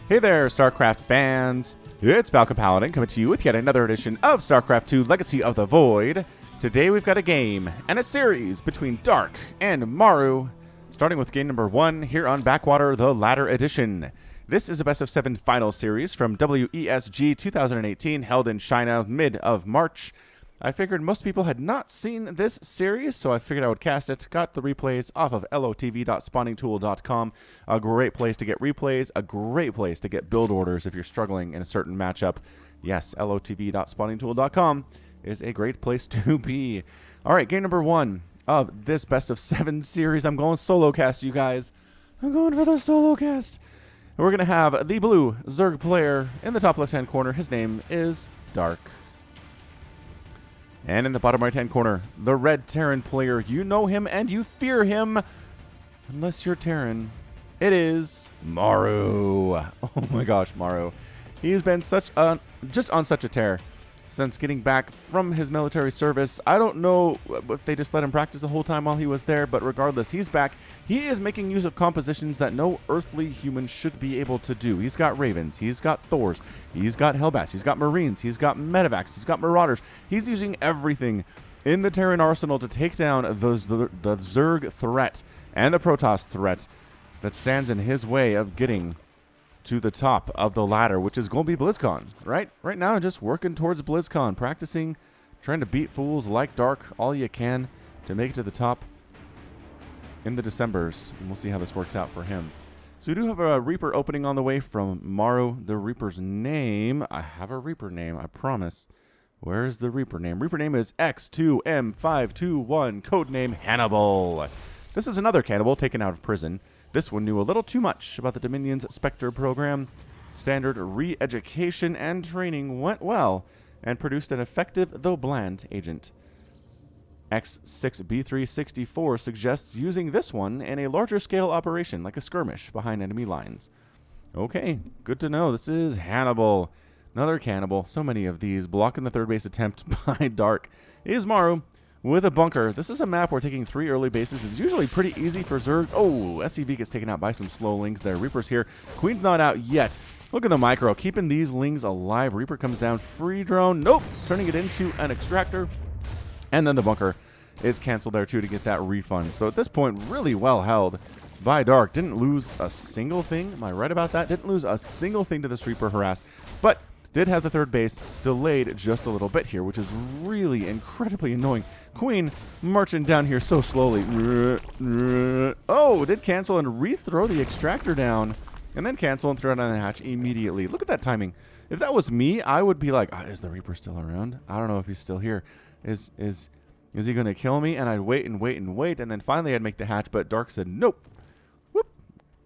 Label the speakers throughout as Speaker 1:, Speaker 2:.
Speaker 1: Hey there, StarCraft fans! It's Falcon Paladin coming to you with yet another edition of StarCraft 2 Legacy of the Void. Today we've got a game and a series between Dark and Maru, starting with game number 1 here on Backwater, the Ladder Edition. This is a best of 7 final series from WESG 2018, held in China mid of March. I figured most people had not seen this series, so I figured I would cast it. Got the replays off of lotv.spawningtool.com. A great place to get replays, a great place to get build orders if you're struggling in a certain matchup. Yes, lotv.spawningtool.com is a great place to be. All right, game number 1 of this best of 7 series. I'm going solo cast, you guys. I'm going for the solo cast. And we're going to have the blue Zerg player in the top left-hand corner. His name is Dark. And in the bottom right-hand corner, the red Terran player. You know him and you fear him. Unless you're Terran. It is Maru. Oh my gosh, Maru. He's been just on such a tear since getting back from his military service. I don't know if they just let him practice the whole time while he was there, but regardless, he's back. He is making use of compositions that no earthly human should be able to do. He's got Ravens, he's got Thors, he's got Hellbats, he's got Marines, he's got Medivacs, he's got Marauders. He's using everything in the Terran arsenal to take down the Zerg threat and the Protoss threat that stands in his way of getting to the top of the ladder, which is going to be BlizzCon, right? Right now, just working towards BlizzCon, practicing, trying to beat fools like Dark all you can to make it to the top in the Decembers, and we'll see how this works out for him. So we do have a Reaper opening on the way from Maru. The Reaper's name, I have a Reaper name, I promise. Where's the Reaper name? Reaper name is X2M521, codename Hannibal. This is another cannibal taken out of prison. This one knew a little too much about the Dominion's Spectre program. Standard re-education and training went well and produced an effective, though bland, agent. X6B364 suggests using this one in a larger scale operation, like a skirmish behind enemy lines. Okay, good to know. This is Hannibal. Another cannibal. So many of these. Blocking the third base attempt by Dark is Maru with a bunker. This is a map where taking 3 early bases is usually pretty easy for Zerg. Oh, SCV gets taken out by some slow lings there. Reaper's here. Queen's not out yet. Look at the micro, keeping these lings alive. Reaper comes down. Free drone. Nope. Turning it into an extractor. And then the bunker is canceled there too to get that refund. So at this point, really well held by Dark. Didn't lose a single thing. Am I right about that? Didn't lose a single thing to this Reaper harass. But did have the third base delayed just a little bit here, which is really incredibly annoying. Queen marching down here so slowly. Oh, did cancel and rethrow the extractor down. And then cancel and throw it on the hatch immediately. Look at that timing. If that was me, I would be like, is the Reaper still around? I don't know if he's still here. Is he going to kill me? And I'd wait and wait and wait. And then finally I'd make the hatch, but Dark said, nope. Whoop.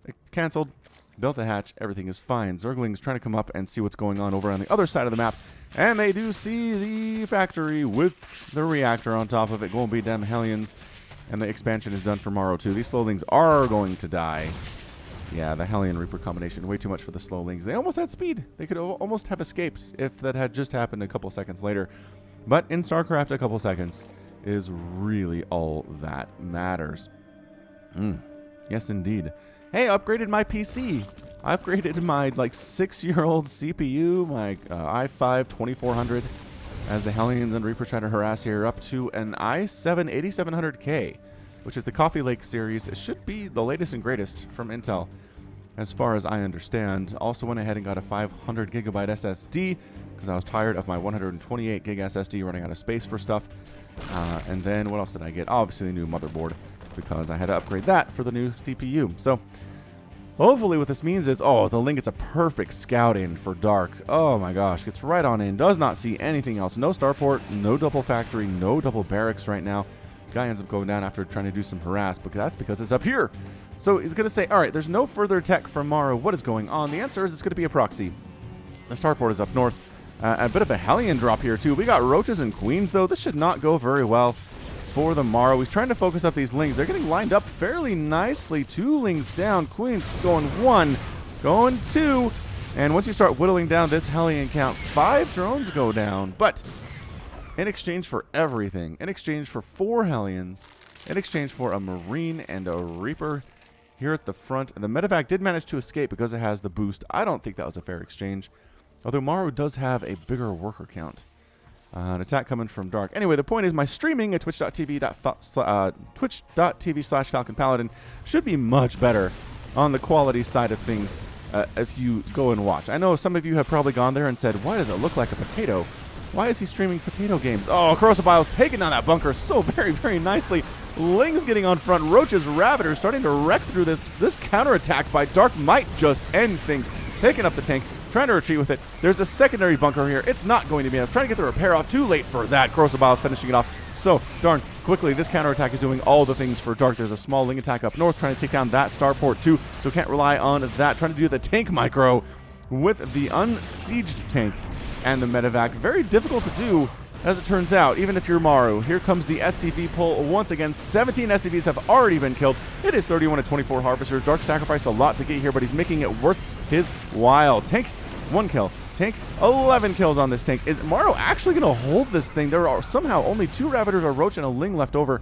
Speaker 1: It canceled. Built the hatch. Everything is fine. Zerglings trying to come up and see what's going on over on the other side of the map. And they do see the factory with the reactor on top of it. Going to be them Hellions. And the expansion is done for Maru too. These slowlings are going to die. Yeah, the Hellion Reaper combination. Way too much for the slowlings. They almost had speed. They could almost have escaped if that had just happened a couple seconds later. But in StarCraft, a couple seconds is really all that matters. Yes, indeed. Hey, I upgraded my PC. I upgraded my 6-year-old CPU, my i5 2400, as the Hellions and Reaper try to harass here, up to an i7 8700K, which is the Coffee Lake series. It should be the latest and greatest from Intel, as far as I understand. Also went ahead and got a 500 gigabyte SSD, because I was tired of my 128 gig SSD running out of space for stuff. And then what else did I get? Obviously the new motherboard, because I had to upgrade that for the new CPU. So hopefully what this means is, the link gets a perfect scout in for Dark. Oh my gosh, gets right on in. Does not see anything else. No starport, no double factory, no double barracks right now. Guy ends up going down after trying to do some harass, but that's because it's up here. So he's going to say, all right, there's no further tech from Maru. What is going on? The answer is it's going to be a proxy. The starport is up north. A bit of a Hellion drop here too. We got Roaches and Queens though. This should not go very well for the Maru. He's trying to focus up these lings. They're getting lined up fairly nicely. 2 lings down. Queens going 1, going 2. And once you start whittling down this Hellion count, 5 drones go down. But in exchange for everything, in exchange for 4 Hellions, in exchange for a Marine and a Reaper, here at the front. And the medevac did manage to escape because it has the boost. I don't think that was a fair exchange. Although Maru does have a bigger worker count. An attack coming from Dark. Anyway, the point is my streaming at twitch.tv/FalconPaladin should be much better on the quality side of things if you go and watch. I know some of you have probably gone there and said, why does it look like a potato? Why is he streaming potato games? Oh, Corrosive Bile's taking down that bunker so very, very nicely. Ling's getting on front. Roach's Ravagers starting to wreck through this. This counterattack by Dark might just end things. Taking up the tank. Trying to retreat with it. There's a secondary bunker here. It's not going to be enough. Trying to get the repair off. Too late for that. Corrosive Bile's finishing it off. So, darn quickly, this counterattack is doing all the things for Dark. There's a small Ling attack up north trying to take down that starport too. So can't rely on that. Trying to do the tank micro with the unsieged tank and the medevac. Very difficult to do, as it turns out, even if you're Maru. Here comes the SCV pull once again. 17 SCVs have already been killed. It is 31 to 24 Harvesters. Dark sacrificed a lot to get here, but he's making it worth his while. Tank, 1 kill. Tank, 11 kills on this tank. Is Maru actually going to hold this thing? There are somehow only 2 Ravagers, a Roach, and a Ling left over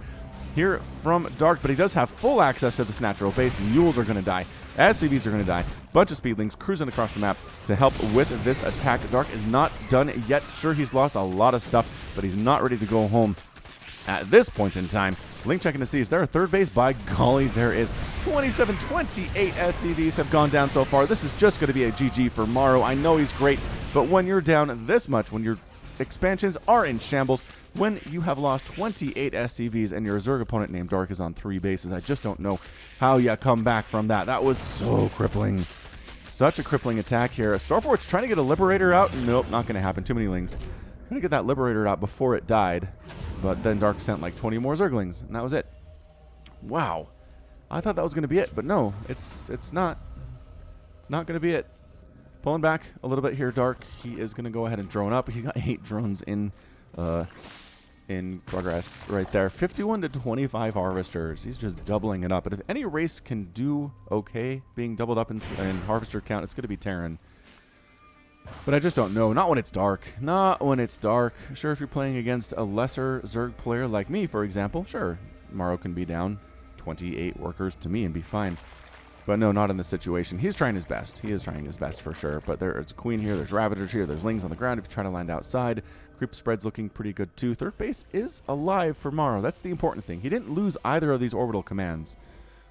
Speaker 1: here from Dark, but he does have full access to this natural base. Mules are going to die. SCVs are going to die. Bunch of Speedlings cruising across the map to help with this attack. Dark is not done yet. Sure, he's lost a lot of stuff, but he's not ready to go home at this point in time. Ling checking to see, is there a third base? By golly, there is. 27, 28 SCVs have gone down so far. This is just going to be a GG for Maru. I know he's great, but when you're down this much, when your expansions are in shambles, when you have lost 28 SCVs and your Zerg opponent named Dark is on 3 bases, I just don't know how you come back from that. That was so crippling. Such a crippling attack here. Starport's trying to get a Liberator out. Nope, not going to happen. Too many Lings. Trying to get that Liberator out before it died, but then Dark sent like 20 more Zerglings, and that was it. Wow. I thought that was going to be it, but no, it's not. It's not going to be it. Pulling back a little bit here, Dark. He is going to go ahead and drone up. He got 8 drones in progress right there. 51 to 25 Harvesters. He's just doubling it up. But if any race can do okay being doubled up in Harvester count, it's going to be Terran. But I just don't know. Not when it's Dark. Not when it's Dark. Sure, if you're playing against a lesser Zerg player like me, for example, sure, Maru can be down 28 workers to me and be fine. But no, not in this situation. He's trying his best. He is trying his best for sure. But there's a Queen here. There's Ravagers here. There's Lings on the ground if you try to land outside. Creep spread's looking pretty good too. Third base is alive for Maru. That's the important thing. He didn't lose either of these orbital commands,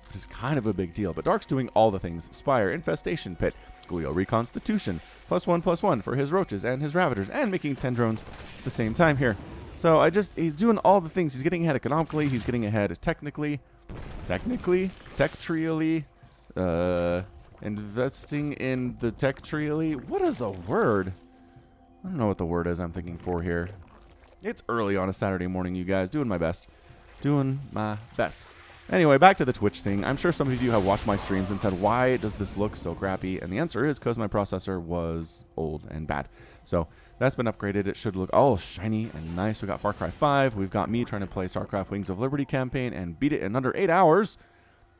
Speaker 1: which is kind of a big deal. But Dark's doing all the things. Spire, Infestation Pit, Glio Reconstitution, +1/+1 for his Roaches and his Ravagers, and making 10 drones at the same time here. So he's doing all the things. He's getting ahead economically. He's getting ahead technically, tech-trially, investing in the tech-trially. What is the word? I don't know what the word is I'm thinking for here. It's early on a Saturday morning, you guys. Doing my best. Doing my best. Anyway, back to the Twitch thing. I'm sure some of you have watched my streams and said, why does this look so crappy? And the answer is because my processor was old and bad. So that's been upgraded. It should look all shiny and nice. We got Far Cry 5. We've got me trying to play StarCraft Wings of Liberty campaign and beat it in under 8 hours.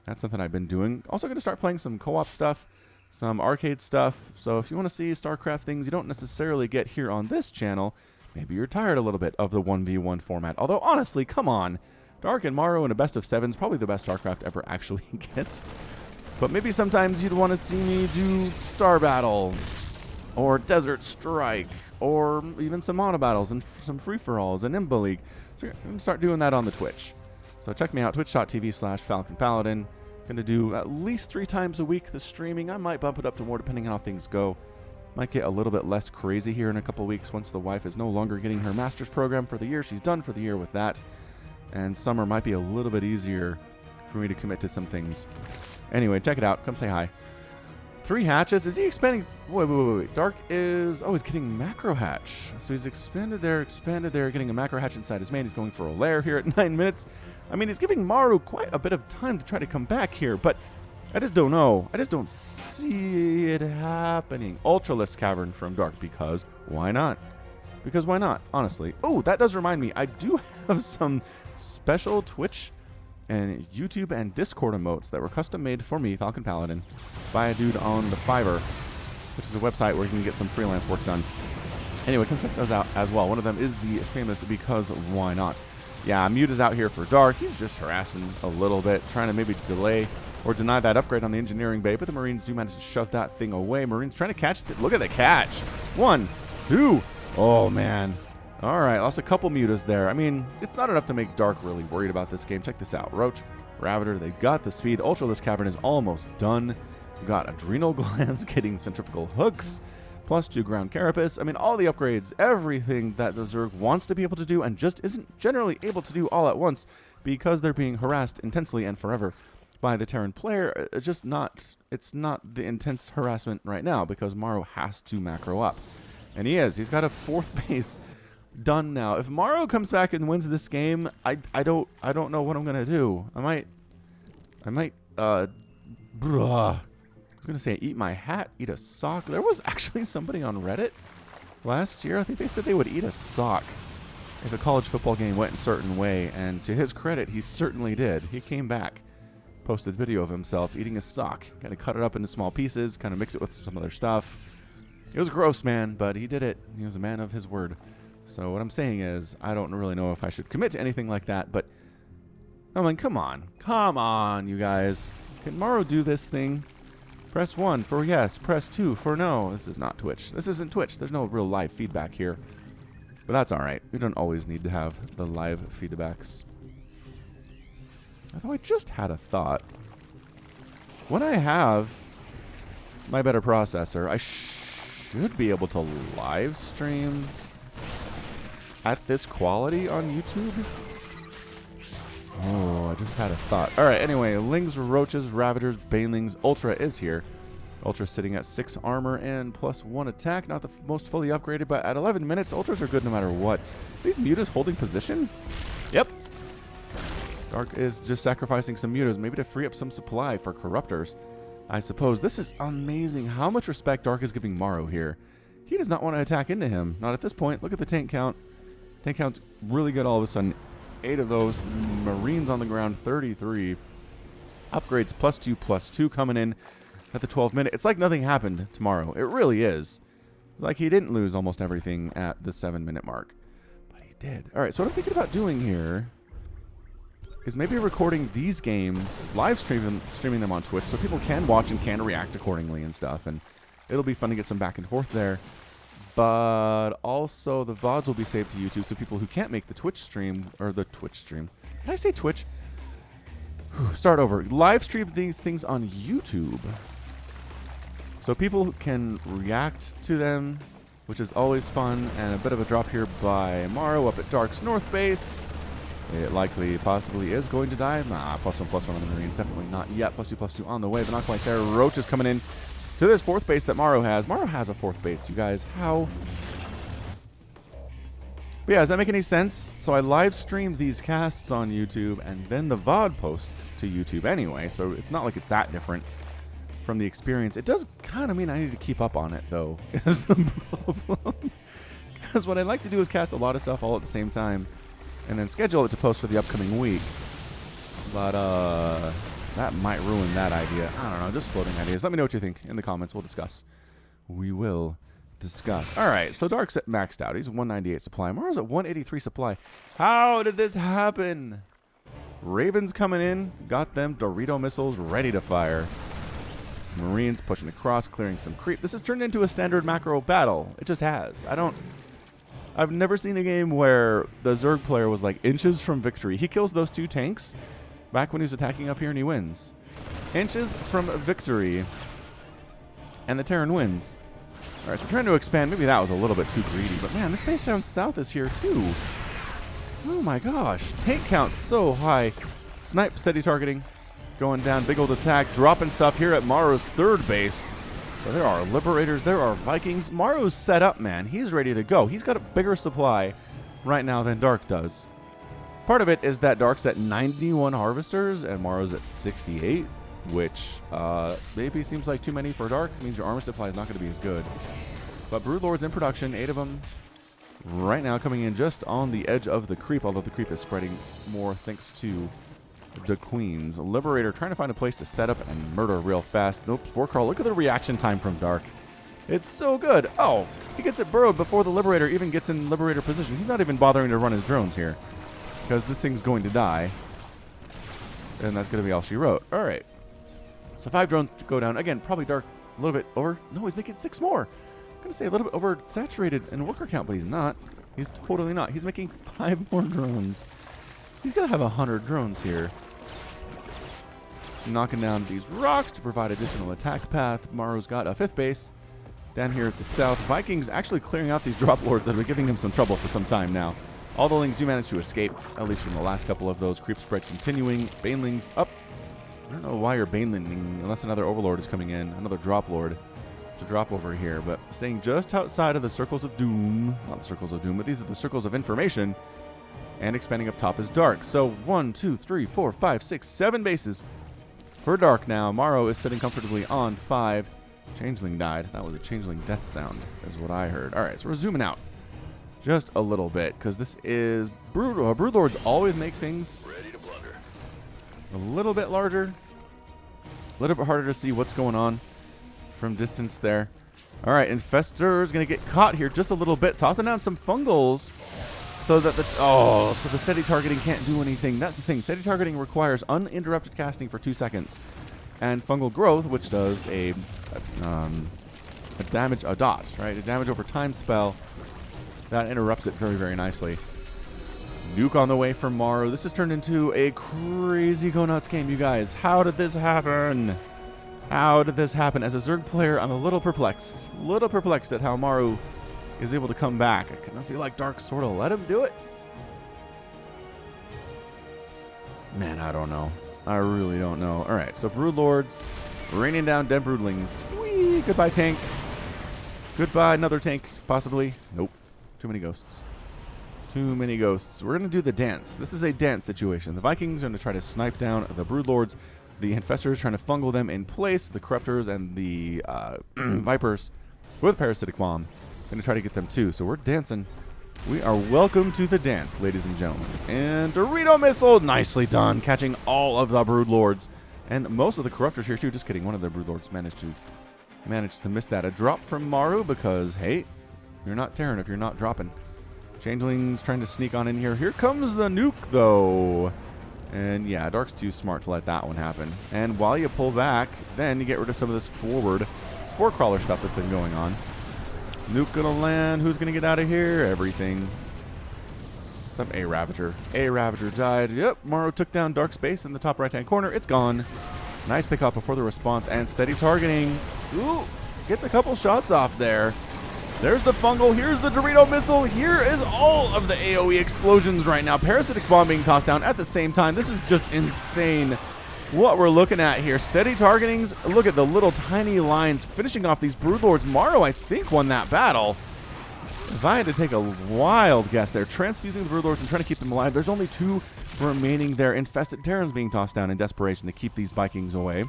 Speaker 1: That's something I've been doing. Also going to start playing some co-op stuff, some arcade stuff. So if you want to see StarCraft things you don't necessarily get here on this channel, maybe you're tired a little bit of the 1v1 format. Although, honestly, come on. Dark and Maru in a best of 7 is probably the best StarCraft ever actually gets. But maybe sometimes you'd want to see me do Star Battle, or Desert Strike, or even some Mono Battles and some Free-for-Alls and Imba League. So I'm going to start doing that on the Twitch. So check me out, twitch.tv/FalconPaladin. Going to do at least 3 times a week the streaming. I might bump it up to more depending on how things go. Might get a little bit less crazy here in a couple weeks once the wife is no longer getting her master's program for the year. She's done for the year with that. And summer might be a little bit easier for me to commit to some things. Anyway, check it out. Come say hi. 3 hatches. Is he expanding? Wait. Dark is... Oh, he's getting macro hatch. So he's expanded there, getting a macro hatch inside his main. He's going for a lair here at 9 minutes. I mean, he's giving Maru quite a bit of time to try to come back here, but I just don't know. I just don't see it happening. Ultralisk Cavern from Dark, because why not? Because why not, honestly. Oh, that does remind me. I do have some special Twitch and YouTube and Discord emotes that were custom made for me, Falcon Paladin, by a dude on the Fiverr, which is a website where you can get some freelance work done. Anyway, come check those out as well. One of them is the famous Because Why Not. Yeah, Mute is out here for Dark. He's just harassing a little bit, trying to maybe delay or deny that upgrade on the engineering bay, but the Marines do manage to shove that thing away. Marines trying to catch the, look at the catch. 1, 2. Oh, man. All right, lost a couple mutas there. I mean, it's not enough to make Dark really worried about this game. Check this out. Roach, Ravager, they've got the speed. Ultralisk Cavern is almost done. We've got Adrenal Glands getting centrifugal hooks. +2 ground carapace. I mean, all the upgrades, everything that the Zerg wants to be able to do and just isn't generally able to do all at once because they're being harassed intensely and forever by the Terran player. It's not the intense harassment right now because Maru has to macro up. And he is. He's got a 4th base done now. If Maru comes back and wins this game, I don't know what I'm going to do. I might I was going to say eat my hat, eat a sock. There was actually somebody on Reddit last year. I think they said they would eat a sock if a college football game went a certain way. And to his credit, he certainly did. He came back, posted video of himself eating a sock. Kind of cut it up into small pieces, kind of mix it with some other stuff. It was gross, man, but he did it. He was a man of his word. So what I'm saying is, I don't really know if I should commit to anything like that, but I mean, come on. Come on, you guys. Can Maru do this thing? Press 1 for yes, press 2 for no. This is not Twitch. This isn't Twitch. There's no real live feedback here. But that's alright. We don't always need to have the live feedbacks. Although I just had a thought. When I have my better processor, I should be able to live stream at this quality on YouTube. Oh, I just had a thought. Alright, anyway, Lings, Roaches, Ravagers, Banelings, Ultra is here. Ultra sitting at 6 armor and +1 attack. Not the most fully upgraded, but at 11 minutes, Ultras are good no matter what. These mutas holding position? Yep. Dark is just sacrificing some mutas, maybe to free up some supply for Corruptors. I suppose. This is amazing how much respect Dark is giving Maru here. He does not want to attack into him. Not at this point. Look at the tank count. Tank count's really good all of a sudden. 8 of those. Marines on the ground, 33. Upgrades +2/+2 coming in at the 12 minute. It's like nothing happened tomorrow. It really is. Like he didn't lose almost everything at the 7-minute mark. But he did. Alright, so what I'm thinking about doing here is maybe recording these games, live streaming them on Twitch so people can watch and can react accordingly and stuff. And it'll be fun to get some back and forth there. But also the VODs will be saved to YouTube so people who can't make the Twitch stream, or the Twitch stream. Did I say Twitch? Start over. Live stream these things on YouTube. So people can react to them, which is always fun. And a bit of a drop here by Maru up at Dark's North Base. It likely, possibly is going to die. Nah, +1/+1 on the Marines. Definitely not yet. +2/+2 on the way, but not quite there. Roach is coming in to this 4th base that Maru has. Maru has a 4th base, you guys. How? But yeah, does that make any sense? So I live stream these casts on YouTube, and then the VOD posts to YouTube anyway, so it's not like it's that different from the experience. It does kind of mean I need to keep up on it, though, is the problem. Because what I like to do is cast a lot of stuff all at the same time, and then schedule it to post for the upcoming week. But, that might ruin that idea. I don't know, just floating ideas. Let me know what you think in the comments. We'll discuss. We will discuss. All right, so Dark's at maxed out. He's 198 supply. Maru's at 183 supply. How did this happen? Ravens coming in. Got them Dorito missiles ready to fire. Marines pushing across, clearing some creep. This has turned into a standard macro battle. It just has. I've never seen a game where the Zerg player was like inches from victory. He kills those 2 tanks back when he was attacking up here, and he wins. Inches from victory. And the Terran wins. Alright, so trying to expand. Maybe that was a little bit too greedy. But man, this base down south is here too. Oh my gosh. Tank count so high. Snipe, steady targeting. Going down, big old attack. Dropping stuff here at Maru's 3rd base. But there are Liberators. There are Vikings. Maru's set up, man. He's ready to go. He's got a bigger supply right now than Dark does. Part of it is that Dark's at 91 Harvesters and Maru's at 68, which maybe seems like too many for Dark. It means your armor supply is not going to be as good. But Broodlord's in production, 8 of them right now coming in just on the edge of the creep, although the creep is spreading more thanks to the Queens. Liberator trying to find a place to set up and murder real fast. Nope, Spore Crawl. Look at the reaction time from Dark. It's so good. Oh, he gets it burrowed before the Liberator even gets in Liberator position. He's not even bothering to run his drones here, because this thing's going to die. And that's going to be all she wrote. All right. So 5 drones to go down. Again, probably Dark a little bit over. No, he's making 6 more. I'm going to say a little bit oversaturated in worker count, but he's not. He's totally not. He's making 5 more drones. He's got to have 100 drones here. Knocking down these rocks to provide additional attack path. Maru's got a 5th base down here at the south. Vikings actually clearing out these drop lords that have been giving him some trouble for some time now. All the lings do manage to escape, at least from the last couple of those. Creep spread continuing. Banelings up. I don't know why you're banelinging unless another overlord is coming in, another drop lord to drop over here, but staying just outside of the circles of doom. Not the circles of doom, but these are the circles of information. And expanding up top is Dark. So 1, 2, 3, 4, 5, 6, 7 bases for Dark now. Maru is sitting comfortably on 5. Changeling died. That was a changeling death sound, is what I heard. All right, so we're zooming out just a little bit because this is Brood. Broodlords always make things a little bit larger, a little bit harder to see what's going on from distance there. All right, Infestor is going to get caught here just a little bit, tossing down some fungals so that so the steady targeting can't do anything. That's the thing. Steady targeting requires uninterrupted casting for 2 seconds, and fungal growth, which does a damage over time spell that interrupts it very, very nicely. Nuke on the way from Maru. This has turned into a crazy go nuts game, you guys. How did this happen? How did this happen? As a Zerg player, I'm a little perplexed. At how Maru is able to come back. I kind of feel like Dark sort of let him do it. Man, I don't know. I really don't know. All right, so Broodlords raining down dead Broodlings. Whee! Goodbye, tank. Goodbye, another tank, possibly. Nope. Too many ghosts. Too many ghosts. We're going to do the dance. This is a dance situation. The Vikings are going to try to snipe down the Broodlords. The Infestors trying to fungal them in place. The Corruptors and the Vipers with Parasitic Bomb going to try to get them too. So we're dancing. We are welcome to the dance, ladies and gentlemen. And Dorito Missile, nicely done, catching all of the Broodlords. And most of the Corruptors here too. Just kidding. One of the Broodlords managed to miss that. A drop from Maru because, hey, you're not tearing if you're not dropping. Changeling's trying to sneak on in here. Here comes the nuke, though. And yeah, Dark's too smart to let that one happen. And while you pull back, then you get rid of some of this forward Spore Crawler stuff that's been going on. Nuke gonna land. Who's gonna get out of here? Everything. Some A Ravager. A Ravager died. Yep, Maru took down Dark's base in the top right-hand corner. It's gone. Nice pick up before the response and steady targeting. Ooh, gets a couple shots off there. There's the fungal. Here's the Dorito Missile. Here is all of the AoE explosions right now. Parasitic Bomb being tossed down at the same time. This is just insane what we're looking at here. Steady targetings. Look at the little tiny lines finishing off these Broodlords. Maru, I think, won that battle. If I had to take a wild guess there, transfusing the Broodlords and trying to keep them alive. There's only 2 remaining there. Infested Terrans being tossed down in desperation to keep these Vikings away.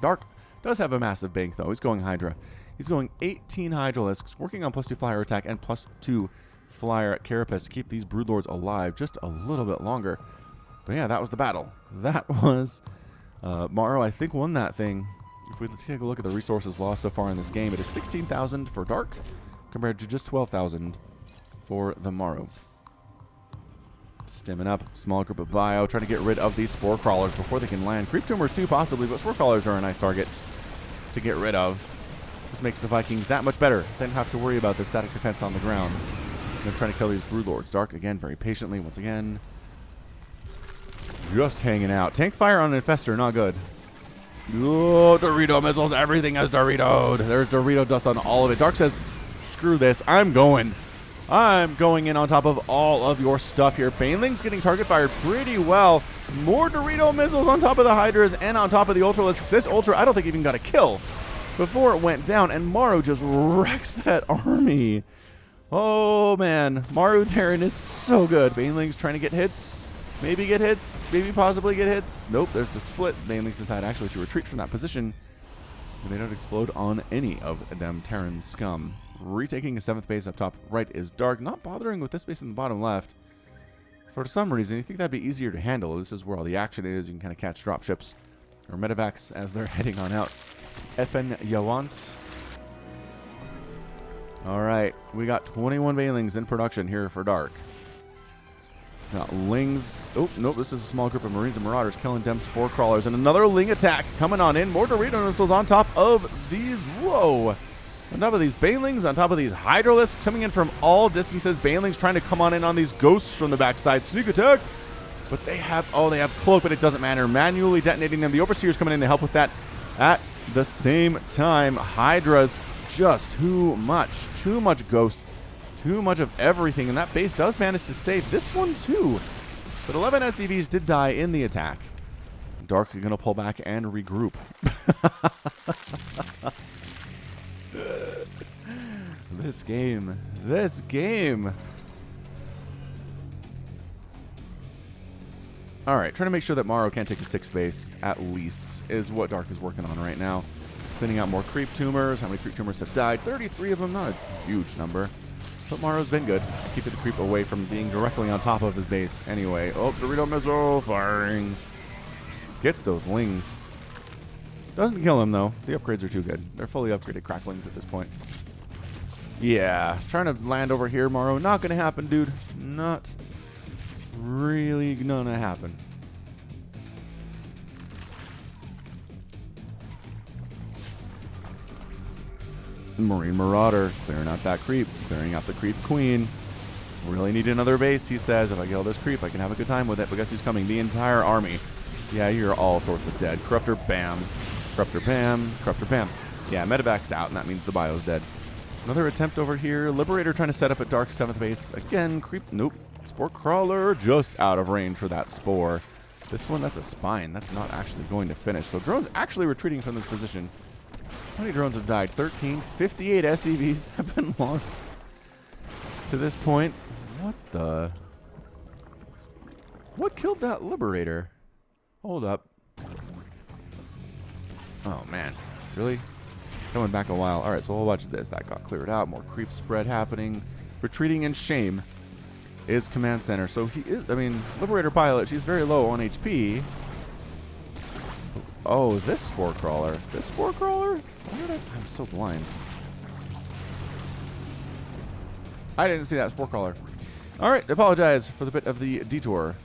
Speaker 1: Dark does have a massive bank, though. He's going Hydra. He's going 18 Hydralisks, working on +2 flyer attack and +2 flyer Carapace to keep these Broodlords alive just a little bit longer. But yeah, that was the battle. That was Maru, I think, won that thing. If we take a look at the resources lost so far in this game, it is 16,000 for Dark compared to just 12,000 for the Maru. Stimming up, small group of bio, trying to get rid of these Spore Crawlers before they can land. Creep Tumors too, possibly, but Spore Crawlers are a nice target to get rid of. This makes the Vikings that much better. They don't have to worry about the static defense on the ground. They're trying to kill these Broodlords. Dark, again, very patiently, once again. Just hanging out. Tank fire on an Infestor, not good. Oh, Dorito missiles. Everything has Doritoed. There's Dorito dust on all of it. Dark says, screw this. I'm going in on top of all of your stuff here. Baneling's getting target fired pretty well. More Dorito missiles on top of the Hydras and on top of the Ultralisks. This Ultra, I don't think even got a kill before it went down, and Maru just wrecks that army. Oh, man. Maru Terran is so good. Baneling's trying to get hits. Maybe get hits. Maybe possibly get hits. Nope, there's the split. Banelings decide actually to retreat from that position. And they don't explode on any of them Terran scum. Retaking a 7th base up top right is Dark. Not bothering with this base in the bottom left. For some reason, you think that'd be easier to handle. This is where all the action is. You can kind of catch dropships or medevacs as they're heading on out. FN Yawant. All right, we got 21 Banelings in production here for Dark. Got Lings. Oh, nope, this is a small group of Marines and Marauders killing them Spore Crawlers. And another Ling attack coming on in. More Dorito missiles on top of these. Whoa. On top of these Banelings, on top of these Hydralisks coming in from all distances. Banelings trying to come on in on these Ghosts from the backside. Sneak attack. But they have Cloak, but it doesn't matter. Manually detonating them. The Overseer's coming in to help with that at the same time. Hydra's just too much. Too much Ghost. Too much of everything, and that base does manage to stay. This one too, but 11 SCVs did die in the attack. Dark are gonna pull back and regroup. This game. All right, trying to make sure that Maru can't take a 6th base at least is what Dark is working on right now. Cleaning out more creep tumors. How many creep tumors have died? 33 of them, not a huge number. But Maru's been good, keeping the creep away from being directly on top of his base. Anyway, oh, Dorito missile firing. Gets those Lings. Doesn't kill him, though. The upgrades are too good. They're fully upgraded Cracklings at this point. Yeah, trying to land over here, Maru. Not going to happen, dude. Not really going to happen. Marine Marauder, clearing out that creep, clearing out the creep queen. Really need another base, he says. If I kill this creep, I can have a good time with it. But guess who's coming? The entire army. Yeah, you're all sorts of dead. Corruptor, bam. Corruptor, bam. Corruptor, bam. Yeah, Medevac's out, and that means the bio's dead. Another attempt over here. Liberator trying to set up at Dark's 7th base. Again, creep, nope. Spore Crawler just out of range for that Spore. This one, that's a spine. That's not actually going to finish. So drone's actually retreating from this position. How many drones have died? 13. 58 SCVs have been lost to this point. What the? What killed that Liberator? Hold up. Oh, man. Really? Coming back a while. All right, so we'll watch this. That got cleared out. More creep spread happening. Retreating in shame is Command Center. So he is, I mean, Liberator Pilot, she's very low on HP. Oh, this Spore Crawler. This Spore Crawler? I'm so blind. I didn't see that Spore Crawler. All right, apologize for the bit of the detour.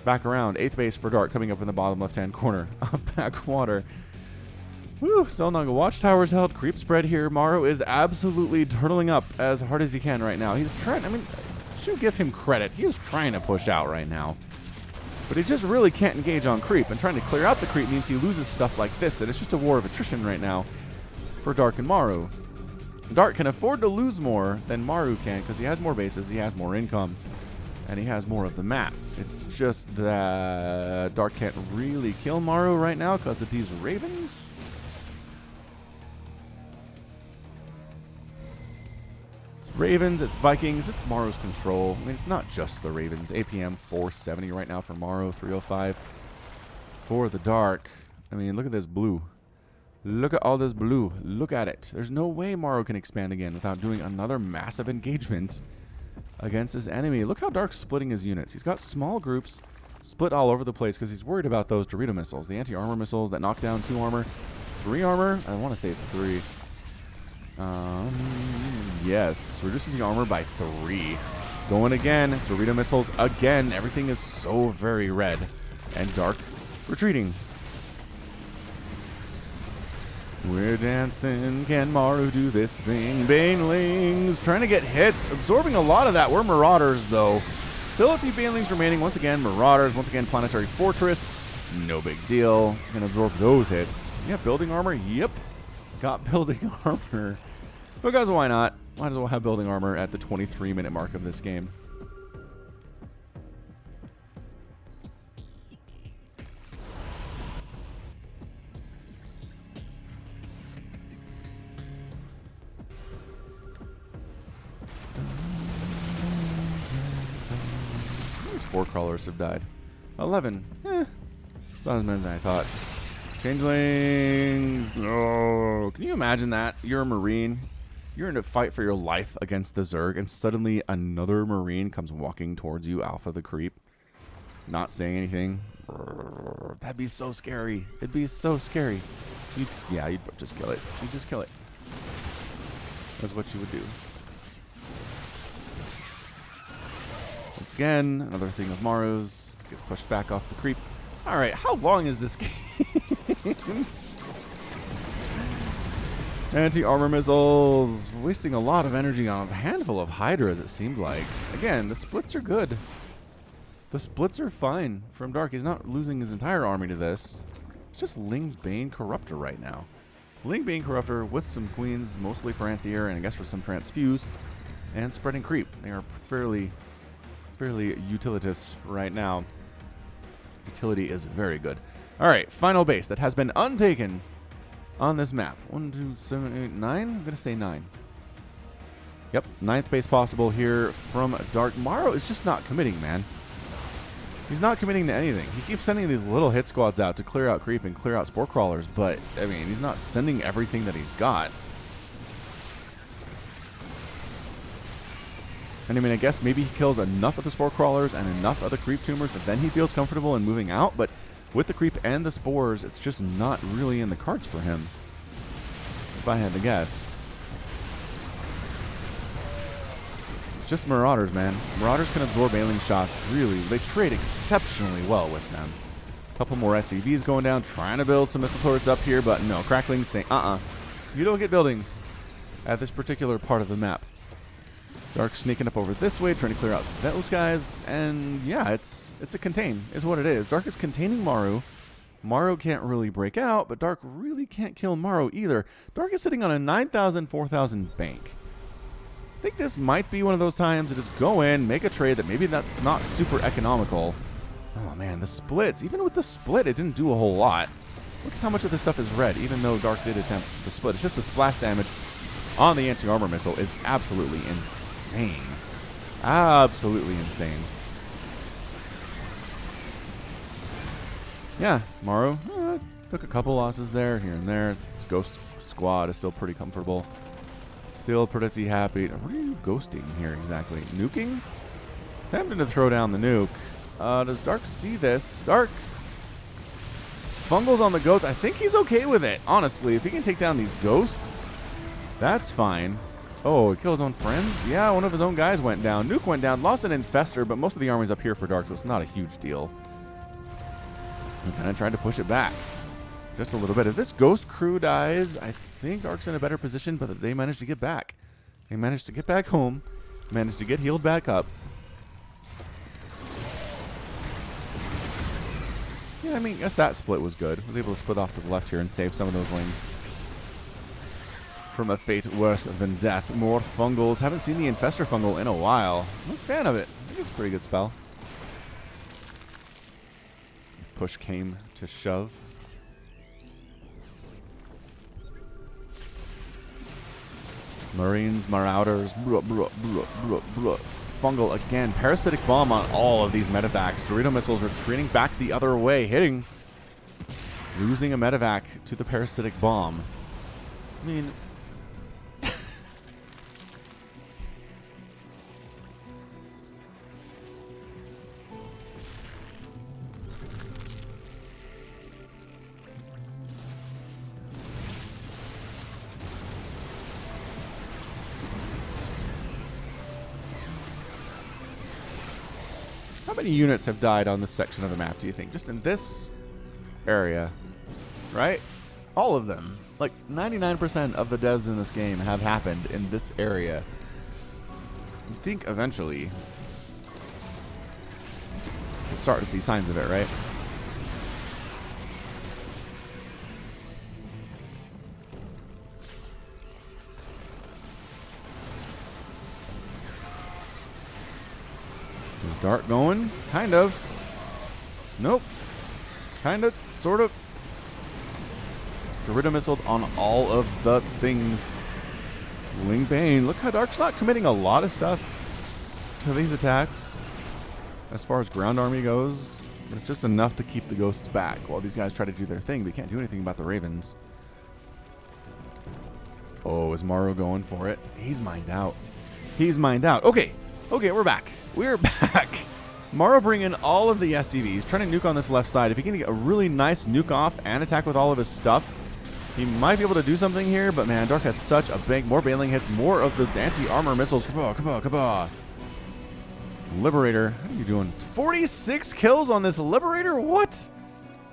Speaker 1: Back around. 8th base for Dark coming up in the bottom left-hand corner of Backwater. Whew, Selnaga Watchtower's held. Creep spread here. Maru is absolutely turtling up as hard as he can right now. He's trying, I mean, should give him credit. He is trying to push out right now. But he just really can't engage on creep, and trying to clear out the creep means he loses stuff like this, and it's just a war of attrition right now for Dark and Maru. Dark can afford to lose more than Maru can because he has more bases, he has more income, and he has more of the map. It's just that Dark can't really kill Maru right now because of these Ravens. Ravens, it's Vikings, it's Maru's control. I mean, it's not just the Ravens. APM 470 right now for Maru, 305 for the Dark. I mean, look at this blue. Look at all this blue. Look at it. There's no way Maru can expand again without doing another massive engagement against his enemy. Look how Dark's splitting his units. He's got small groups split all over the place because he's worried about those Dorito missiles, the anti-armor missiles that knock down 2 armor, 3 armor. I want to say it's 3. Yes, reducing the armor by 3. Going again, Dorito missiles again. Everything is so very red. And Dark retreating. We're dancing, can Maru do this thing? Banelings trying to get hits, absorbing a lot of that. We're Marauders though. Still a few Banelings remaining. Once again, Marauders. Once again, Planetary Fortress. No big deal. Can absorb those hits. Yeah, building armor. Yep. Got building armor. Because why not? Might as well have building armor at the 23-minute mark of this game. How many Spore Crawlers have died? 11. It's not as many as I thought. Changelings. No. Can you imagine that? You're a Marine. You're in a fight for your life against the Zerg, and suddenly another Marine comes walking towards you, Alpha the Creep, not saying anything. That'd be so scary. It'd be so scary. You'd just kill it. You'd just kill it. That's what you would do. once again. Another thing of Maru's. Gets pushed back off the creep. Alright, how long is this game? Anti-armor missiles. Wasting a lot of energy on a handful of Hydras, it seemed like. Again, the splits are good. The splits are fine from Dark. He's not losing his entire army to this. It's just Ling Bane Corruptor right now. Ling Bane Corruptor with some queens, mostly for anti-air and I guess for some transfuse, and spreading creep. They are fairly utilitous right now. Utility is very good. Alright, final base that has been untaken on this map. 1, 2, 7, 8, 9? I'm going to say 9. Yep, 9th base possible here from Dark. Maru is just not committing, man. He's not committing to anything. He keeps sending these little hit squads out to clear out creep and clear out spore crawlers, but, I mean, he's not sending everything that he's got. And I mean, I guess maybe he kills enough of the spore crawlers and enough of the creep tumors that then he feels comfortable in moving out, but with the creep and the spores, it's just not really in the cards for him, if I had to guess. It's just Marauders, man. Marauders can absorb alien shots, really. They trade exceptionally well with them. A couple more SCVs going down, trying to build some missile turrets up here, but no, Crackling's saying, you don't get buildings at this particular part of the map. Dark sneaking up over this way, trying to clear out those guys, and yeah, it's a contain, is what it is. Dark is containing Maru. Maru can't really break out, but Dark really can't kill Maru either. Dark is sitting on a 9,000, 4,000 bank. I think this might be one of those times to just go in, make a trade that maybe that's not super economical. Oh man, the splits, even with the split, it didn't do a whole lot. Look at how much of this stuff is red, even though Dark did attempt the split. It's just the splash damage on the anti-armor missile is absolutely insane. Absolutely insane. Yeah, Maru took a couple losses there, here and there. His ghost squad is still pretty comfortable. Still pretty happy. What are you ghosting here exactly? Nuking? Tempting to throw down the nuke. Does Dark see this? Dark fungles on the ghosts. I think he's okay with it, honestly. If he can take down these ghosts, that's fine. Oh, he kills his own friends? Yeah, one of his own guys went down. Nuke went down, lost an infester, but most of the army's up here for Dark, so it's not a huge deal. He kind of tried to push it back just a little bit. If this ghost crew dies, I think Dark's in a better position, but they managed to get back. They managed to get back home, managed to get healed back up. Yeah, I mean, I guess that split was good. I was able to split off to the left here and save some of those lings from a fate worse than death. More fungals. Haven't seen the infester fungal in a while. I'm a fan of it. I think it's a pretty good spell. Push came to shove. Marines, Marauders, fungal again. Parasitic bomb on all of these medevacs. Dorito missiles retreating back the other way, hitting. Losing a medevac to the parasitic bomb. I mean, how many units have died on this section of the map, do you think? Just in this area, right? All of them. Like 99% of the deaths in this game have happened in this area. You think eventually we'll start to see signs of it, right? Is Dark going? Kind of. Nope. Kind of. Sort of. Dorito missiled on all of the things. Ling Bane. Look how Dark's not committing a lot of stuff to these attacks as far as ground army goes. But it's just enough to keep the ghosts back while these guys try to do their thing. We can't do anything about the Ravens. Oh, is Maru going for it? He's mined out. He's mined out. Okay. Okay, we're back. We're back. Maru bringing all of the SCVs, trying to nuke on this left side. If he can get a really nice nuke off and attack with all of his stuff, he might be able to do something here, but man, Dark has such a bank. More bailing hits, more of the anti-armor missiles. Kabah, kabah, kabah. Liberator, how are you doing? 46 kills on this Liberator? What?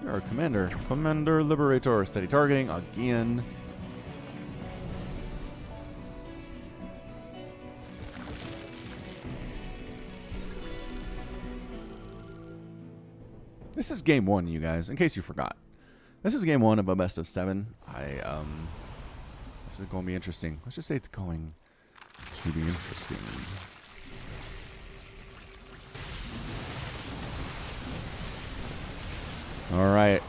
Speaker 1: You're a commander. Commander Liberator. Steady targeting again. This is game 1, you guys, in case you forgot. This is game 1 of a best of 7. This is going to be interesting. Let's just say it's going to be interesting. All right.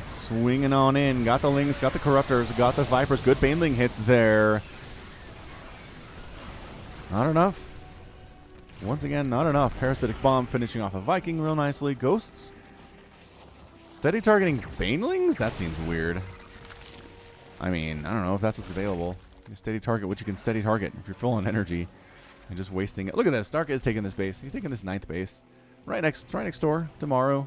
Speaker 1: Swinging on in. Got the Lings, got the Corruptors, got the Vipers. Good Baneling hits there. Not enough. Once again, not enough. Parasitic Bomb finishing off a Viking real nicely. Ghosts. Steady targeting Banelings? That seems weird. I mean, I don't know if that's what's available. You steady target what you can steady target if you're full on energy. And just wasting it. Look at this. Dark is taking this base. He's taking this 9th base. Right next door to Maru.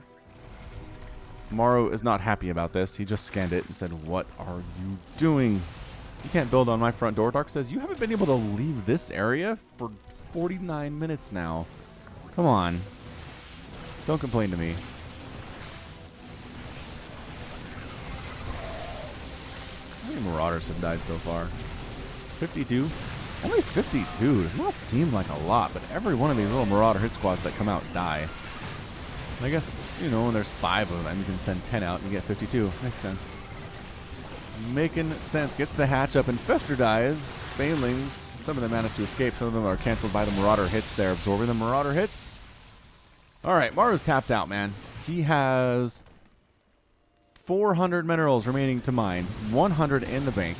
Speaker 1: Maru is not happy about this. He just scanned it and said, "What are you doing? You can't build on my front door." Dark says, "You haven't been able to leave this area for 49 minutes now. Come on. Don't complain to me." How many Marauders have died so far? 52? Only 52. Does not seem like a lot, but every one of these little Marauder hit squads that come out die. I guess, you know, when there's 5 of them, you can send 10 out and you get 52. Makes sense. Making sense. Gets the hatch up. Infestor dies. Banelings. Some of them manage to escape. Some of them are canceled by the Marauder hits there. Absorbing the Marauder hits. Alright, Maru's tapped out, man. He has 400 minerals remaining to mine. 100 in the bank.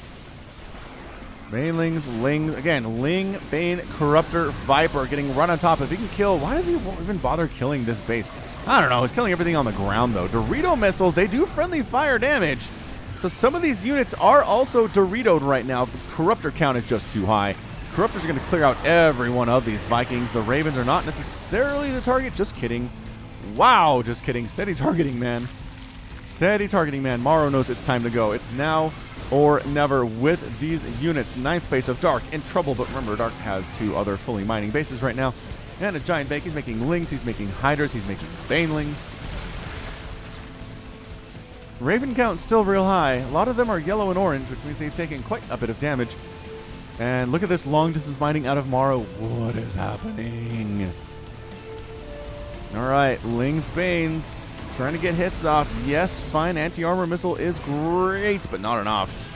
Speaker 1: Banelings, Ling, again, Ling, Bane, Corruptor, Viper getting run on top. If he can kill, why does he even bother killing this base? I don't know. He's killing everything on the ground, though. Dorito missiles, they do friendly fire damage. So some of these units are also Doritoed right now. The Corruptor count is just too high. Corruptors are going to clear out every one of these Vikings. The Ravens are not necessarily the target. Just kidding. Wow, just kidding. Steady targeting, man. Steady targeting, man. Maru knows it's time to go. It's now or never with these units. 9th base of Dark in trouble, but remember, Dark has 2 other fully mining bases right now. And a giant bank. He's making Lings, he's making Hydras, he's making Banelings. Raven count still real high. A lot of them are yellow and orange, which means they've taken quite a bit of damage. And look at this long distance mining out of Maru. What is happening? Alright, Lings, Banes. Trying to get hits off. Yes, fine. Anti-armor missile is great, but not enough.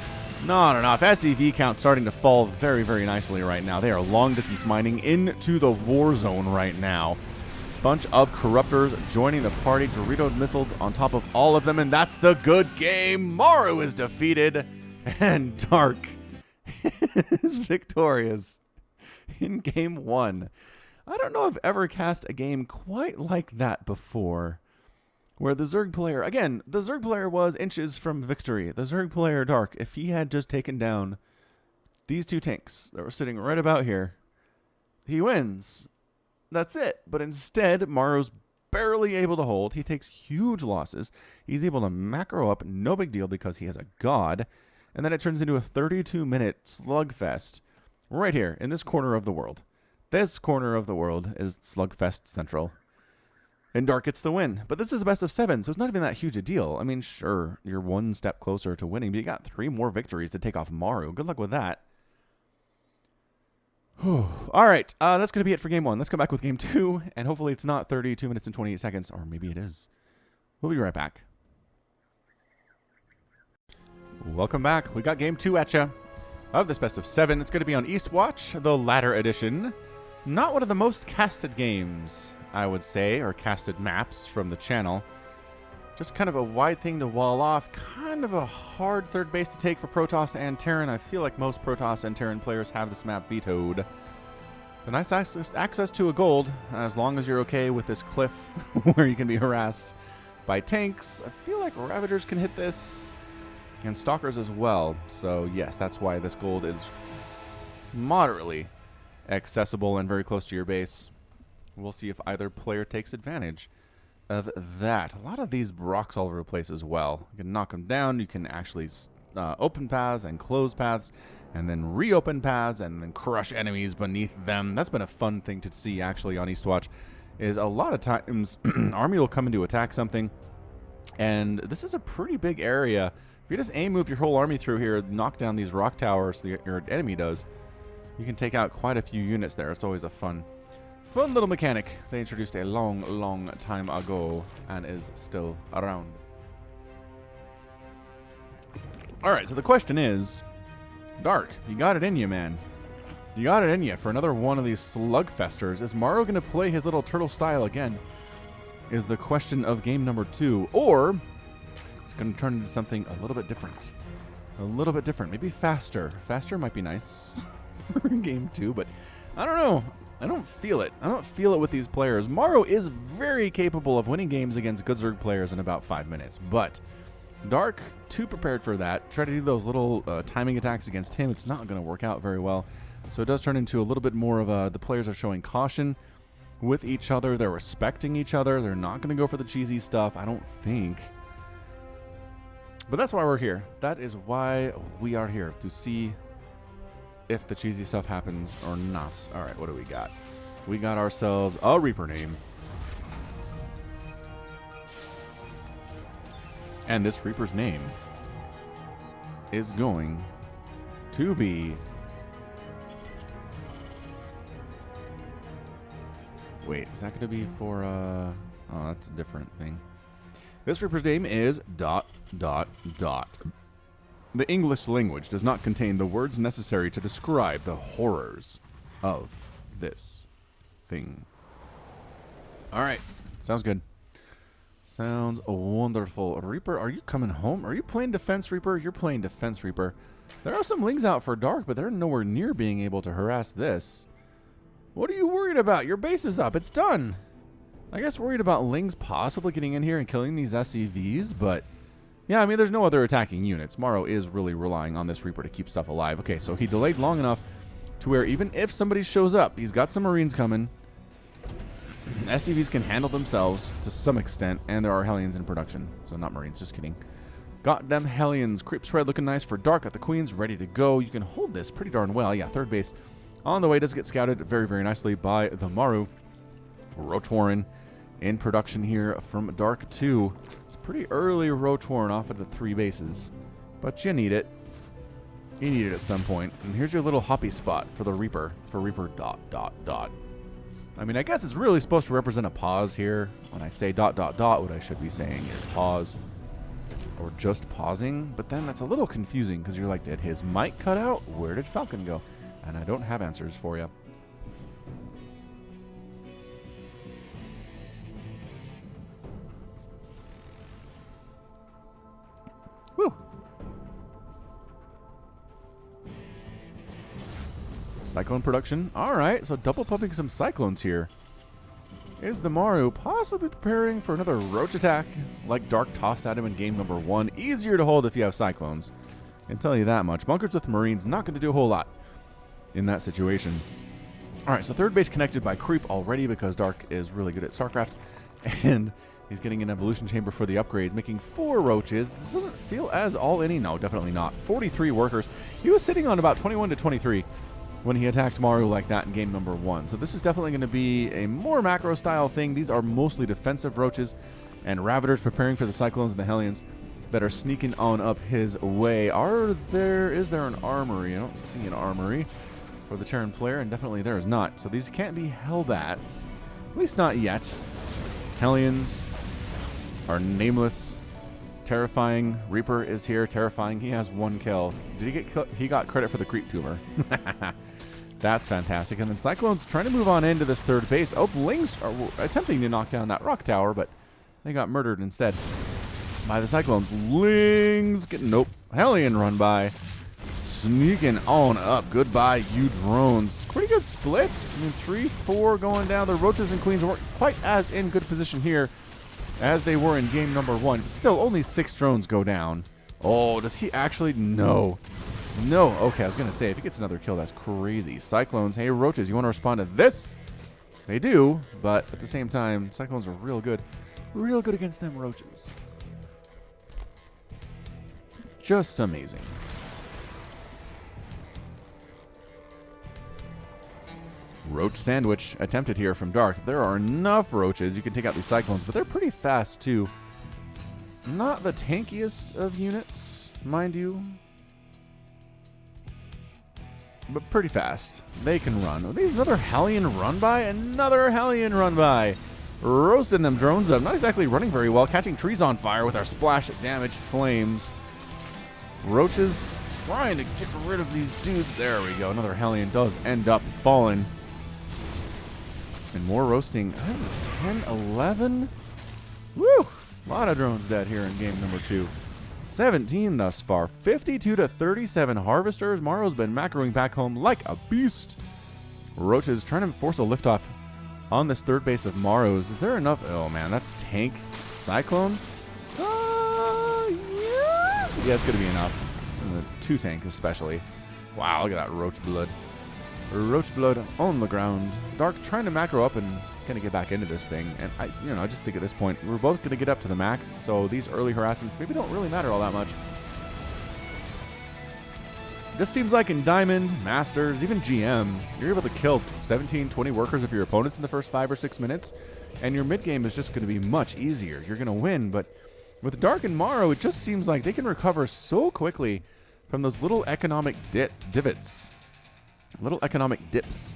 Speaker 1: Not enough. SCV count starting to fall very, very nicely right now. They are long-distance mining into the war zone right now. Bunch of Corruptors joining the party. Dorito missiles on top of all of them, and that's the good game. Maru is defeated, and Dark is victorious in game 1. I don't know if I've ever cast a game quite like that before, where the Zerg player, again, the Zerg player was inches from victory. The Zerg player, Dark, if he had just taken down these 2 tanks that were sitting right about here, he wins. That's it. But instead, Maru's barely able to hold. He takes huge losses. He's able to macro up, no big deal because he has a god. And then it turns into a 32-minute slugfest right here in this corner of the world. This corner of the world is Slugfest Central. And Dark gets the win. But this is a best of 7, so it's not even that huge a deal. I mean, sure, you're 1 step closer to winning, but you got 3 more victories to take off Maru. Good luck with that. All right, that's going to be it for game 1. Let's come back with game 2, and hopefully it's not 32 minutes and 28 seconds, or maybe it is. We'll be right back. Welcome back. We got game 2 at ya of this best of 7. It's going to be on Eastwatch, the ladder edition. Not one of the most casted games, I would say, or casted maps from the channel. Just kind of a wide thing to wall off. Kind of a hard 3rd base to take for Protoss and Terran. I feel like most Protoss and Terran players have this map vetoed. But nice access to a gold, as long as you're okay with this cliff where you can be harassed by tanks. I feel like Ravagers can hit this, and Stalkers as well. So yes, that's why this gold is moderately accessible and very close to your base. We'll see if either player takes advantage of that. A lot of these rocks all over the place as well. You can knock them down. You can actually open paths and close paths, and then reopen paths, and then crush enemies beneath them. That's been a fun thing to see actually on Eastwatch. is a lot of times army will come in to attack something, and this is a pretty big area. If you just aim move your whole army through here, knock down these rock towers your enemy does, you can take out quite a few units there. It's always a fun little mechanic they introduced a long time ago and is still around. Alright, so the question is, Dark, you got it in you, man. You got it in you for another one of these slugfesters. Is Maru going to play his little turtle style again? Is the question of game number 2. Or it's going to turn into something a little bit different. A little bit different. Maybe faster. Faster might be nice for game 2, but I don't know. I don't feel it. I don't feel it with these players. Maru is very capable of winning games against good Zerg players in about 5 minutes, but Dark, too prepared for that. Try to do those little timing attacks against him. It's not going to work out very well. So it does turn into a little bit more of the players are showing caution with each other. They're respecting each other. They're not going to go for the cheesy stuff, I don't think. But that's why we're here. That is why we are here, to see if the cheesy stuff happens or not. All right, what do we got? We got ourselves a Reaper name. And this Reaper's name is going to be... Wait, is that going to be for... Oh, that's a different thing. This Reaper's name is ... The English language does not contain the words necessary to describe the horrors of this thing. All right. Sounds good. Sounds wonderful. Reaper, are you coming home? Are you playing Defense Reaper? You're playing Defense Reaper. There are some Lings out for Dark, but they're nowhere near being able to harass this. What are you worried about? Your base is up. It's done. I guess worried about Lings possibly getting in here and killing these SCVs, but... yeah, I mean, there's no other attacking units. Maru is really relying on this Reaper to keep stuff alive. Okay, so he delayed long enough to where even if somebody shows up, he's got some Marines coming. SCVs can handle themselves to some extent, and there are Hellions in production. So not Marines, just kidding. Got them Hellions. Creep spread looking nice for Dark. Got the Queens ready to go. You can hold this pretty darn well. Yeah, third base on the way. Does get scouted very, very nicely by the Maru. Roach Warren in production here from Dark 2. It's pretty early Roach Warren off of the 3 bases, but you need it. You need it at some point. And here's your little hoppy spot for the Reaper, for Reaper ... I mean, I guess it's really supposed to represent a pause here. When I say ... what I should be saying is pause, or just pausing, but then that's a little confusing because you're like, did his mic cut out? Where did Falcon go? And I don't have answers for you. Whew. Cyclone production. Alright, so double pumping some cyclones here. Is the Maru possibly preparing for another roach attack like Dark tossed at him in game number 1? Easier to hold if you have cyclones. I can tell you that much. Bunkers with Marines, not going to do a whole lot in that situation. Alright, so third base connected by Creep already because Dark is really good at StarCraft. And he's getting an evolution chamber for the upgrades, making 4 roaches. This doesn't feel as all-any. No, definitely not. 43 workers. He was sitting on about 21 to 23 when he attacked Maru like that in game number 1. So this is definitely going to be a more macro-style thing. These are mostly defensive roaches and Ravagers preparing for the Cyclones and the Hellions that are sneaking on up his way. Is there an armory? I don't see an armory for the Terran player, and definitely there is not. So these can't be Hellbats, at least not yet. Hellions are nameless, terrifying. Reaper is here, terrifying. He has 1 kill. Did he get? He got credit for the creep tumor. That's fantastic. And then Cyclones trying to move on into this third base. Oh, Lings are attempting to knock down that rock tower, but they got murdered instead by the Cyclones. Lings getting Hellion run by. Sneaking on up. Goodbye, you drones. Pretty good splits. I mean, 3-4 going down. The Roaches and Queens weren't quite as in good position here as they were in game number 1. But still, only 6 drones go down. Oh, does he actually? No. No. Okay, I was going to say, if he gets another kill, that's crazy. Cyclones, hey, Roaches, you want to respond to this? They do, but at the same time, Cyclones are real good. Real good against them Roaches. Just Roach sandwich attempted here from Dark. There are enough roaches. You can take out these cyclones, but they're pretty fast too. Not the tankiest of units, mind you, but pretty fast. They can run. Oh, there's another Hellion run by. Another Hellion run by. Roasting them drones up. Not exactly running very well. Catching trees on fire with our splash damage flames. Roaches trying to get rid of these dudes. There we go. Another Hellion does end up falling. And more roasting. This is 10, 11. Woo! A lot of drones dead here in game number 2. 17 thus far. 52 to 37 harvesters. Maru's been macroing back home like a beast. Roaches trying to force a liftoff on this third base of Maru's. Is there enough? Oh man, that's tank. Cyclone? Yeah, it's going to be enough. And the 2 tank especially. Wow, look at that roach blood. Roach blood on the ground. Dark trying to macro up and kind of get back into this thing. And I just think at this point, we're both going to get up to the max. So these early harassments maybe don't really matter all that much. Just seems like in Diamond, Masters, even GM, you're able to kill 17, 20 workers of your opponents in the first 5 or 6 minutes, and your mid game is just going to be much easier. You're going to win, but with Dark and Maru, it just seems like they can recover so quickly from those little economic divots, little economic dips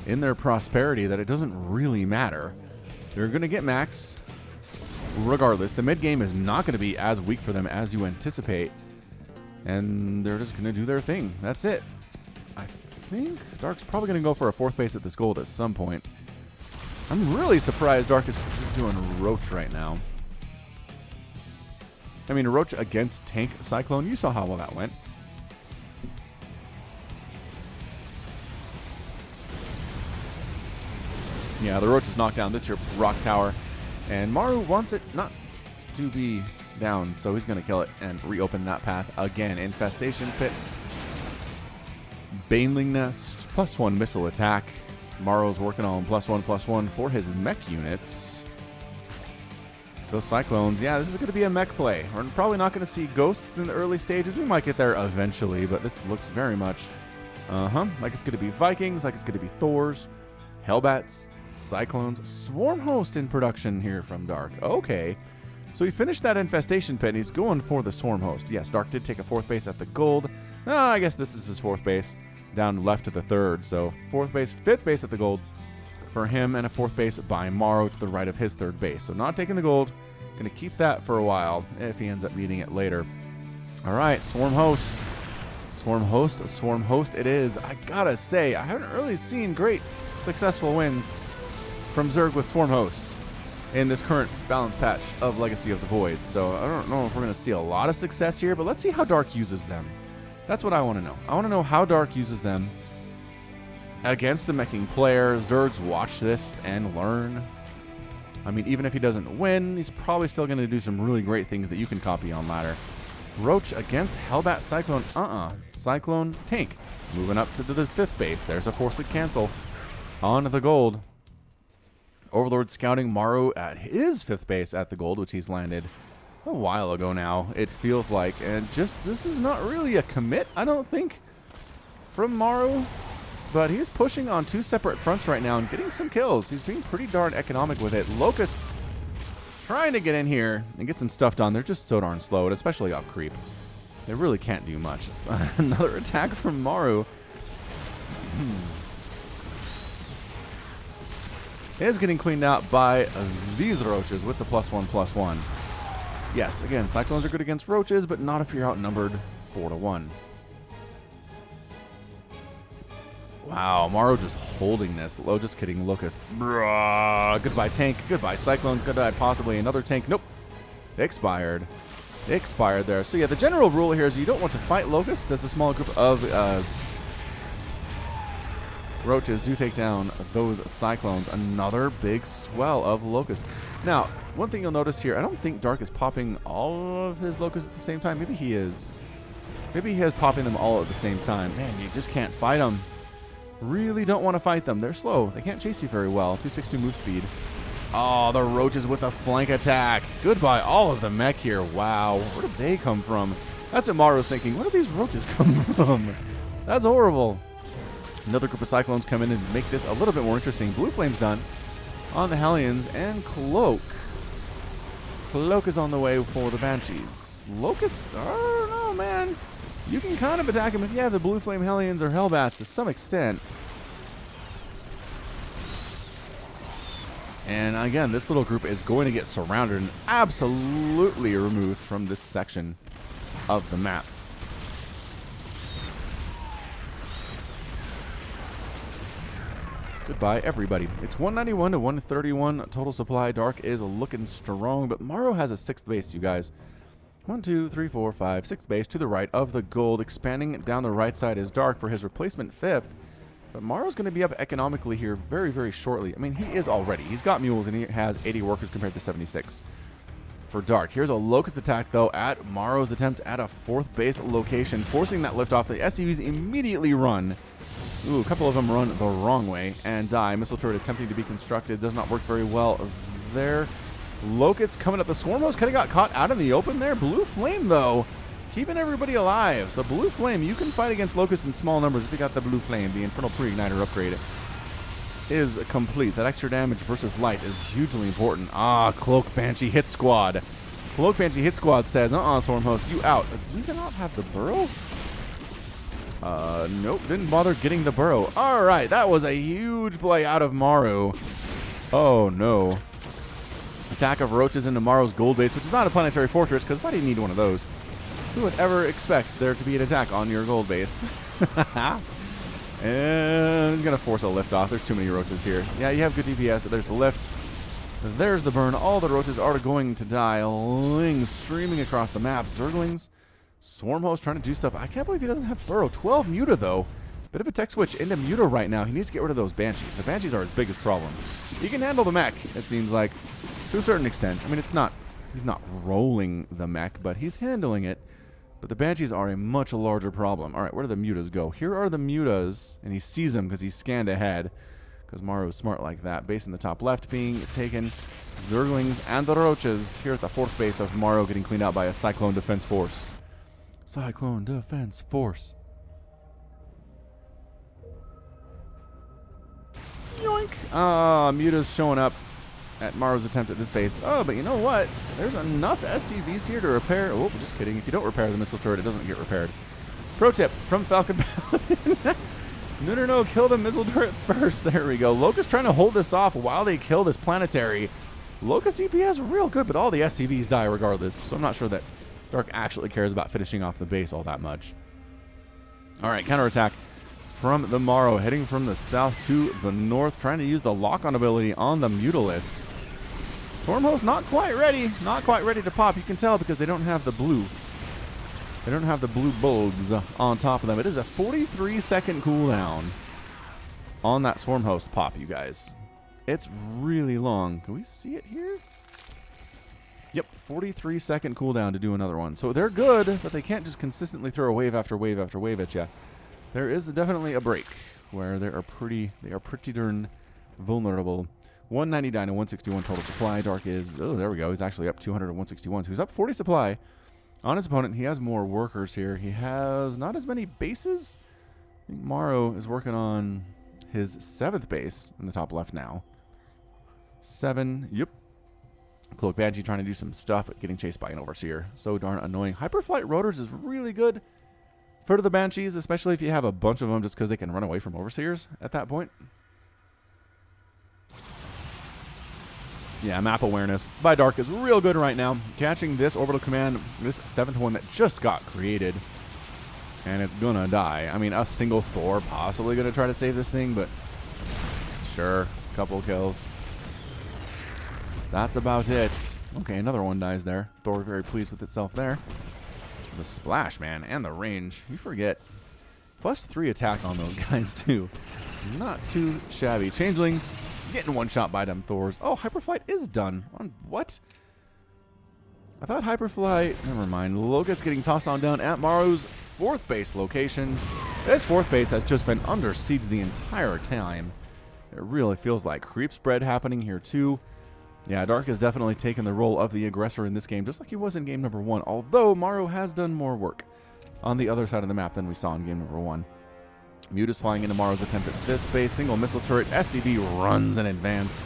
Speaker 1: in their prosperity that it doesn't really matter. They're going to get maxed regardless. The mid game is not going to be as weak for them as you anticipate. And they're just going to do their thing. That's it. I think Dark's probably going to go for a 4th base at this gold at some point. I'm really surprised Dark is just doing Roach right now. I mean, Roach against Tank Cyclone. You saw how well that went. Yeah, the Roach is knocked down this here Rock Tower. And Maru wants it not to be down, so he's going to kill it and reopen that path again. Infestation Pit. Baneling Nest. +1 missile attack. Maru's working on +1/+1 for his mech units. Those Cyclones, yeah, this is going to be a mech play. We're probably not going to see ghosts in the early stages. We might get there eventually, but this looks very much, like it's going to be Vikings, like it's going to be Thors, Hellbats, Cyclones, Swarm Host in production here from Dark. Okay. So he finished that Infestation Pit, and he's going for the Swarm Host. Yes, Dark did take a 4th base at the gold. I guess this is his 4th base, down left to the 3rd. So 4th base, 5th base at the gold for him, and a 4th base by Maru to the right of his 3rd base. So not taking the gold. Going to keep that for a while if he ends up needing it later. All right, Swarm Host. Swarm Host, Swarm Host it is. I gotta say, I haven't really seen great successful wins from Zerg with Swarm Host in this current balance patch of Legacy of the Void. So I don't know if we're going to see a lot of success here, but let's see how Dark uses them. That's what I want to know. I want to know how Dark uses them against the meching player. Zergs watch this and learn. I mean, even if he doesn't win, he's probably still going to do some really great things that you can copy on ladder. Roach against Hellbat Cyclone. Cyclone Tank. Moving up to the 5th base. There's a forced cancel on the gold. Overlord scouting Maru at his 5th base at the gold, which he's landed a while ago now, it feels like. And just, this is not really a commit, I don't think, from Maru. But he's pushing on 2 separate fronts right now and getting some kills. He's being pretty darn economic with it. Locusts trying to get in here and get some stuff done. They're just so darn slow, and especially off creep. They really can't do much. It's another attack from Maru. Is getting cleaned out by these roaches with the +1/+1. Yes, again, Cyclones are good against roaches, but not if you're outnumbered 4-1. Wow, Maru just holding this. Just kidding, Locust. Bruh. Goodbye, Tank. Goodbye, Cyclone. Goodbye, possibly another Tank. Nope. Expired. Expired there. So yeah, the general rule here is you don't want to fight Locusts. That's a small group of roaches do take down those Cyclones. Another big swell of Locusts. Now, one thing you'll notice here, I don't think Dark is popping all of his Locusts at the same time. Maybe he is. Maybe he is popping them all at the same time. Man, you just can't fight them. Really don't want to fight them. They're slow. They can't chase you very well. 262 move speed. Oh, the roaches with a flank attack. Goodbye, all of the mech here. Wow. Where did they come from? That's what Maru's thinking. Where do these roaches come from? That's horrible. Another group of Cyclones come in and make this a little bit more interesting. Blue Flame's done on the Hellions, and Cloak. Cloak is on the way for the Banshees. Locust, I don't know, man. You can kind of attack him if you have the Blue Flame Hellions or Hellbats to some extent. And again, this little group is going to get surrounded and absolutely removed from this section of the map. Goodbye, everybody. It's 191 to 131 total supply. Dark is looking strong, but Maru has a 6th base, you guys. 1, 2, 3, 4, 5, 6th base to the right of the gold. Expanding down the right side is Dark for his replacement 5th. But Maru's going to be up economically here very, very shortly. I mean, he is already. He's got mules, and he has 80 workers compared to 76 for Dark. Here's a Locust attack, though, at Maru's attempt at a 4th base location, forcing that liftoff. The SCVs immediately run. Ooh, a couple of them run the wrong way and die. Missile turret attempting to be constructed. Does not work very well there. Locusts coming up. The Swarm Host kind of got caught out in the open there. Blue Flame, though, keeping everybody alive. So Blue Flame, you can fight against Locusts in small numbers if you got the Blue Flame. The Infernal Pre-Igniter upgrade is complete. That extra damage versus light is hugely important. Ah, Cloak Banshee hit squad. Cloak Banshee hit squad says, Swarm Host, you out. Do they not have the burrow? Nope, didn't bother getting the burrow. All right, that was a huge play out of Maru. Oh, no. Attack of Roaches into Maru's gold base, which is not a planetary fortress, because why do you need one of those? Who would ever expect there to be an attack on your gold base? And he's going to force a lift off. There's too many Roaches here. Yeah, you have good DPS, but there's the lift. There's the burn. All the Roaches are going to die. Lings streaming across the map. Zerglings. Swarm Host trying to do stuff. I can't believe he doesn't have Burrow. 12 Muta, though. Bit of a tech switch into Muta right now. He needs to get rid of those Banshees. The Banshees are his biggest problem. He can handle the mech, it seems like, to a certain extent. I mean, he's not rolling the mech, but he's handling it. But the Banshees are a much larger problem. All right, where do the Mutas go? Here are the Mutas, and he sees them because he's scanned ahead, because Maru is smart like that. Base in the top left being taken. Zerglings and the Roaches here at the 4th base of Maru getting cleaned out by a Cyclone Defense Force. Cyclone Defense Force. Yoink! Muta's showing up at Maru's attempt at this base. Oh, but you know what? There's enough SCVs here to repair. Oh, just kidding. If you don't repair the missile turret, it doesn't get repaired. Pro tip from Falcon Paladin. No. Kill the missile turret first. There we go. Locust trying to hold this off while they kill this planetary. Locust DPS real good, but all the SCVs die regardless. So I'm not sure that Dark actually cares about finishing off the base all that much. All right, counterattack from the Maru, heading from the south to the north, trying to use the lock-on ability on the Mutalisks. Swarm Host not quite ready to pop. You can tell because they don't have the blue. They don't have the blue bulbs on top of them. It is a 43-second cooldown on that Swarm Host pop, you guys. It's really long. Can we see it here? Yep, 43-second cooldown to do another one. So they're good, but they can't just consistently throw a wave after wave after wave at you. There is definitely a break where they are pretty darn vulnerable. 199 and 161 total supply. Dark is, oh, there we go. He's actually up 200 and 161. So he's up 40 supply on his opponent. He has more workers here. He has not as many bases. I think Maru is working on his 7th base in the top left now. 7, yep. Cloak Banshee trying to do some stuff, but getting chased by an Overseer. So darn annoying. Hyperflight Rotors is really good for the Banshees, especially if you have a bunch of them just because they can run away from Overseers at that point. Yeah, map awareness by Dark is real good right now. Catching this orbital command, this 7th one that just got created. And it's gonna die. I mean, a single Thor possibly gonna try to save this thing, but sure, couple kills. That's about it. Okay, another one dies there. Thor very pleased with itself there. The splash, man, and the range. You forget. +3 attack on those guys, too. Not too shabby. Changelings getting one shot by them Thors. Oh, Hyperflight is done. On what? I thought Hyperflight... Never mind. Locust getting tossed on down at Maru's 4th base location. This 4th base has just been under siege the entire time. It really feels like creep spread happening here, too. Yeah, Dark has definitely taken the role of the aggressor in this game, just like he was in game number 1, although Maru has done more work on the other side of the map than we saw in game number 1. Muta's flying into Maru's attempt at this base. Single missile turret. SCV runs in advance.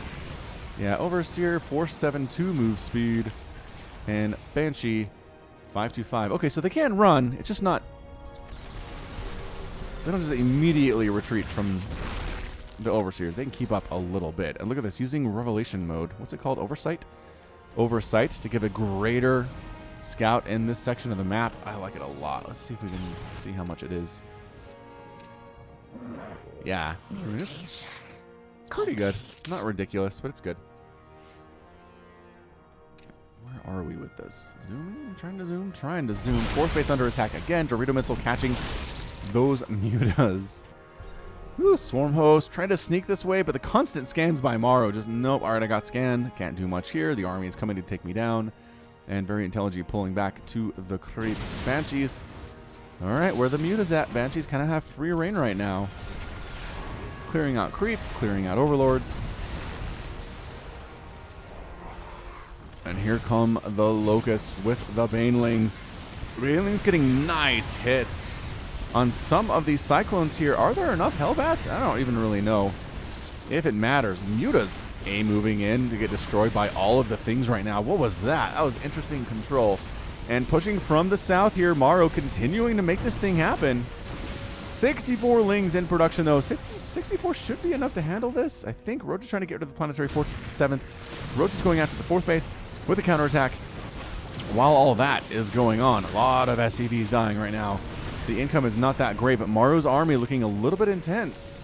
Speaker 1: Yeah, Overseer 472 move speed. And Banshee 525. Okay, so they can run. It's just not... They don't just immediately retreat from the Overseers. They can keep up a little bit. And look at this. Using Revelation mode. What's it called? Oversight? Oversight to give a greater scout in this section of the map. I like it a lot. Let's see if we can see how much it is. Yeah. I mean, it's pretty good. Not ridiculous, but it's good. Where are we with this? Zooming? Trying to zoom? Trying to zoom. Fourth base under attack again. Dorito missile catching those mutas. Ooh, Swarm Host. Trying to sneak this way, but the constant scans by Maru. Just nope. Alright, I got scanned. Can't do much here. The army is coming to take me down. And very intelligently pulling back to the creep. Banshees. Alright, where the mutas at? Banshees kind of have free reign right now. Clearing out creep. Clearing out overlords. And here come the Locusts with the Banelings. Banelings getting nice hits on some of these Cyclones here. Are there enough Hellbats? I don't even really know if it matters. Muta's moving in to get destroyed by all of the things right now. What was that? That was interesting control. And pushing from the south here, Maru continuing to make this thing happen. 64 Lings in production though. 64 should be enough to handle this. I think Roach is trying to get rid of the Planetary Force 7th. Roach is going after the 4th base with a counterattack. While all that is going on, a lot of SCVs dying right now. The income is not that great, but Maru's army looking a little bit intense.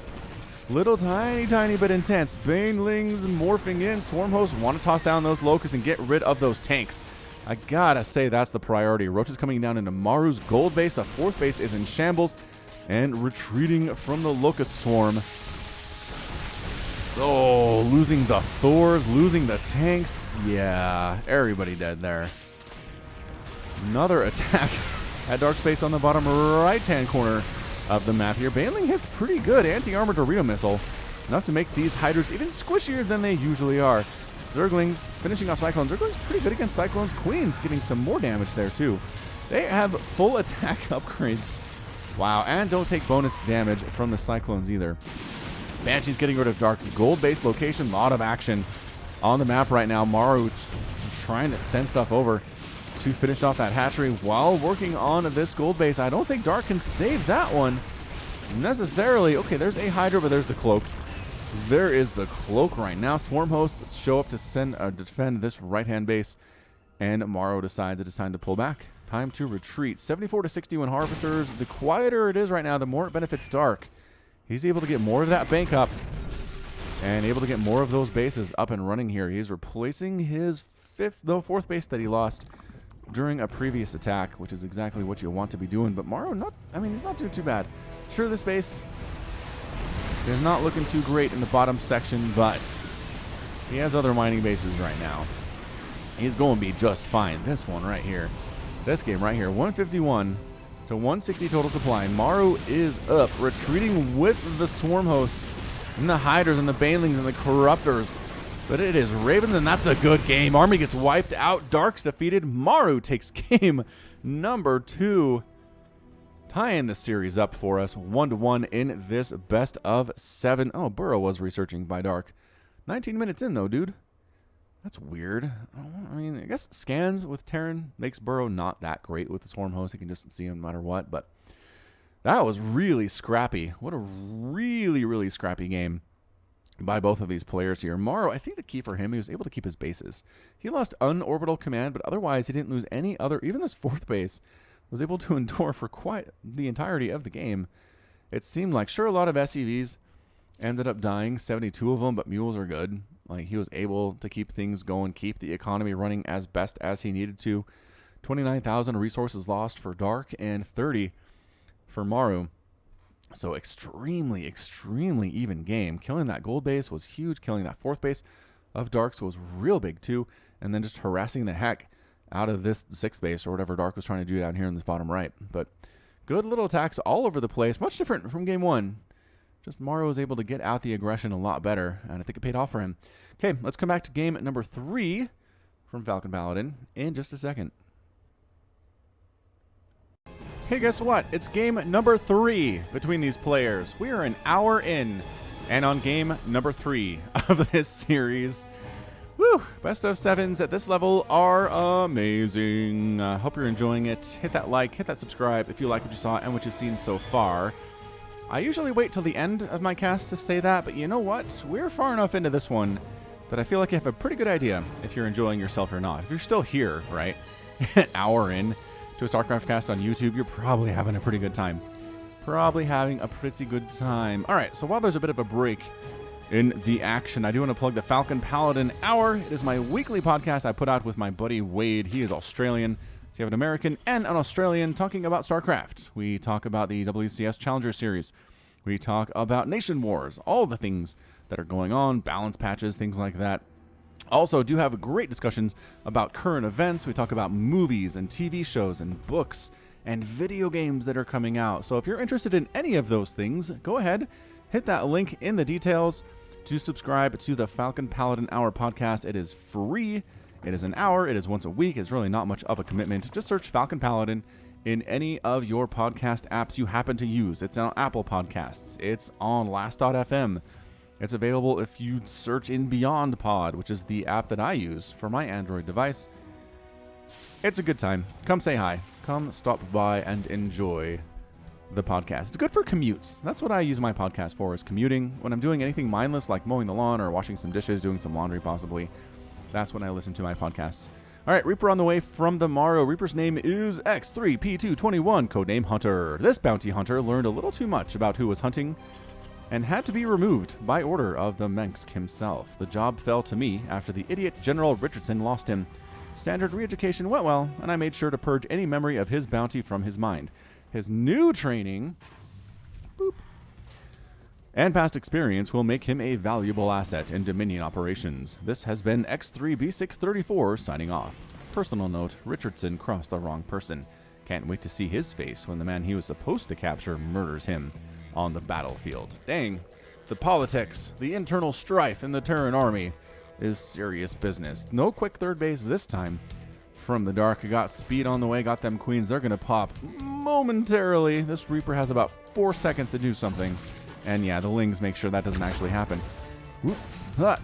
Speaker 1: Little tiny bit intense. Banelings morphing in. Swarm hosts want to toss down those locusts and get rid of those tanks. I gotta say that's the priority. Roach is coming down into Maru's gold base. The 4th base is in shambles and retreating from the locust swarm. Oh, losing the Thors, losing the tanks. Yeah, everybody dead there. Another attack at Dark Space on the bottom right-hand corner of the map here. Baneling hits pretty good. Anti-armor Dorito missile. Enough to make these Hydras even squishier than they usually are. Zerglings finishing off Cyclones. Zerglings pretty good against Cyclones. Queens getting some more damage there too. They have full attack upgrades. Wow, and don't take bonus damage from the Cyclones either. Banshee's getting rid of Dark's gold-based location. A lot of action on the map right now. Maru trying to send stuff over to finish off that hatchery while working on this gold base. I don't think Dark can save that one necessarily. Okay, there's a Hydra, but there's the cloak. There is the cloak right now. Swarm hosts show up to defend this right-hand base, and Maru decides it is time to pull back. Time to retreat. 74 to 61 harvesters. The quieter it is right now, the more it benefits Dark. He's able to get more of that bank up and able to get more of those bases up and running here. He's replacing his 4th base that he lost during a previous attack, which is exactly what you want to be doing. But Maru, he's not doing too bad. Sure, this base is not looking too great in the bottom section, but he has other mining bases right now. He's going to be just fine. This one right here. This game right here. 151 to 160 total supply. Maru is up, retreating with the Swarm Hosts and the Hydras and the Banelings and the Corruptors. But it is Ravens, and that's a good game. Army gets wiped out. Dark's defeated. Maru takes game number 2. Tying the series up for us 1-1 in this best of 7. Oh, Burrow was researching by Dark. 19 minutes in, though, dude. That's weird. I mean, I guess scans with Terran makes Burrow not that great with the Swarm Host. He can just see him no matter what. But that was really scrappy. What a really scrappy game by both of these players here. Maru, I think the key for him, he was able to keep his bases. He lost unorbital command, but otherwise he didn't lose any other. Even this 4th base was able to endure for quite the entirety of the game. It seemed like, sure, a lot of SCVs ended up dying, 72 of them, but mules are good. Like, he was able to keep things going, keep the economy running as best as he needed to. 29,000 resources lost for Dark and 30 for Maru. So extremely even game. Killing that gold base was huge. Killing that 4th base of Dark's was real big too. And then just harassing the heck out of this 6th base or whatever Dark was trying to do down here in this bottom right. But good little attacks all over the place. Much different from game 1. Just Maru was able to get out the aggression a lot better, and I think it paid off for him. Okay, let's come back to game number 3 from Falcon Paladin in just a second. Hey, guess what? It's game number 3 between these players. We are an hour in, and on game number 3 of this series. Woo! Best of 7s at this level are amazing. Hope you're enjoying it. Hit that like, hit that subscribe if you like what you saw and what you've seen so far. I usually wait till the end of my cast to say that, but you know what? We're far enough into this one that I feel like you have a pretty good idea if you're enjoying yourself or not. If you're still here, right, an hour in to a StarCraft cast on YouTube, you're probably having a pretty good time. All right, so while there's a bit of a break in the action, I do want to plug the Falcon Paladin Hour. It is my weekly podcast I put out with my buddy Wade. He is Australian. So you have an American and an Australian talking about StarCraft. We talk about the WCS Challenger Series. We talk about Nation Wars, all the things that are going on, balance patches, things like that. Also, do have great discussions about current events. We talk about movies and TV shows and books and video games that are coming out. So if you're interested in any of those things, go ahead, hit that link in the details to subscribe to the Falcon Paladin Hour podcast. It is free. It is an hour. It is once a week. It's really not much of a commitment. Just search Falcon Paladin in any of your podcast apps you happen to use. It's on Apple Podcasts. It's on Last.fm. It's available if you search in Beyond Pod, which is the app that I use for my Android device. It's a good time. Come say hi. Come stop by and enjoy the podcast. It's good for commutes. That's what I use my podcast for, is commuting. When I'm doing anything mindless like mowing the lawn or washing some dishes, doing some laundry possibly, that's when I listen to my podcasts. All right, Reaper on the way from the Maru. Reaper's name is X3P221, codename Hunter. This bounty hunter learned a little too much about who was hunting and had to be removed by order of the Mensk himself. The job fell to me after the idiot General Richardson lost him. Standard re-education went well, and I made sure to purge any memory of his bounty from his mind. His new training and past experience will make him a valuable asset in Dominion operations. This has been X3B634 signing off. Personal note, Richardson crossed the wrong person. Can't wait to see his face when the man he was supposed to capture murders him on the battlefield. Dang, the politics, the internal strife in the Terran army is serious business. No quick third base this time. From the dark, got speed on the way, got them queens. They're going to pop momentarily. This Reaper has about 4 seconds to do something. And yeah, the Lings make sure that doesn't actually happen. Oop, no.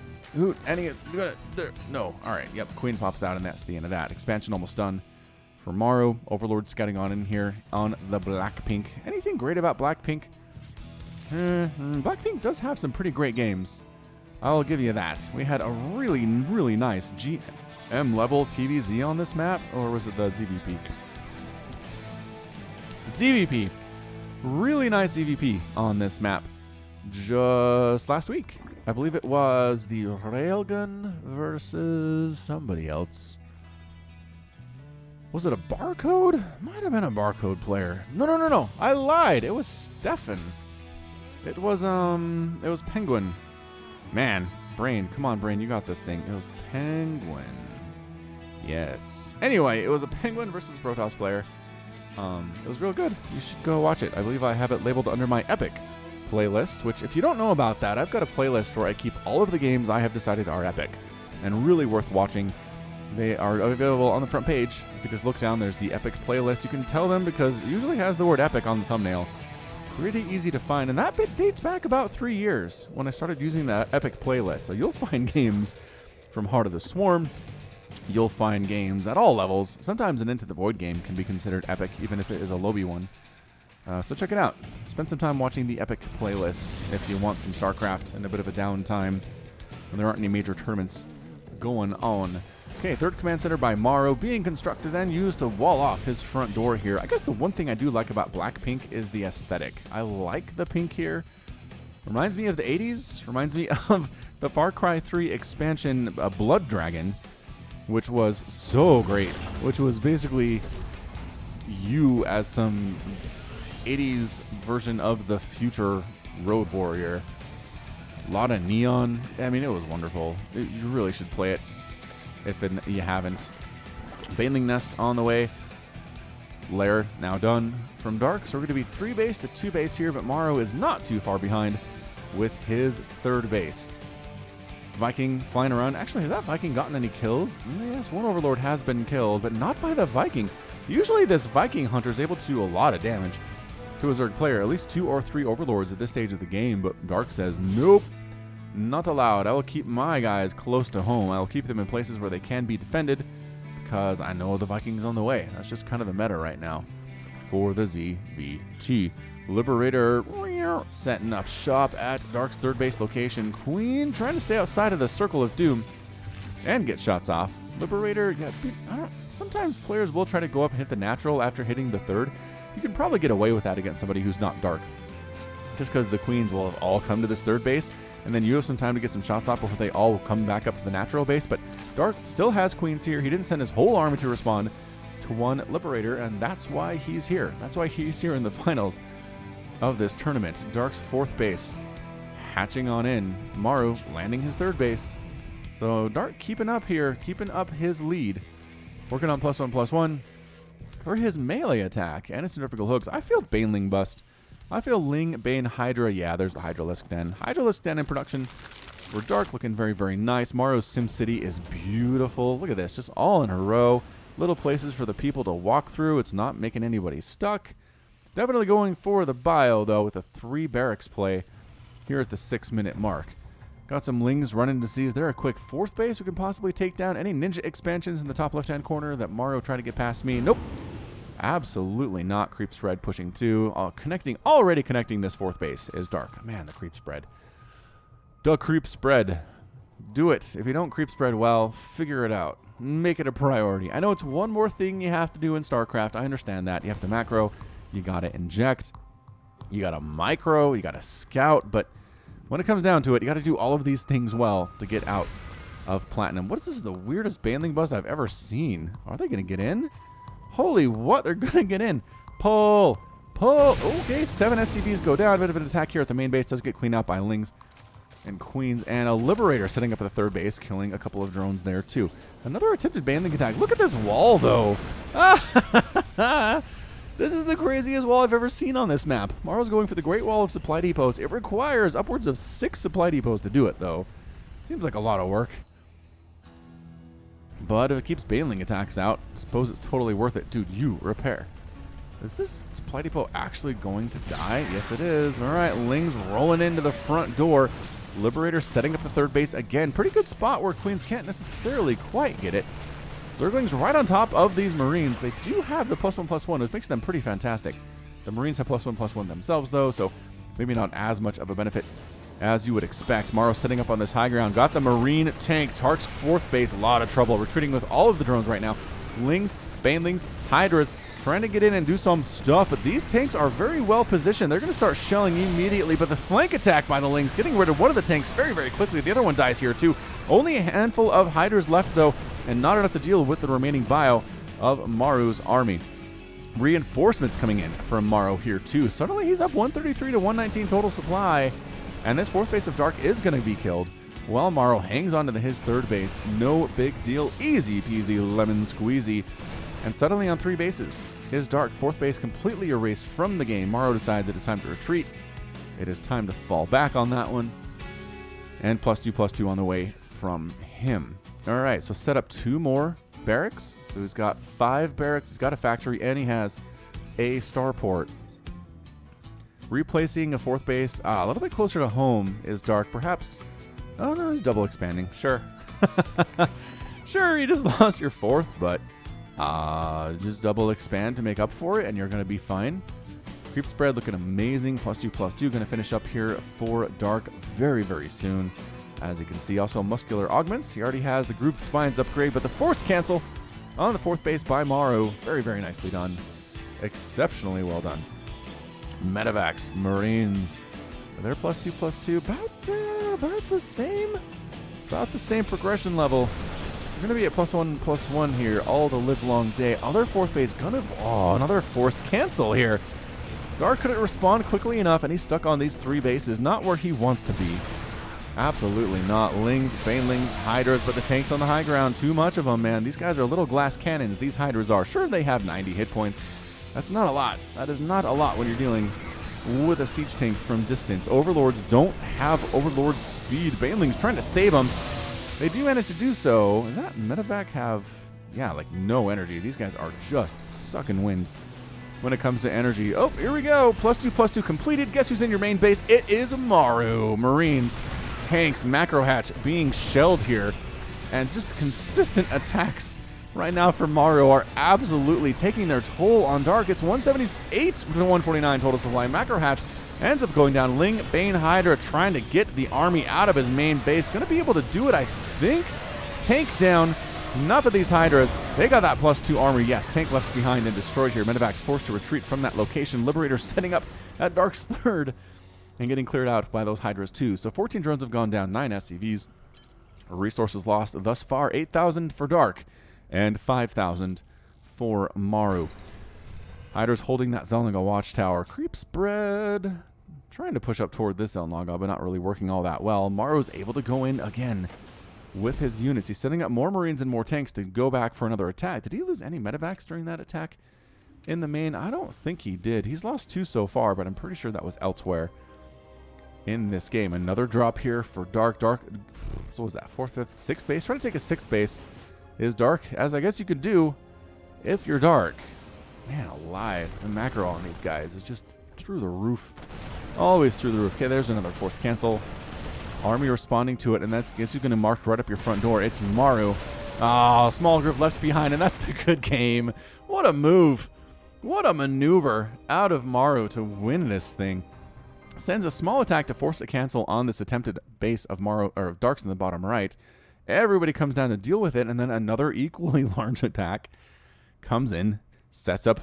Speaker 1: All right, yep, queen pops out, and that's the end of that. Expansion almost done for Maru. Overlord scouting on in here on the Blackpink. Anything great about Blackpink? Blackpink does have some pretty great games. I'll give you that. We had a really, really nice GM level TVZ on this map, or was it the ZVP? ZVP. Really nice ZVP on this map just last week. I believe it was the Railgun versus somebody else. Was it a Barcode? Might have been a Barcode player. No. I lied. It was Stefan. It was Penguin. Man, Brain. Come on, Brain. You got this thing. It was Penguin. Yes. Anyway, it was a Penguin versus Protoss player. It was real good. You should go watch it. I believe I have it labeled under my Epic playlist, which if you don't know about that, I've got a playlist where I keep all of the games I have decided are epic and really worth watching. They are available on the front page. If you just look down, there's the Epic playlist. You can tell them because it usually has the word epic on the thumbnail. Pretty easy to find, and that bit dates back about 3 years when I started using that Epic playlist. So you'll find games from Heart of the Swarm. You'll find games at all levels. Sometimes an Into the Void game can be considered epic, even if it is a lobby one. So check it out. Spend some time watching the Epic playlist if you want some StarCraft and a bit of a downtime when there aren't any major tournaments going on. Okay, third command center by Maru being constructed and used to wall off his front door here. I guess the one thing I do like about Blackpink is the aesthetic. I like the pink here. Reminds me of the 80s. Reminds me of the Far Cry 3 expansion Blood Dragon, which was so great, which was basically you as some 80s version of the future Road Warrior. A lot of neon. I mean, it was wonderful. You really should play it if you haven't. Baneling Nest on the way. Lair now done from Dark. So we're going to be 3 base to 2 base here, but Maru is not too far behind with his 3rd base. Viking flying around. Actually, has that Viking gotten any kills? Yes, one Overlord has been killed, but not by the Viking. Usually this Viking Hunter is able to do a lot of damage to a Zerg player, at least 2 or 3 Overlords at this stage of the game, but Dark says, nope, not allowed. I will keep my guys close to home. I will keep them in places where they can be defended because I know the Vikings on the way. That's just kind of the meta right now for the ZVT. Liberator setting up shop at Dark's third base location. Queen trying to stay outside of the circle of doom and get shots off. Liberator, yeah, sometimes players will try to go up and hit the natural after hitting the third. You can probably get away with that against somebody who's not Dark, just because the queens will have all come to this third base, and then you have some time to get some shots off before they all come back up to the natural base. But Dark still has queens here. He didn't send his whole army to respond to one Liberator, and that's why he's here. That's why he's here in the finals of this tournament. Dark's fourth base hatching on in. Maru landing his third base. So Dark keeping up here, keeping up his lead. Working on +1/+1 for his melee attack and his centrifugal hooks. I feel Baneling bust. I feel Ling, Bane, Hydra. Yeah, there's the Hydralisk Den. Hydralisk Den in production for Dark, looking very, very nice. Maru's SimCity is beautiful. Look at this, just all in a row. Little places for the people to walk through. It's not making anybody stuck. Definitely going for the bio, though, with a 3 barracks play here at the 6-minute mark. Got some Lings running to see, is there a quick fourth base who can possibly take down any ninja expansions in the top left-hand corner that Maru tried to get past me? Nope. Absolutely not. Creep spread pushing 2. Already connecting this fourth base is Dark. Man, the creep spread. The creep spread. Do it. If you don't creep spread well, figure it out. Make it a priority. I know it's one more thing you have to do in StarCraft. I understand that. You have to macro. You got to inject. You got to micro. You got to scout. But when it comes down to it, you got to do all of these things well to get out of Platinum. What is this? The weirdest Baneling bust I've ever seen. Are they going to get in? Holy what? They're going to get in. Pull. Pull. Okay, 7 SCVs go down. A bit of an attack here at the main base. Does get cleaned out by Lings and Queens. And a Liberator setting up at the third base, killing a couple of drones there too. Another attempted Baneling attack. Look at this wall, though. This is the craziest wall I've ever seen on this map. Maru's going for the Great Wall of supply depots. It requires upwards of 6 supply depots to do it, though. Seems like a lot of work. But if it keeps Baneling attacks out, I suppose it's totally worth it. Dude, you repair. Is this supply depot actually going to die? Yes, it is. All right, Ling's rolling into the front door. Liberator setting up the third base again. Pretty good spot where Queens can't necessarily quite get it. Zerglings right on top of these Marines. They do have the +1/+1, which makes them pretty fantastic. The Marines have +1/+1 themselves, though, so maybe not as much of a benefit as you would expect. Maru setting up on this high ground. Got the Marine tank. Tark's fourth base, a lot of trouble. Retreating with all of the drones right now. Lings, Banelings, Hydras, trying to get in and do some stuff, but these tanks are very well positioned. They're going to start shelling immediately, but the flank attack by the Lings, getting rid of one of the tanks very, very quickly. The other one dies here, too. Only a handful of Hydras left, though, and not enough to deal with the remaining bio of Maru's army. Reinforcements coming in from Maru here, too. Suddenly, he's up 133 to 119 total supply, and this fourth base of Dark is going to be killed, while Maru hangs on to his third base. No big deal. Easy peasy lemon squeezy. And suddenly on 3 bases, his Dark fourth base completely erased from the game. Maru decides it is time to retreat. It is time to fall back on that one. And +2/+2 on the way from him. All right, so set up 2 more barracks. So he's got 5 barracks. He's got a factory, and he has a starport. Replacing a fourth base a little bit closer to home is Dark. Perhaps, oh no, he's double expanding. Sure. Sure, you just lost your fourth, but just double expand to make up for it, and you're going to be fine. Creep spread looking amazing. +2/+2 going to finish up here for Dark very, very soon. As you can see, also muscular augments. He already has the grouped spines upgrade, but the forced cancel on the fourth base by Maru. Very, very nicely done. Exceptionally well done. Medivacs, Marines. They're +2/+2. About the same. About the same progression level. We're going to be at +1/+1 here all the live long day. Other fourth base gonna... Oh, another forced cancel here. Dark couldn't respond quickly enough, and he's stuck on these 3 bases. Not where he wants to be. Absolutely not. Lings, Banelings, Hydras, but the tanks on the high ground. Too much of them, man. These guys are little glass cannons. These Hydras are. Sure, they have 90 hit points. That's not a lot. That is not a lot when you're dealing with a siege tank from distance. Overlords don't have Overlord speed. Banelings trying to save them. They do manage to do so. Does that Medivac have yeah, like no energy. These guys are just sucking wind when it comes to energy. Oh, here we go. +2/+2 completed. Guess who's in your main base? It is Maru. Marines, tanks, macro hatch being shelled here. And just consistent attacks right now for Maru are absolutely taking their toll on Dark. It's 178 to 149 total supply. Macro hatch ends up going down. Ling, Bane, Hydra trying to get the army out of his main base. Going to be able to do it, I think. Tank down. Enough of these Hydras. They got that +2 armor. Yes, tank left behind and destroyed here. Medevacs forced to retreat from that location. Liberator setting up at Dark's third and getting cleared out by those Hydras too. So 14 drones have gone down, 9 SCVs. Resources lost thus far, 8,000 for Dark and 5,000 for Maru. Hydra's holding that Zelnaga watchtower. Creep spread. Trying to push up toward this Zelnaga, but not really working all that well. Maru's able to go in again with his units. He's setting up more Marines and more tanks to go back for another attack. Did he lose any medevacs during that attack in the main? I don't think he did. He's lost 2 so far, but I'm pretty sure that was elsewhere in this game. Another drop here for Dark. Dark, so what was that? 4th, 5th, 6th base? Trying to take a 6th base is Dark, as I guess you could do if you're Dark. Man alive. The macro on these guys is just through the roof. Always through the roof. Okay, there's another 4th cancel. Army responding to it, and that's, guess who's going to march right up your front door? It's Maru. Ah, small group left behind, and that's the good game. What a move. What a maneuver out of Maru to win this thing. Sends a small attack to force a cancel on this attempted base of Maru, or Dark's in the bottom right. Everybody comes down to deal with it, and then another equally large attack comes in, sets up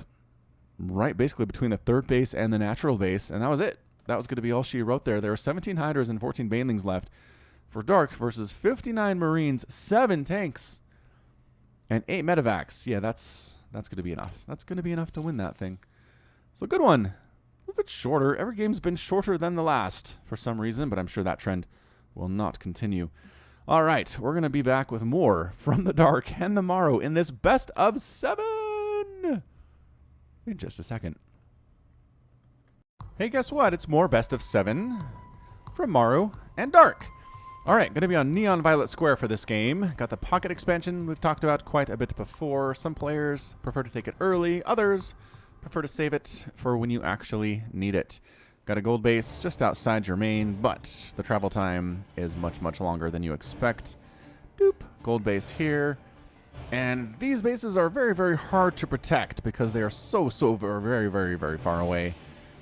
Speaker 1: right basically between the 3rd base and the natural base, and that was it. That was going to be all she wrote there. There were 17 Hydras and 14 Banelings left for Dark versus 59 Marines, 7 tanks, and 8 medevacs. Yeah, that's going to be enough. That's going to be enough to win that thing. So good one. A little bit shorter. Every game's been shorter than the last for some reason, but I'm sure that trend will not continue. All right, we're going to be back with more from the Dark and the Maru in this best of 7 in just a second. Hey, guess what? It's more best of 7 from Maru and Dark. All right, going to be on Neon Violet Square for this game. Got the pocket expansion we've talked about quite a bit before. Some players prefer to take it early. Others prefer to save it for when you actually need it. Got a gold base just outside your main, but the travel time is much, much longer than you expect. Doop. Gold base here. And these bases are very, very hard to protect because they are so very, very, very far away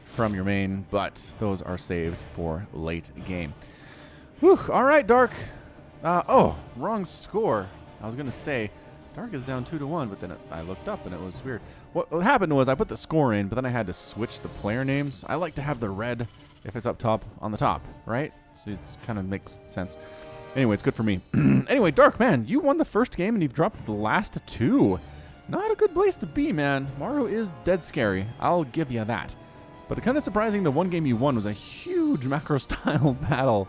Speaker 1: from your main, but those are saved for late game. Whew, all right, Dark. Oh, wrong score. I was going to say Dark is down 2-1, but then I looked up and it was weird. What happened was I put the score in, but then I had to switch the player names. I like to have the red, if it's up top, on the top, right? So it kind of makes sense. Anyway, it's good for me. Anyway, Dark, man, you won the first game and you've dropped the last 2. Not a good place to be, man. Maru is dead scary. I'll give you that. But kind of surprising, the one game you won was a huge macro-style battle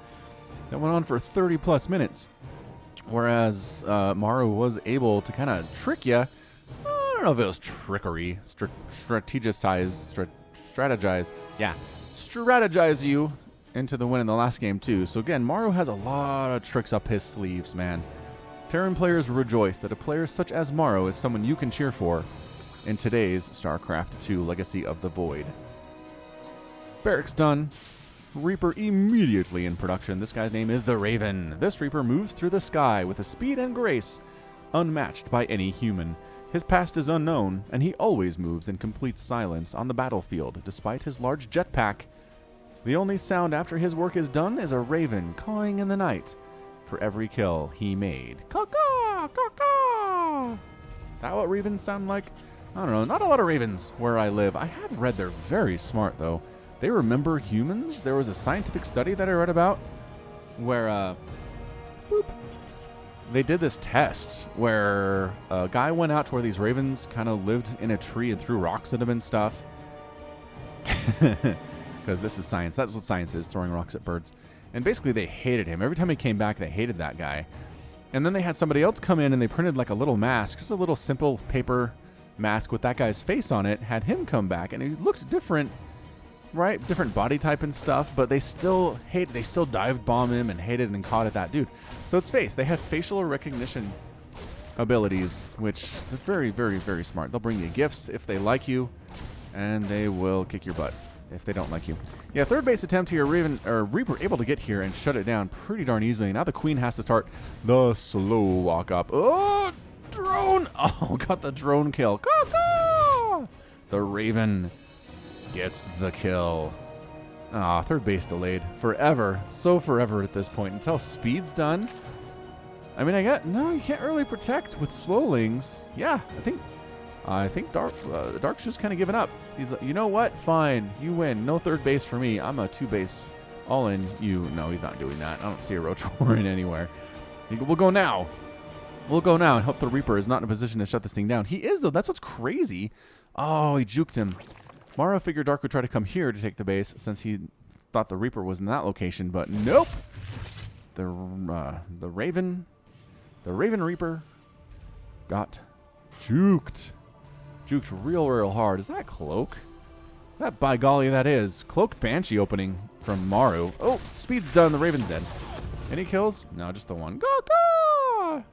Speaker 1: that went on for 30-plus minutes. Whereas Maru was able to kind of trick you. I don't know if it was trickery. Strategize you into the win in the last game, too. So again, Maru has a lot of tricks up his sleeves, man. Terran players rejoice that a player such as Maru is someone you can cheer for in today's StarCraft2 Legacy of the Void. Barracks done. Reaper immediately in production. This guy's name is the Raven. This Reaper moves through the sky with a speed and grace unmatched by any human. His past is unknown, and he always moves in complete silence on the battlefield, despite his large jetpack. The only sound after his work is done is a raven cawing in the night for every kill he made. Caw-caw! Caw-caw! That what ravens sound like? I don't know. Not a lot of ravens where I live. I have read they're very smart, though. They remember humans. There was a scientific study that I read about where they did this test where a guy went out to where these ravens kind of lived in a tree and threw rocks at him and stuff. Because this is science. That's what science is, throwing rocks at birds. And basically they hated him. Every time he came back, they hated that guy. And then they had somebody else come in and they printed like a little mask. Just a little simple paper mask with that guy's face on it. Had him come back and he looked different. Right? Different body type and stuff, but they still dive bomb him and hated and caught at that dude. So it's face. They have facial recognition abilities, which they're very, very, very smart. They'll bring you gifts if they like you, and they will kick your butt if they don't like you. Yeah, third base attempt here. Reaper able to get here and shut it down pretty darn easily. Now the queen has to start the slow walk up. Oh, drone! Oh, got the drone kill. Caw-caw! The Raven gets the kill. Ah, third base delayed forever. So forever at this point until speed's done. I mean, no, you can't really protect with slowlings. Yeah, I think Dark's just kind of given up. He's like, you know what? Fine, you win. No third base for me. I'm a two base all in. No, he's not doing that. I don't see a Roach Warren anywhere. We'll go now. We'll go now and hope the Reaper is not in a position to shut this thing down. He is, though. That's what's crazy. Oh, he juked him. Maru figured Dark would try to come here to take the base since he thought the Reaper was in that location, but nope. The Raven Reaper got juked. Juked real hard. Is that Cloak? That, by golly, that is. Cloaked Banshee opening from Maru. Oh, speed's done. The Raven's dead. Any kills? No, just the one. Go!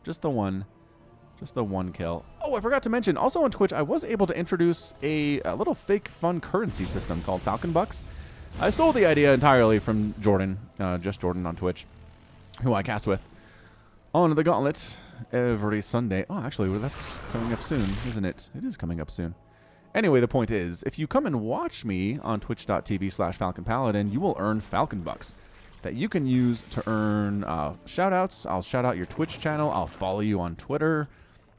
Speaker 1: Just the one. Just the one kill. Oh, I forgot to mention, also on Twitch, I was able to introduce a little fake fun currency system called Falcon Bucks. I stole the idea entirely from Jordan, just Jordan on Twitch, who I cast with on the Gauntlet every Sunday. Oh, actually, that's coming up soon, isn't it? It is coming up soon. Anyway, the point is, if you come and watch me on twitch.tv/FalconPaladin, you will earn Falcon Bucks that you can use to earn shout-outs. I'll shout out your Twitch channel. I'll follow you on Twitter.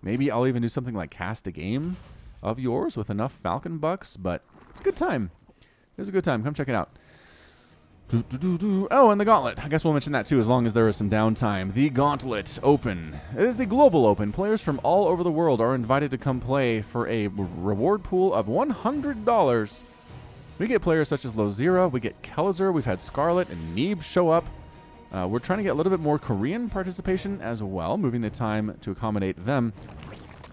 Speaker 1: Maybe I'll even do something like cast a game of yours with enough Falcon Bucks, but it's a good time. It was a good time. Come check it out. Oh, and the Gauntlet. I guess we'll mention that too as long as there is some downtime. The Gauntlet Open. It is the global open. Players from all over the world are invited to come play for a reward pool of $100. We get players such as Lozira, we get Kelzer, we've had Scarlet and Neeb show up. We're trying to get a little bit more Korean participation as well, moving the time to accommodate them.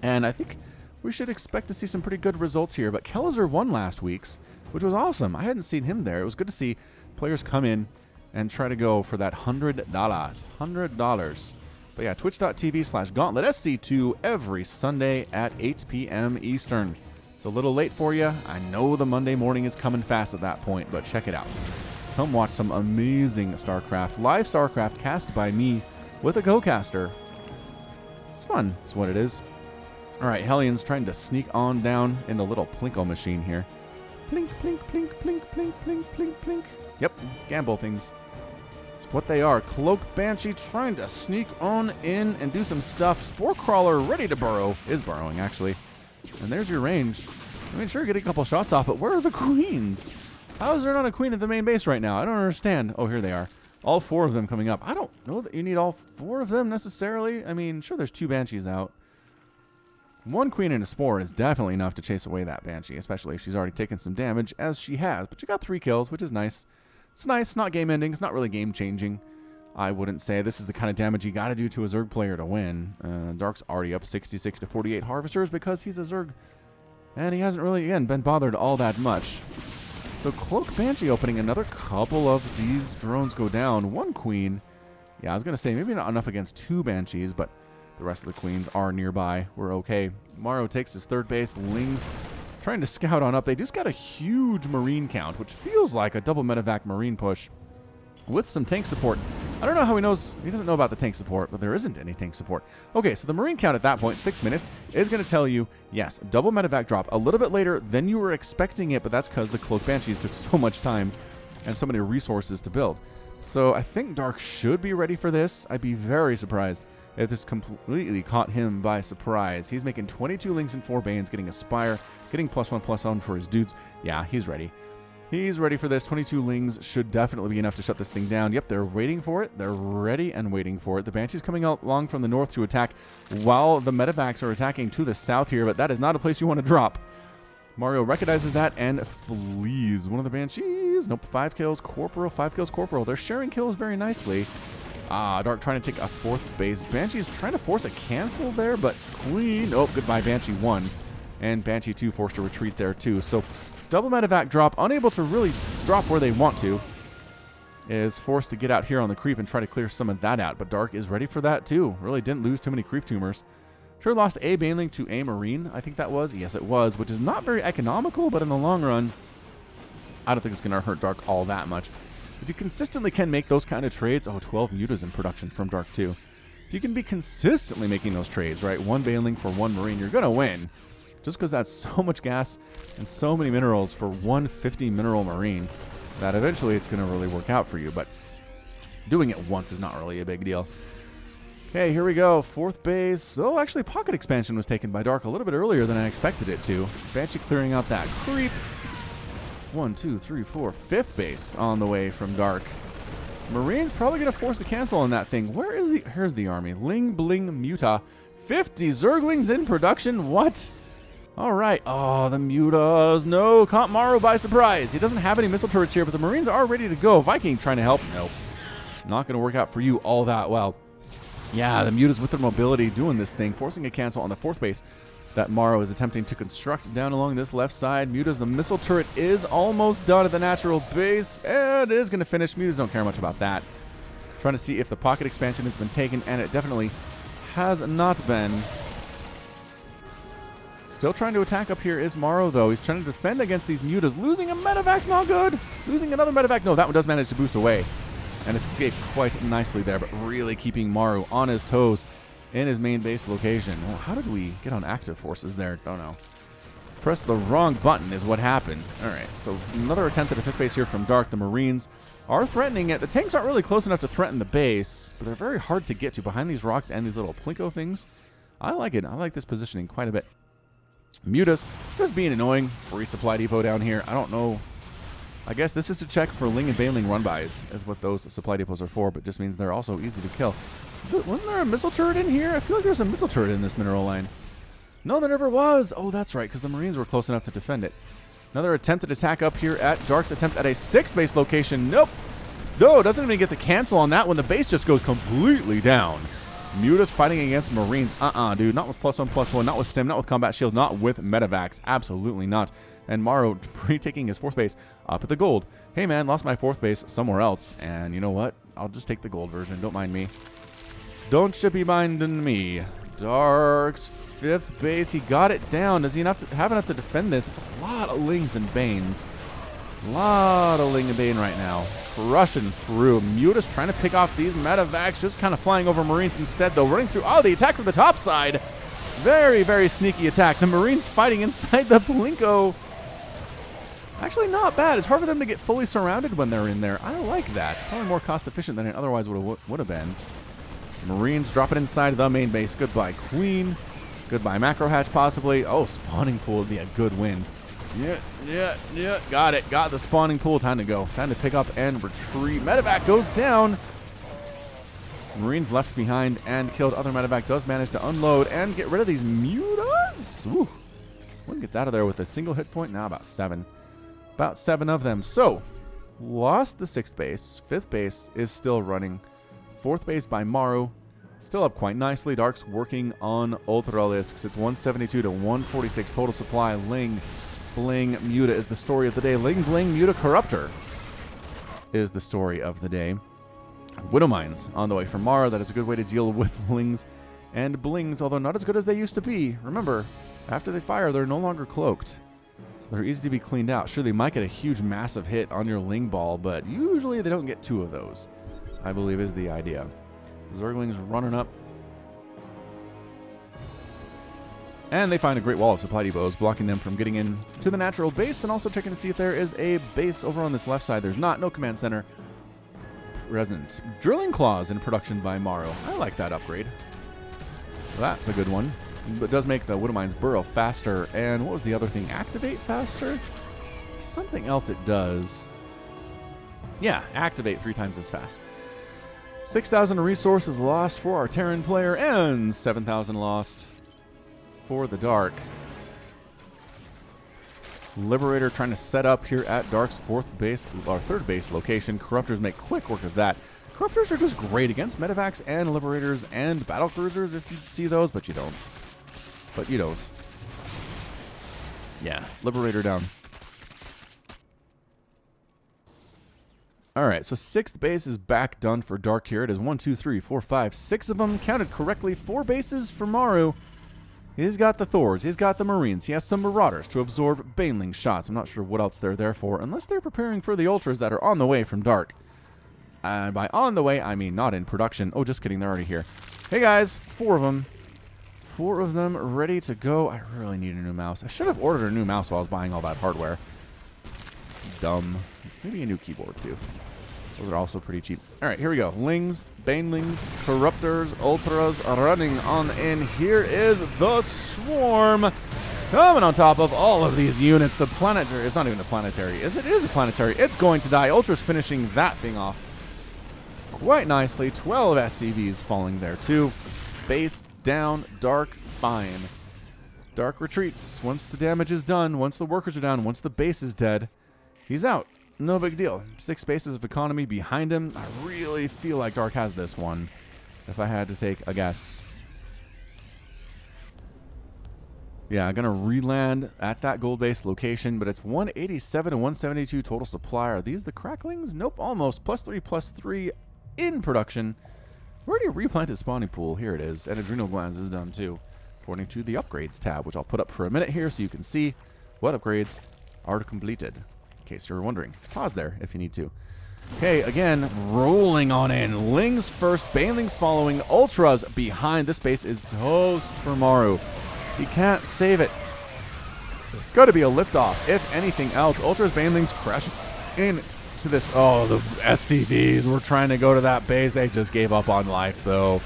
Speaker 1: And I think we should expect to see some pretty good results here. But Kelzer won last week's, which was awesome. I hadn't seen him there. It was good to see players come in and try to go for that $100. $100. But yeah, twitch.tv/GauntletSC2 every Sunday at 8 p.m. Eastern. It's a little late for you. I know the Monday morning is coming fast at that point, but check it out. Come watch some amazing StarCraft. Live StarCraft cast by me with a co-caster. It's fun. It's what it is. All right, Hellions trying to sneak on down in the little Plinko machine here. Plink, plink, plink, plink, plink, plink, plink, plink. Yep, gamble things. It's what they are. Cloaked Banshee trying to sneak on in and do some stuff. Spore Crawler ready to burrow. Is burrowing, actually. And there's your range. I mean, sure, get a couple shots off, but where are the queens? How is there not a queen at the main base right now? I don't understand. Oh, here they are. All four of them coming up. I don't know that you need all four of them necessarily. I mean, sure, there's two Banshees out. One queen and a spore is definitely enough to chase away that Banshee, especially if she's already taken some damage, as she has. But you got 3 kills, which is nice. It's nice, not game-ending. It's not really game-changing. I wouldn't say this is the kind of damage you got to do to a Zerg player to win. Dark's already up 66 to 48 Harvesters because he's a Zerg. And he hasn't really, again, been bothered all that much. So Cloak Banshee opening, another couple of these drones go down. One queen. Yeah, I was going to say maybe not enough against 2 Banshees, but the rest of the queens are nearby. We're okay. Maru takes his third base. Lings trying to scout on up. They just got a huge Marine count, which feels like a double medevac Marine push with some tank support. I don't know how he knows. He doesn't know about the tank support, but there isn't any tank support. Okay, so the Marine count at that point, 6 minutes, is going to tell you, yes, double medevac drop a little bit later than you were expecting it, but that's because the Cloak Banshees took so much time and so many resources to build. So I think Dark should be ready for this. I'd be very surprised if this completely caught him by surprise. He's making 22 Lings and 4 Banes, getting a Spire, getting +1/+1 for his dudes. Yeah, he's ready. He's ready for this. 22 Lings should definitely be enough to shut this thing down. Yep, they're waiting for it. They're ready and waiting for it. The Banshee's coming along from the north to attack while the medevacs are attacking to the south here, but that is not a place you want to drop. Mario recognizes that and flees. One of the Banshees. Nope, 5 kills. Corporal, 5 kills. Corporal. They're sharing kills very nicely. Dark trying to take a 4th base. Banshee's trying to force a cancel there, but Queen. Oh, goodbye, Banshee 1. And Banshee 2 forced to retreat there too. So double medevac drop, unable to really drop where they want to, is forced to get out here on the creep and try to clear some of that out. But Dark is ready for that too. Really didn't lose too many creep tumors. Sure lost a Baneling to a Marine, I think that was. Yes, it was, which is not very economical, but in the long run, I don't think it's going to hurt Dark all that much. If you consistently can make those kind of trades, 12 Mutas in production from Dark too. If you can be consistently making those trades, right, 1 Baneling for 1 Marine, you're going to win. Just because that's so much gas and so many minerals for 150 mineral Marine, that eventually it's going to really work out for you. But doing it once is not really a big deal. Okay, here we go. 4th base. Oh, actually, Pocket Expansion was taken by Dark a little bit earlier than I expected it to. Banshee clearing out that creep. 1, 2, 3, 4. 5th base on the way from Dark. Marine's probably going to force a cancel on that thing. Where is the... Here's the army. Ling Bling Muta. 50 Zerglings in production. What? All right. Oh, the Mutas. No, caught Maru by surprise. He doesn't have any missile turrets here, but the Marines are ready to go. Viking trying to help. Nope. Not going to work out for you all that well. Yeah, the Mutas with their mobility doing this thing, forcing a cancel on the 4th base that Maru is attempting to construct down along this left side. Mutas, the missile turret is almost done at the natural base, and it is going to finish. Mutas don't care much about that. Trying to see if the Pocket Expansion has been taken, and it definitely has not been. Still trying to attack up here is Maru, though. He's trying to defend against these Mutas. Losing a Medevac's not good. Losing another Medevac. No, that one does manage to boost away and escape quite nicely there, but really keeping Maru on his toes in his main base location. Well, how did we get on active forces there? Don't know. Press the wrong button is what happened. All right, so another attempt at a 5th base here from Dark. The Marines are threatening it. The tanks aren't really close enough to threaten the base, but they're very hard to get to behind these rocks and these little plinko things. I like it. I like this positioning quite a bit. Mutas just being annoying. Free supply depot down here. I don't know. I guess this is to check for Ling and Baneling run-bys, is what those supply depots are for, but just means they're also easy to kill. Wasn't there a missile turret in here? I feel like there's a missile turret in this mineral line. No, there never was. Oh, that's right, because the Marines were close enough to defend it. Another attempted attack up here at Dark's attempt at a 6th base location. Nope. No, doesn't even get the cancel on that one. The base just goes completely down. Mutas fighting against Marines. Dude. Not with +1/+1, not with stim, not with combat shield, not with medevacs. Absolutely not. And Maru taking his 4th base up at the gold. Hey, man, lost my 4th base somewhere else. And you know what? I'll just take the gold version. Don't mind me. Don't you be minding me. Dark's 5th base. He got it down. Does he have enough to defend this? It's a lot of Lings and Banes. A lot of Ling and Bane right now. Crushing through. Mutas trying to pick off these medevacs. Just kind of flying over Marines instead, though. Running through. Oh, the attack from the top side. Very, very sneaky attack. The Marines fighting inside the Plinko. Actually, not bad. It's hard for them to get fully surrounded when they're in there. I like that. Probably more cost efficient than it otherwise would have been. Marines dropping inside the main base. Goodbye, Queen. Goodbye, Macro Hatch, possibly. Oh, spawning pool would be a good win. Yeah. Got it. Got the spawning pool. Time to go. Time to pick up and retreat. Medevac goes down. Marines left behind and killed. Other Medevac does manage to unload and get rid of these Mutas. Ooh. One gets out of there with a single hit point. Now about 7. About 7 of them. So, lost the 6th base. 5th base is still running. 4th base by Maru. Still up quite nicely. Dark's working on Ultralisks. It's 172 to 146 total supply. Ling Bling Muta is the story of the day. Ling Bling Muta Corruptor is the story of the day. Widow Mines on the way from Maru. That is a good way to deal with Lings and Blings, although not as good as they used to be. Remember, after they fire, they're no longer cloaked. They're easy to be cleaned out. Sure, they might get a huge, massive hit on your Ling Ball, but usually they don't get 2 of those, I believe is the idea. Zerglings running up. And they find a great wall of supply depots, blocking them from getting in to the natural base, and also checking to see if there is a base over on this left side. There's not. No command center present. Drilling Claws in production by Maru. I like that upgrade. That's a good one. But it does make the Widow Mines burrow faster. And what was the other thing? Activate faster? Something else it does. Yeah, activate 3 times as fast. 6,000 resources lost for our Terran player, and 7,000 lost for the Dark. Liberator trying to set up here at Dark's 4th base, or 3rd base location. Corruptors make quick work of that. Corruptors are just great against medevacs and liberators and battle cruisers if you see those, but you don't. But you don't. Yeah, Liberator down. Alright, so 6th base is back done for Dark here. It is 1, 2, 3, 4, 5, 6 of them. Counted correctly. 4 bases for Maru. He's got the Thors. He's got the Marines. He has some Marauders to absorb Baneling shots. I'm not sure what else they're there for, unless they're preparing for the Ultras that are on the way from Dark. And by on the way, I mean not in production. Oh, just kidding. They're already here. Hey, guys. 4 of them. 4 of them ready to go. I really need a new mouse. I should have ordered a new mouse while I was buying all that hardware. Dumb. Maybe a new keyboard, too. Those are also pretty cheap. All right, here we go. Lings, Banelings, Corruptors, Ultras running on in. Here is the Swarm coming on top of all of these units. The planetary, it's not even a planetary, is it? It is a planetary. It's going to die. Ultras finishing that thing off quite nicely. 12 SCVs falling there, too. Base down, Dark fine. Dark retreats. Once the damage is done, once the workers are down, once the base is dead, he's out. No big deal. 6 bases of economy behind him. I really feel like Dark has this one, if I had to take a guess. Yeah, I'm going to re-land at that gold base location, but it's 187 and 172 total supply. Are these the cracklings? Nope, almost. +3/+3 in production. Where do you replant his spawning pool? Here it is. And adrenal glands is done too, according to the upgrades tab, which I'll put up for a minute here so you can see what upgrades are completed. In case you're wondering. Pause there if you need to. Okay, again, rolling on in. Lings first, Banelings following, Ultras behind. This base is toast for Maru. He can't save it. It's got to be a liftoff. If anything else, Ultras, Banelings crashing into this. Oh, the SCVs were trying to go to that base. They just gave up on life, though.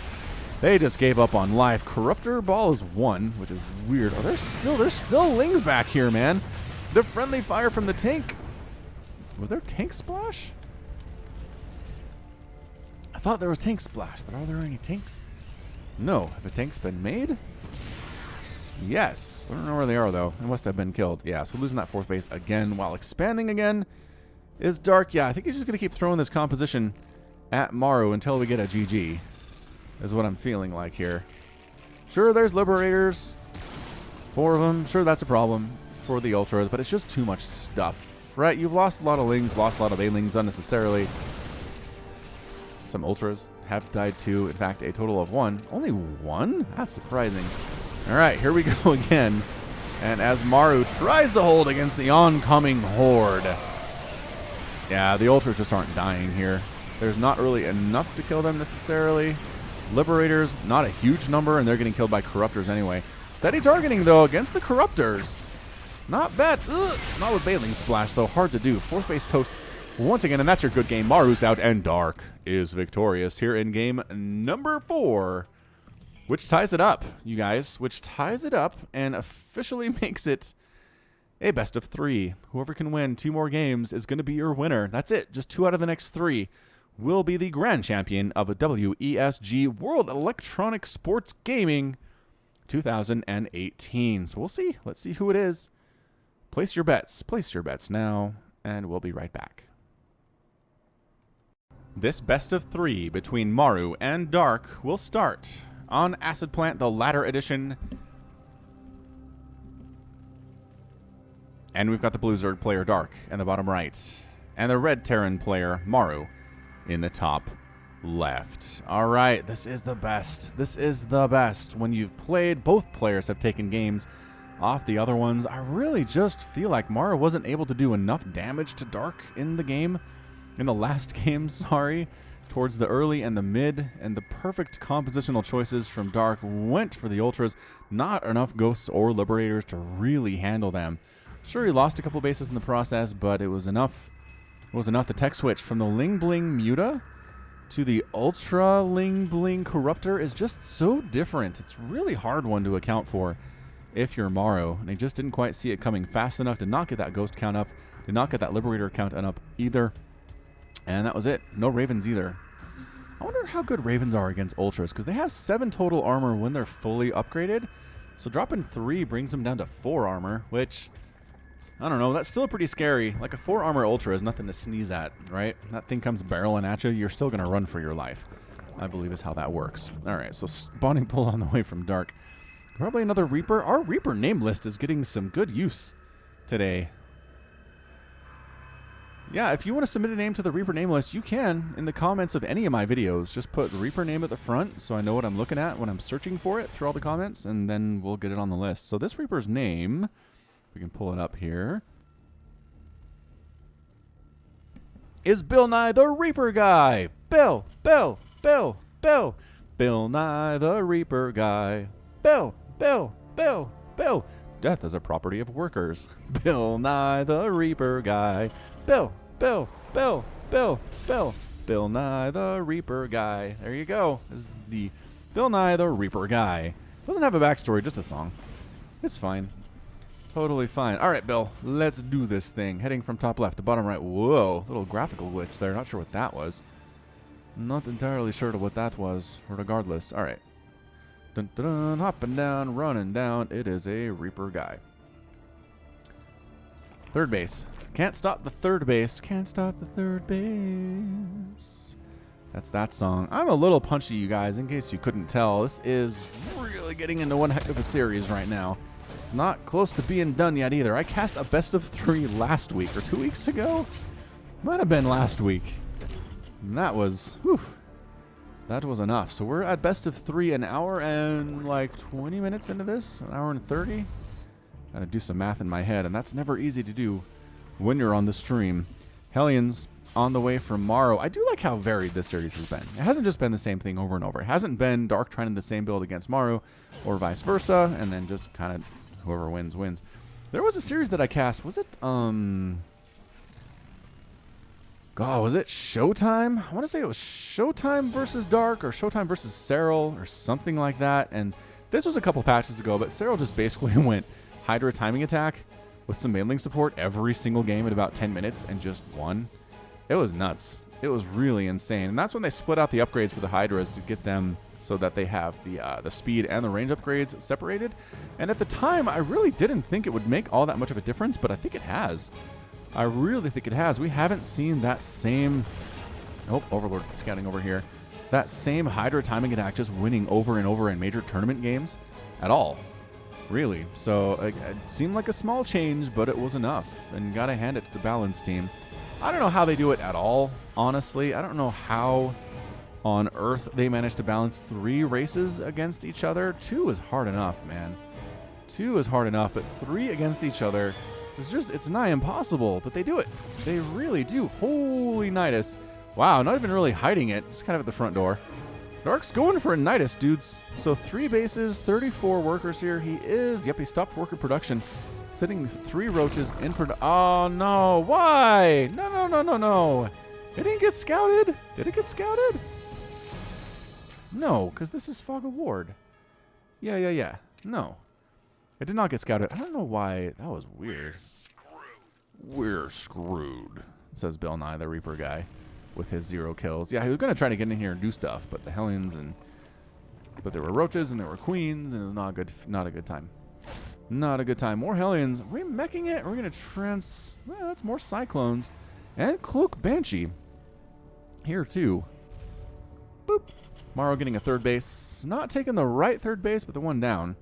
Speaker 1: They just gave up on life. Corruptor Ball is 1, which is weird. Oh, there's still Lings back here, man. The friendly fire from the tank. Was there tank splash? I thought there was tank splash, but are there any tanks? No. Have the tanks been made? Yes. I don't know where they are, though. They must have been killed. Yeah, so losing that 4th base again while expanding again is Dark. Yeah, I think he's just going to keep throwing this composition at Maru until we get a GG, is what I'm feeling like here. Sure, there's Liberators. 4 of them. Sure, that's a problem for the Ultras, but it's just too much stuff. Right, you've lost a lot of Lings, lost a lot of Banelings unnecessarily. Some Ultras have died too. In fact, a total of 1. Only 1? That's surprising. All right, here we go again. And as Maru tries to hold against the oncoming horde. Yeah, the Ultras just aren't dying here. There's not really enough to kill them necessarily. Liberators, not a huge number, and they're getting killed by Corruptors anyway. Steady targeting, though, against the Corruptors. Not bad. Ugh. Not with Baneling Splash, though. Hard to do. 4th base toast once again, and that's your good game. Maru's out, and Dark is victorious here in game number 4, which ties it up, you guys. Which ties it up and officially makes it a best of 3. Whoever can win 2 more games is going to be your winner. That's it. Just 2 out of the next 3 will be the grand champion of a WESG World Electronic Sports Gaming 2018. So we'll see. Let's see who it is. Place your bets. Place your bets now, and we'll be right back. This best of 3 between Maru and Dark will start on Acid Plant, the Ladder Edition. And we've got the Blue Zerg player, Dark, in the bottom right. And the Red Terran player, Maru, in the top left. All right, this is the best. This is the best. When you've played, both players have taken games off the other ones. I really just feel like Maru wasn't able to do enough damage to Dark in the game, in the last game, sorry, towards the early and the mid, and the perfect compositional choices from Dark went for the Ultras. Not enough Ghosts or Liberators to really handle them. Sure, he lost a couple bases in the process, but it was enough. It was enough. The tech switch from the Ling Bling Muta to the Ultra Ling Bling Corruptor is just so different. It's a really hard one to account for if you're Maru, and he just didn't quite see it coming fast enough. Did not get that Ghost count up, did not get that Liberator count up either, and that was it. No Ravens either. I wonder how good Ravens are against Ultras, because they have 7 total armor when they're fully upgraded, so dropping 3 brings them down to 4 armor, which, I don't know, that's still pretty scary. Like a 4 armor Ultra is nothing to sneeze at, right? That thing comes barreling at you, you're still going to run for your life, I believe is how that works. Alright, so spawning pull on the way from Dark. Probably another Reaper. Our Reaper name list is getting some good use today. Yeah, if you want to submit a name to the Reaper name list, you can in the comments of any of my videos. Just put Reaper name at the front so I know what I'm looking at when I'm searching for it through all the comments, and then we'll get it on the list. So this Reaper's name, we can pull it up here, is Bill Nye the Reaper Guy. Bill. Bill Nye the Reaper Guy. Bill. Death is a property of workers. Bill Nye the Reaper Guy. Bill Nye the Reaper Guy. There you go. This is the Bill Nye the Reaper Guy. Doesn't have a backstory, just a song. It's fine. Totally fine. All right, Bill, let's do this thing. Heading from top left to bottom right. Whoa, little graphical glitch there. Not sure what that was. Not entirely sure what that was, regardless. All right. Dun, dun, dun, hopping down, running down. It is a Reaper Guy. Third base. Can't stop the third base. Can't stop the third base. That's that song. I'm a little punchy, you guys, in case you couldn't tell. This is really getting into one heck of a series right now. It's not close to being done yet either. I cast a best of 3 last week, or 2 weeks ago? Might have been last week. And that was, whew, that was enough. So we're at best of 3, an hour and like 20 minutes into this, an hour and 30. Gotta do some math in my head, and that's never easy to do when you're on the stream. Hellions on the way from Maru. I do like how varied this series has been. It hasn't just been the same thing over and over. It hasn't been Dark trying the same build against Maru, or vice versa, and then just kind of whoever wins, wins. There was a series that I cast. Was it, God, was it Showtime? I want to say it was Showtime versus Dark, or Showtime versus Serral, or something like that. And this was a couple patches ago, but Serral just basically went Hydra timing attack with some mailing support every single game at about 10 minutes and just won. It was nuts. It was really insane. And that's when they split out the upgrades for the Hydras to get them so that they have the speed and the range upgrades separated. And at the time, I really didn't think it would make all that much of a difference, but I think it has. I really think it has. We haven't seen that same... Oh, Overlord scouting over here. That same Hydra timing attack just winning over and over in major tournament games at all. Really. So it seemed like a small change, but it was enough. And gotta hand it to the balance team. I don't know how they do it at all, honestly. I don't know how on earth they managed to balance 3 races against each other. 2 is hard enough, man. 2 is hard enough, but 3 against each other, it's nigh impossible, but they do it. They really do. Holy Nidus. Wow, not even really hiding it, just kind of at the front door. Dark's going for a Nidus, dudes. So 3 bases, 34 workers here. He stopped worker production. Sitting 3 roaches in production. Oh, no. Why? No. It didn't get scouted. Did it get scouted? No, because this is Fog of Ward. Yeah. No. It did not get scouted. I don't know why. That was weird. We're screwed, says Bill Nye, the Reaper Guy, with his 0 kills. Yeah, he was going to try to get in here and do stuff, but the Hellions but there were roaches and there were queens, and it was not a good time. Not a good time. More Hellions. Are we meching it? We're going to well, that's more Cyclones. And Cloak Banshee. Here, too. Boop. Maru getting a third base. Not taking the right third base, but the one down.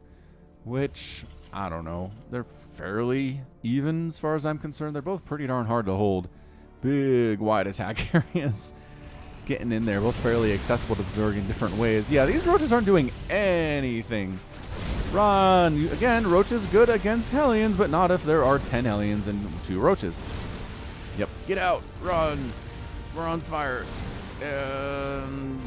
Speaker 1: Which, I don't know. They're fairly even as far as I'm concerned. They're both pretty darn hard to hold. Big, wide attack areas. Getting in there. Both fairly accessible to Zerg in different ways. Yeah, these roaches aren't doing anything. Run! Again, roaches good against Hellions, but not if there are 10 Hellions and 2 roaches. Yep. Get out! Run! We're on fire. And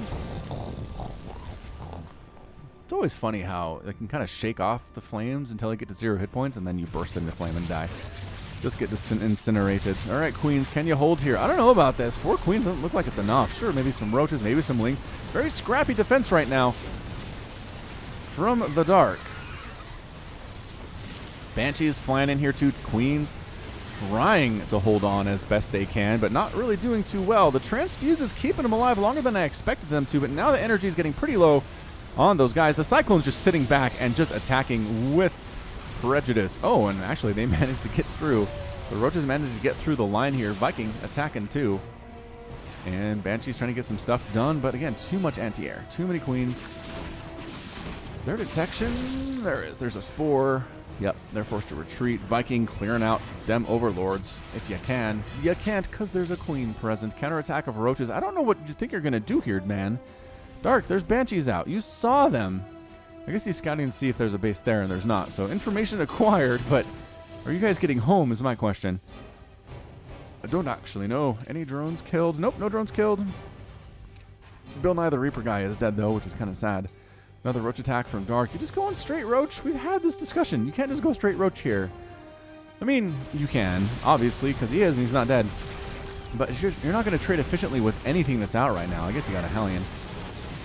Speaker 1: it's always funny how they can kind of shake off the flames until they get to 0 hit points, and then you burst into flame and die. Just get incinerated. All right, queens, can you hold here? I don't know about this. 4 queens doesn't look like it's enough. Sure, maybe some roaches, maybe some lings. Very scrappy defense right now from the Dark. Banshees flying in here too. Queens trying to hold on as best they can, but not really doing too well. The Transfuse is keeping them alive longer than I expected them to, but now the energy is getting pretty low on those guys. The Cyclone's just sitting back and just attacking with prejudice. Oh, and actually they managed to get through. The Roaches managed to get through the line here. Viking attacking too. And Banshee's trying to get some stuff done, but again, too much anti-air. Too many queens. Their detection, there is. There's a spore. Yep, they're forced to retreat. Viking clearing out them overlords if you can. You can't because there's a queen present. Counterattack of roaches. I don't know what you think you're going to do here, man. Dark, there's banshees out. You saw them. I guess he's scouting to see if there's a base there, and there's not. So information acquired, but are you guys getting home is my question. I don't actually know. Any drones killed? Nope, no drones killed. Bill Nye the Reaper guy is dead, though, which is kind of sad. Another roach attack from Dark. You just going straight roach? We've had this discussion. You can't just go straight roach here. I mean, you can, obviously, because he is and he's not dead. But you're not going to trade efficiently with anything that's out right now. I guess you got a Hellion.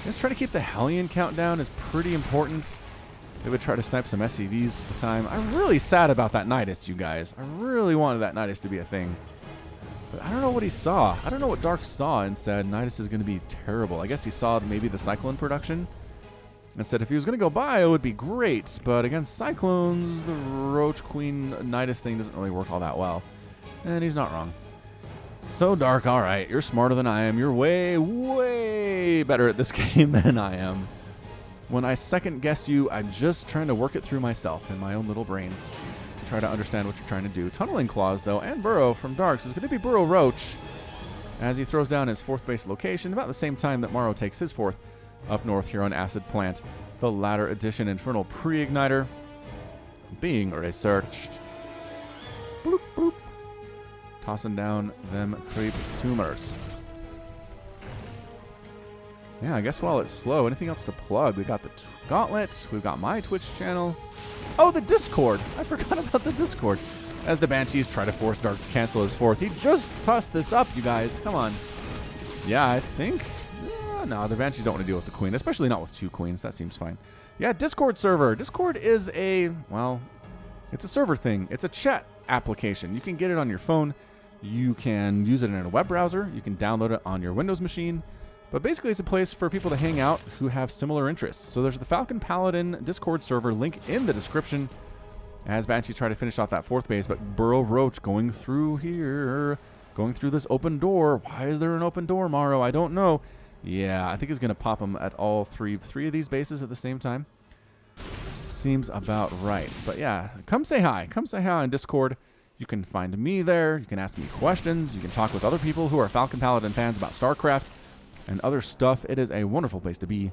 Speaker 1: Just try to keep the Hellion countdown is pretty important. They would try to snipe some SCVs at the time. I'm really sad about that Nidus, you guys. I really wanted that Nidus to be a thing. But I don't know what he saw. I don't know what Dark saw and said Nidus is going to be terrible. I guess he saw maybe the Cyclone production and said if he was going to go by, it would be great. But against Cyclones, the Roach Queen Nidus thing doesn't really work all that well. And he's not wrong. So Dark, all right, you're smarter than I am. You're way, way better at this game than I am. When I second guess you, I'm just trying to work it through myself in my own little brain. Try to understand what you're trying to do. Tunneling Claws, though, and Burrow from Darks is going to be Burrow Roach as he throws down his 4th base location about the same time that Maru takes his 4th up north here on Acid Plant. The latter edition Infernal Pre-Igniter being researched. Bloop, bloop. Tossing down them creep tumors. Yeah, I guess while it's slow, anything else to plug? We got the Gauntlet. We've got my Twitch channel. Oh, the Discord. I forgot about the Discord. As the Banshees try to force Dark to cancel his 4th. He just tossed this up, you guys. Come on. Yeah, I think... no, the Banshees don't want to deal with the Queen, especially not with 2 queens. That seems fine. Yeah, Discord server. Discord is a, well, it's a server thing. It's a chat application. You can get it on your phone. You can use it in a web browser. You can download it on your Windows machine. But basically, it's a place for people to hang out who have similar interests. So there's the Falcon Paladin Discord server link in the description as Banshees try to finish off that 4th base. But Burrow Roach going through here, going through this open door. Why is there an open door, Maru? I don't know. Yeah, I think he's going to pop them at all three of these bases at the same time. Seems about right. But yeah, come say hi. Come say hi on Discord. You can find me there. You can ask me questions. You can talk with other people who are Falcon Paladin fans about StarCraft and other stuff. It is a wonderful place to be.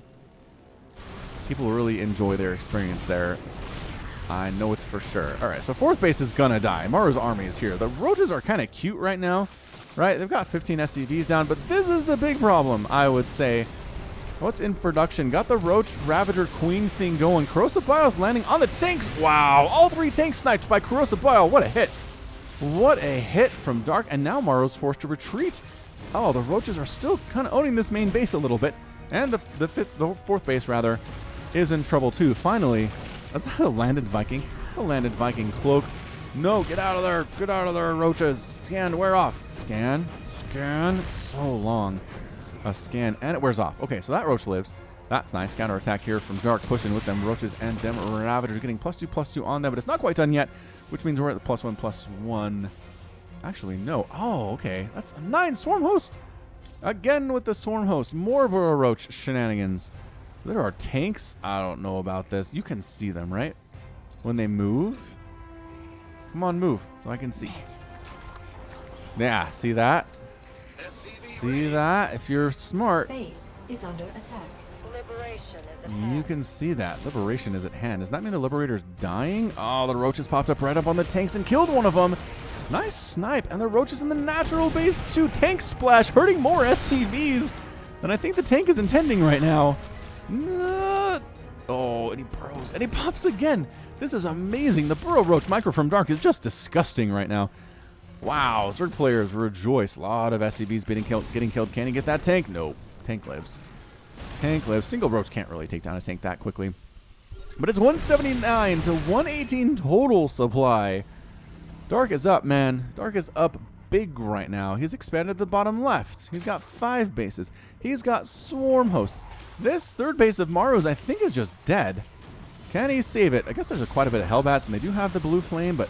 Speaker 1: People really enjoy their experience there. I know it's for sure. All right, so 4th base is going to die. Maru's army is here. The Roaches are kind of cute right now, right? They've got 15 SCVs down, but this is the big problem, I would say. What's in production? Got the Roach Ravager Queen thing going. Corrosive Bio's landing on the tanks. Wow, all 3 tanks sniped by Corrosive Bio. What a hit. What a hit from Dark, and now Maru's forced to retreat. Oh, the Roaches are still kind of owning this main base a little bit. And the 4th base, rather, is in trouble, too. Finally, that's not a landed Viking. It's a landed Viking cloak. No, get out of there. Get out of there, Roaches. Scan, wear off. Scan, scan. So long. A scan, and it wears off. Okay, so that Roach lives. That's nice. Counterattack here from Dark, pushing with them Roaches and them Ravagers, getting +2/+2 on them, but it's not quite done yet, which means we're at the +1/+1. Actually, no. Oh, okay. That's a 9 Swarm Host. Again with the Swarm Host. More Burrow Roach shenanigans. There are tanks. I don't know about this. You can see them, right? When they move. Come on, move, so I can see. Yeah, see that? See that? If you're smart,
Speaker 2: Base is under attack. Liberation is at
Speaker 1: you
Speaker 2: hand.
Speaker 1: can see that. Liberation is at hand. Does that mean the Liberator's dying? Oh, the Roaches popped up right up on the tanks and killed one of them. Nice snipe. And the Roaches in the natural base too. Tank splash, hurting more SCVs than I think the tank is intending right now. Oh, and he burrows. And he pops again. This is amazing. The Burrow Roach micro from Dark is just disgusting right now. Wow. Zerg players rejoice. A lot of SCVs getting killed. Can he get that tank? No. Tank lives. Tank lives. Single Roach can't really take down a tank that quickly. But it's 179 to 118 total supply. Dark is up, man. Dark is up big right now. He's expanded the bottom left. He's got 5 bases. He's got Swarm Hosts. This 3rd base of Maru's, I think, is just dead. Can he save it? I guess there's quite a bit of Hellbats, and they do have the blue flame, but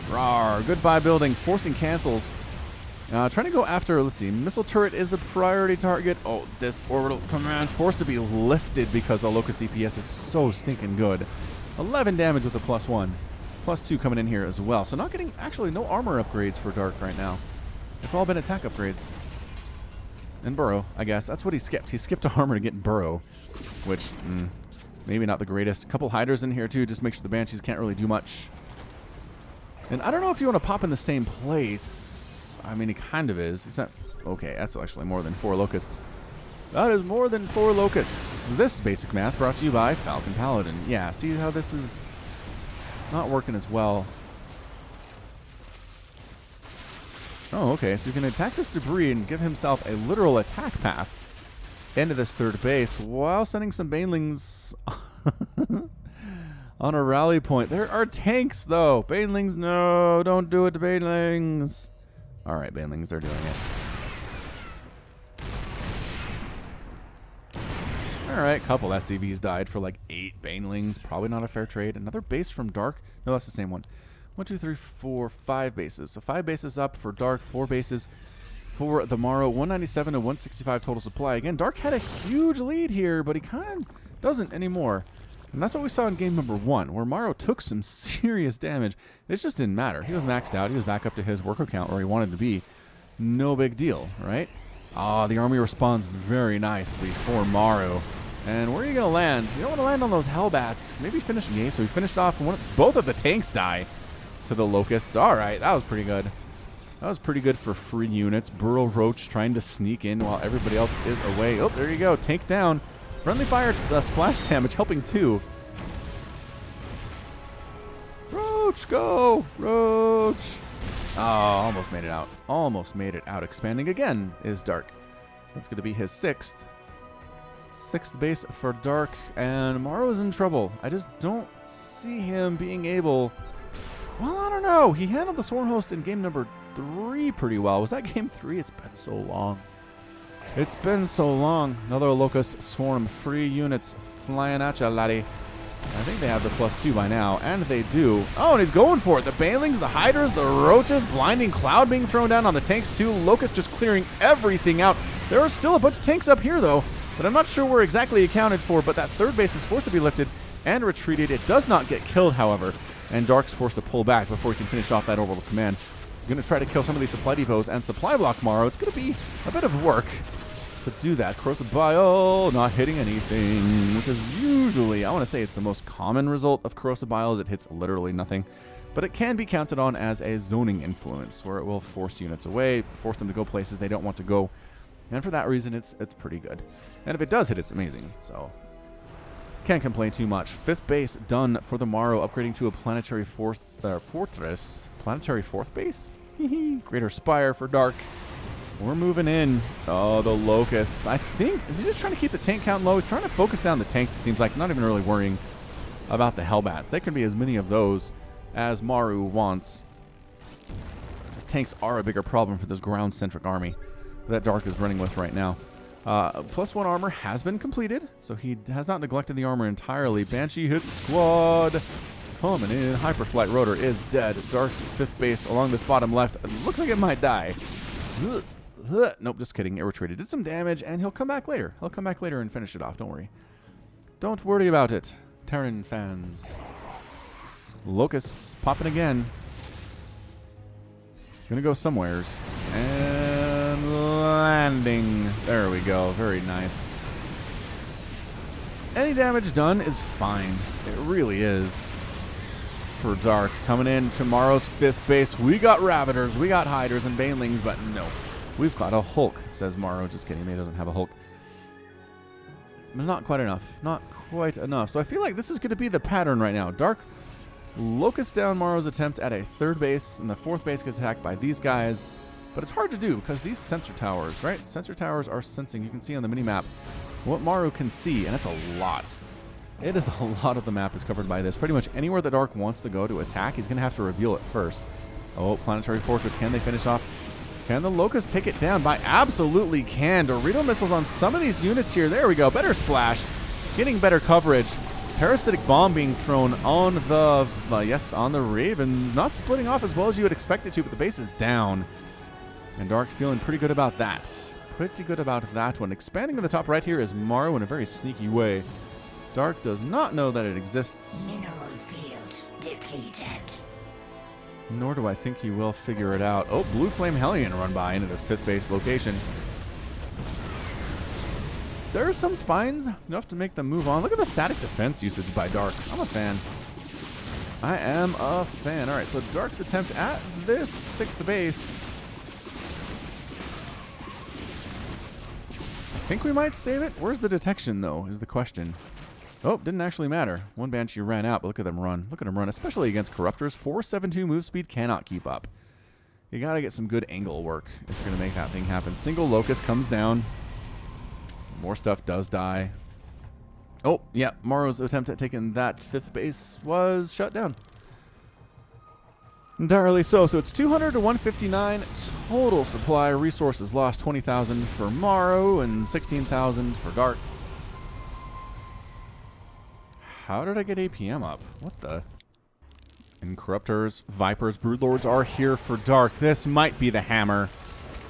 Speaker 1: rawr, goodbye buildings, forcing cancels. Trying to go after, let's see, missile turret is the priority target. Oh, this orbital command forced to be lifted because the Locust DPS is so stinking good. 11 damage with a +1. +2 coming in here as well. So not getting, actually, no armor upgrades for Dark right now. It's all been attack upgrades. And Burrow, I guess. That's what he skipped. He skipped armor to get Burrow, which, maybe not the greatest. A couple hiders in here, too. Just make sure the Banshees can't really do much. And I don't know if you want to pop in the same place. I mean, he kind of is. He's not... Okay, that's actually more than 4 locusts. That is more than 4 locusts. This basic math brought to you by Falcon Paladin. Yeah, see how this is not working as well. Oh, okay, so you can attack this debris and give himself a literal attack path into this third base while sending some banelings on a rally point. There are tanks, though. Banelings, no, don't do it to banelings. All right, banelings, they're doing it. All right, couple SCVs died for like 8 banelings. Probably not a fair trade. Another base from Dark. No, that's the same one. 1, 2, 3, 4, 5 bases. So 5 bases up for Dark, 4 bases for the Maru. 197 to 165 total supply. Again, Dark had a huge lead here, but he kind of doesn't anymore. And that's what we saw in game number 1, where Maru took some serious damage. It just didn't matter. He was maxed out. He was back up to his worker count where he wanted to be. No big deal, right? Ah, the army responds very nicely for Maru. And where are you going to land? You don't want to land on those Hellbats. Maybe finish... Yeah, so he finished off both of the tanks die to the Locusts. All right, that was pretty good. That was pretty good for free units. Burrow Roach trying to sneak in while everybody else is away. Oh, there you go. Tank down. Friendly fire splash damage helping too. Roach, go! Roach! Oh, almost made it out. Almost made it out. Expanding again is Dark. So that's going to be his 6th. 6th base for Dark. And Maru is in trouble. I just don't see him being able... Well, I don't know. He handled the Swarm Host in game number 3 pretty well. Was that game 3? It's been so long. It's been so long. Another Locust Swarm. Free units flying at ya, laddie. I think they have the +2 by now, and they do. Oh, and he's going for it. The Banelings, the Hydras, the Roaches, Blinding Cloud being thrown down on the tanks too. Locust just clearing everything out. There are still a bunch of tanks up here, though, that I'm not sure where exactly accounted for, but that third base is forced to be lifted and retreated. It does not get killed, however, and Dark's forced to pull back before he can finish off that orbital command. Going to try to kill some of these supply depots and supply block Maru. It's going to be a bit of work to do that. Corrosive Bile not hitting anything, which is usually, I want to say it's the most common result of Corrosive Bile, is it hits literally nothing. But it can be counted on as a zoning influence, where it will force units away, force them to go places they don't want to go. And for that reason, it's pretty good. And if it does hit, it's amazing. So can't complain too much. 5th base done for the Maru, upgrading to a planetary fortress. Planetary 4th base? Greater Spire for Dark. We're moving in. Oh, the Locusts. I think, is he just trying to keep the tank count low? He's trying to focus down the tanks, it seems like. Not even really worrying about the Hellbats. There can be as many of those as Maru wants. His tanks are a bigger problem for this ground-centric army that Dark is running with right now. +1 armor has been completed, so he has not neglected the armor entirely. Banshee hit squad coming in. Hyperflight Rotor is dead. Dark's 5th base along this bottom left. It looks like it might die. Nope, just kidding. It retreated. Did some damage, and he'll come back later. He'll come back later and finish it off. Don't worry. Don't worry about it, Terran fans. Locusts popping again. Gonna go somewheres. And landing. There we go. Very nice. Any damage done is fine. It really is. For Dark. Coming in tomorrow's 5th base. We got Ravagers, we got Hiders and Banelings, but no. We've got a Hulk, says Maru. Just kidding. He doesn't have a Hulk. It's not quite enough. Not quite enough. So I feel like this is going to be the pattern right now. Dark Locust down Maru's attempt at a 3rd base, and the 4th base gets attacked by these guys. But it's hard to do because these sensor towers, right? Sensor towers are sensing. You can see on the minimap what Maru can see, and it's a lot. It is a lot of the map is covered by this. Pretty much anywhere that Dark wants to go to attack, he's going to have to reveal it first. Oh, Planetary Fortress. Can they finish off? Can the Locusts take it down? By absolutely can. Dorito missiles on some of these units here. There we go. Better splash. Getting better coverage. Parasitic Bomb being thrown on the, yes, on the Ravens. Not splitting off as well as you would expect it to, but the base is down. And Dark feeling pretty good about that. Pretty good about that one. Expanding in the top right here is Maru in a very sneaky way. Dark does not know that it exists.
Speaker 2: Mineral field depleted. completed.
Speaker 1: Nor do I think he will figure it out. Oh, Blue Flame Hellion run by into this 5th base location. There are some spines, enough to make them move on. Look at the static defense usage by Dark. I'm a fan. I am a fan. All right, so Dark's attempt at this 6th base. I think we might save it. Where's the detection, though, is the question. Oh, didn't actually matter. One Banshee ran out, but look at them run. Look at them run, especially against Corruptors. 472 move speed cannot keep up. You got to get some good angle work if you're going to make that thing happen. Single Locust comes down. More stuff does die. Oh, yeah, Maru's attempt at taking that 5th base was shut down. Entirely so. So it's 200 to 159 total supply. Resources lost 20,000 for Maru and 16,000 for Dark. How did I get APM up? What the? Incorruptors, Vipers, Broodlords are here for Dark. This might be the hammer.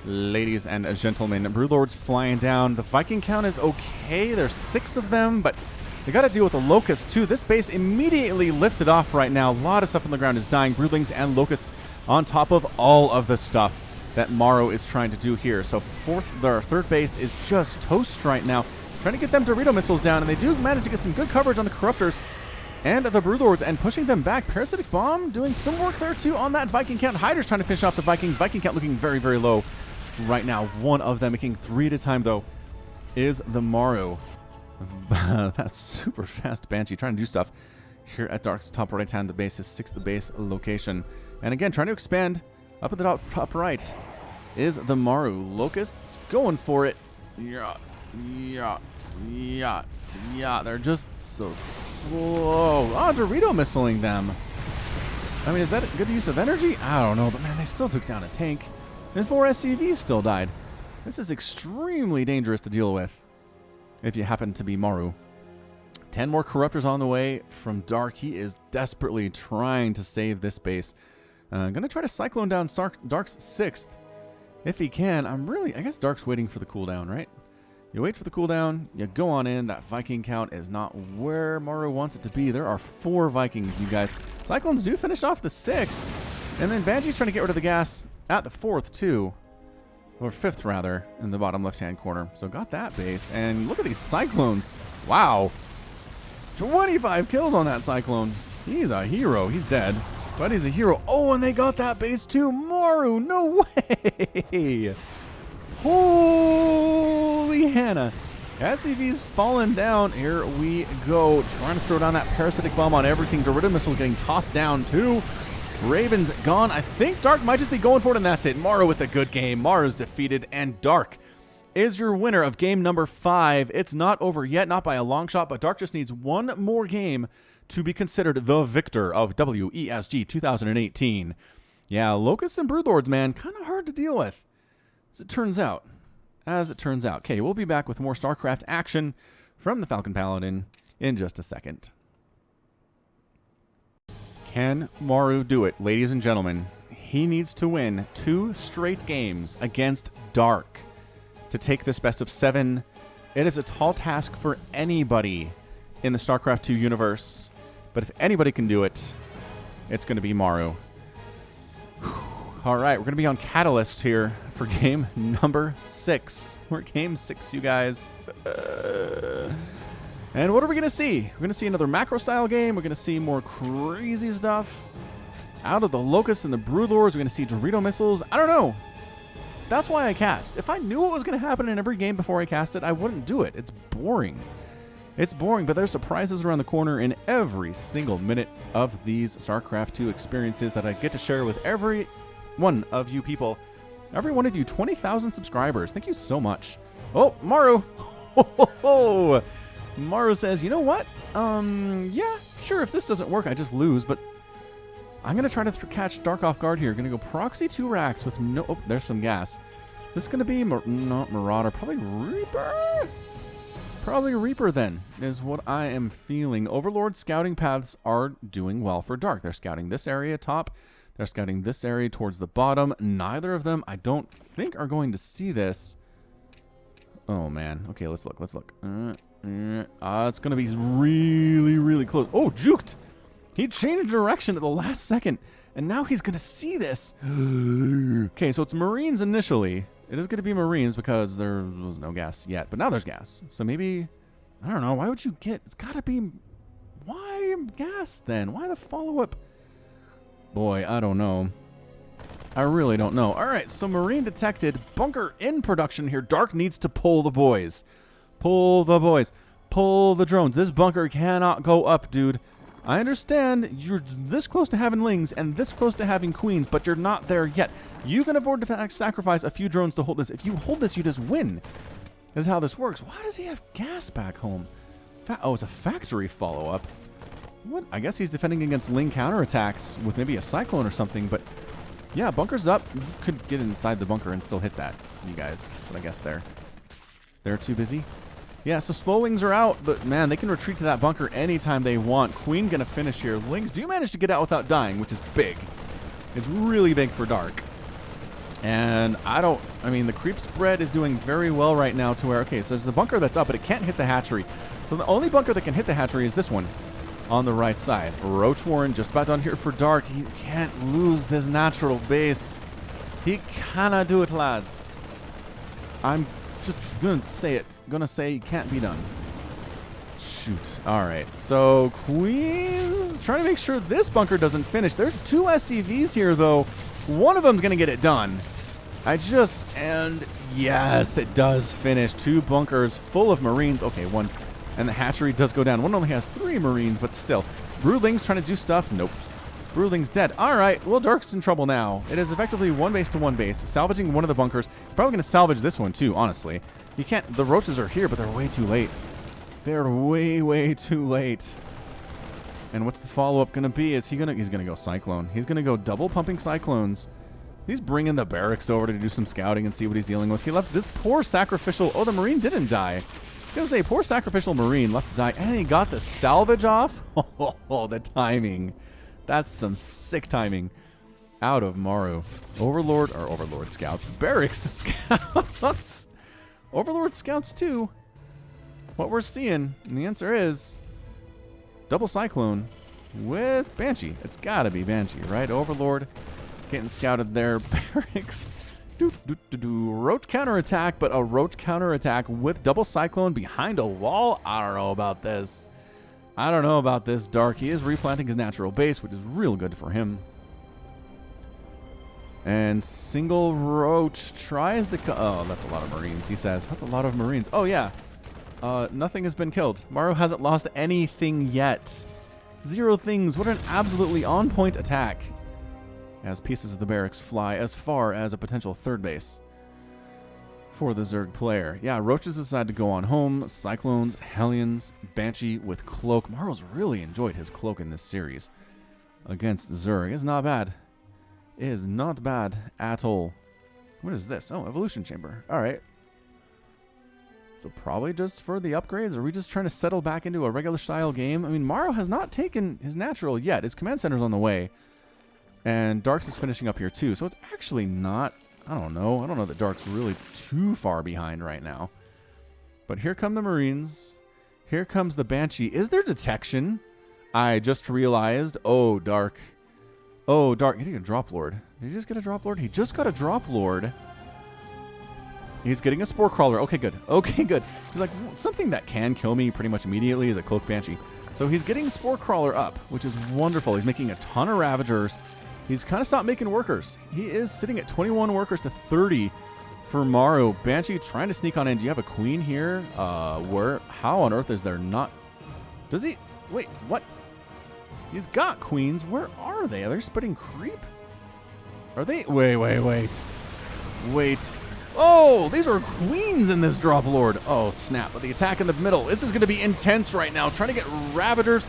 Speaker 1: Ladies and gentlemen, Broodlords flying down. The Viking count is okay. There's 6 of them, but they got to deal with the Locusts too. This base immediately lifted off right now. A lot of stuff on the ground is dying. Broodlings and Locusts on top of all of the stuff that Maru is trying to do here. So their 3rd base is just toast right now. Trying to get them Dorito missiles down, and they do manage to get some good coverage on the Corruptors and the Broodlords and pushing them back. Parasitic Bomb doing some work there too on that Viking count. Hydra's trying to finish off the Vikings. Viking count looking very, very low right now. One of them making 3 at a time, though, is the Maru. That's super fast Banshee trying to do stuff here at Dark's top right hand. The base is 6th base location. And again, trying to expand up at the top right is the Maru. Locusts going for it. Yeah. They're just so slow. Oh, Dorito missiling them. I mean, is that a good use of energy? I don't know, but man, they still took down a tank. And 4 SCVs still died. This is extremely dangerous to deal with if you happen to be Maru. 10 more Corruptors on the way from Dark. He is desperately trying to save this base. Gonna try to Cyclone down Dark's 6th if he can. I guess Dark's waiting for the cooldown, right? You wait for the cooldown, you go on in. That Viking count is not where Maru wants it to be. There are 4 Vikings, you guys. Cyclones do finish off the 6th. And then Banshee's trying to get rid of the gas at the 4th, too. Or 5th, rather, in the bottom left-hand corner. So got that base. And look at these Cyclones. Wow. 25 kills on that Cyclone. He's a hero. He's dead, but he's a hero. Oh, and they got that base, too. Maru, no way. Holy Hannah. SCV's fallen down. Here we go. Trying to throw down that Parasitic Bomb on everything. Dorito missiles getting tossed down too. Raven's gone. I think Dark might just be going for it, and that's it. Maru with a good game. Maru's defeated, and Dark is your winner of game number 5. It's not over yet, not by a long shot, but Dark just needs one more game to be considered the victor of WESG 2018. Yeah, Locusts and Broodlords, man, kind of hard to deal with. As it turns out. Okay, we'll be back with more StarCraft action from the Falcon Paladin in just a second. Can Maru do it? Ladies and gentlemen, he needs to win 2 straight games against Dark to take this best of 7. It is a tall task for anybody in the StarCraft2 universe, but if anybody can do it, it's going to be Maru. All right, we're going to be on Catalyst here for game number 6. We're game 6, you guys. And what are we going to see? We're going to see another macro-style game. We're going to see more crazy stuff. Out of the Locusts and the Broodlords, we're going to see Dorito missiles. I don't know. That's why I cast. If I knew what was going to happen in every game before I cast it, I wouldn't do it. It's boring. It's boring, but there's surprises around the corner in every single minute of these StarCraft2 experiences that I get to share with every one of you people. Every one of you, 20,000 subscribers. Thank you so much. Oh, Maru. Maru says, you know what? Yeah, sure, if this doesn't work, I just lose, but I'm going to try to catch Dark off guard here. Going to go Proxy 2 racks with no... Oh, there's some gas. This is going to be not Marauder, probably Reaper? Probably Reaper, then, is what I am feeling. Overlord scouting paths are doing well for Dark. They're scouting this area top. They're scouting this area towards the bottom. Neither of them, I don't think, are going to see this. Oh, man. Okay, let's look. It's going to be really, really close. Oh, juked! He changed direction at the last second, and now he's going to see this. Okay, so it's Marines initially. It is going to be Marines because there was no gas yet, but now there's gas. So maybe, I don't know, why would you get, it's got to be, why gas then? Why the follow-up? Boy, I don't know. I really don't know. All right, so Marine detected. Bunker in production here. Dark needs to pull the boys. Pull the boys. Pull the drones. This bunker cannot go up, dude. I understand you're this close to having lings and this close to having queens, but you're not there yet. You can afford to sacrifice a few drones to hold this. If you hold this, you just win. This is how this works. Why does he have gas back home? Oh, it's a factory follow-up. What? I guess he's defending against ling counterattacks with maybe a cyclone or something, but yeah, bunker's up. You could get inside the bunker and still hit that, you guys. But I guess they're too busy. Yeah, so slow lings are out, but man, they can retreat to that bunker anytime they want. Queen gonna finish here. Lings do manage to get out without dying, which is big. It's really big for Dark. And I mean, the creep spread is doing very well right now to where, okay, so there's the bunker that's up, but it can't hit the hatchery. So the only bunker that can hit the hatchery is this one on the right side. Roach Warren just about done here for Dark. He can't lose this natural base. He cannot do it, lads. I'm just gonna say it. Gonna say it can't be done. Shoot. All right. So Queens trying to make sure this bunker doesn't finish. There's two SCVs here, though. One of them's gonna get it done. And yes, it does finish. Two bunkers full of Marines. Okay, one. And the hatchery does go down. One only has 3 Marines, but still. Broodling's trying to do stuff. Nope. Broodling's dead. All right. Well, Dark's in trouble now. It is effectively one base to one base. Salvaging one of the bunkers. Probably going to salvage this one, too, honestly. You can't... The roaches are here, but they're way too late. They're way, way too late. And what's the follow-up going to be? He's going to go Cyclone. He's going to go double pumping Cyclones. He's bringing the barracks over to do some scouting and see what he's dealing with. He left this poor sacrificial... Oh, the Marine didn't die. I was going to say, poor sacrificial Marine left to die, and he got the salvage off? Oh, the timing. That's some sick timing. Out of Maru. Overlord Scouts. Barracks Scouts. Overlord Scouts, too. What we're seeing, and the answer is double Cyclone with Banshee. It's got to be Banshee, right? Overlord getting scouted there. Barracks. Roach counterattack, but a roach counterattack with double Cyclone behind a wall? I don't know about this. I don't know about this, Dark. He is replanting his natural base, which is real good for him. And single roach tries to... Oh, that's a lot of Marines, he says. That's a lot of Marines. Oh, yeah. Nothing has been killed. Maru hasn't lost anything yet. 0 things. What an absolutely on-point attack. As pieces of the barracks fly as far as a potential third base for the Zerg player. Yeah, Roaches decide to go on home. Cyclones, Hellions, Banshee with Cloak. Maru's really enjoyed his Cloak in this series against Zerg. It's not bad. It is not bad at all. What is this? Oh, Evolution Chamber. All right. So probably just for the upgrades? Are we just trying to settle back into a regular style game? I mean, Maru has not taken his natural yet. His command center's on the way. And Dark's is finishing up here too. So it's actually not, I don't know that Dark's really too far behind right now. But here come the Marines. Here comes the Banshee. Is there detection? I just realized. Oh, Dark. Oh, Dark. He didn't get a Drop Lord. Did he just get a Drop Lord? He just got a Drop Lord. He's getting a Spore Crawler. Okay, good. Okay, good. He's like, something that can kill me pretty much immediately is a Cloak Banshee. So he's getting Spore Crawler up, which is wonderful. He's making a ton of Ravagers. He's kind of stopped making workers. He is sitting at 21 workers to 30 for Maru. Banshee trying to sneak on in. Do you have a queen here? How on earth is there not? Does he? Wait, what? He's got queens. Where are they? Are they spreading creep? Are they? Wait. Oh, these are queens in this Drop Lord. Oh, snap. But the attack in the middle. This is going to be intense right now. Trying to get Ravagers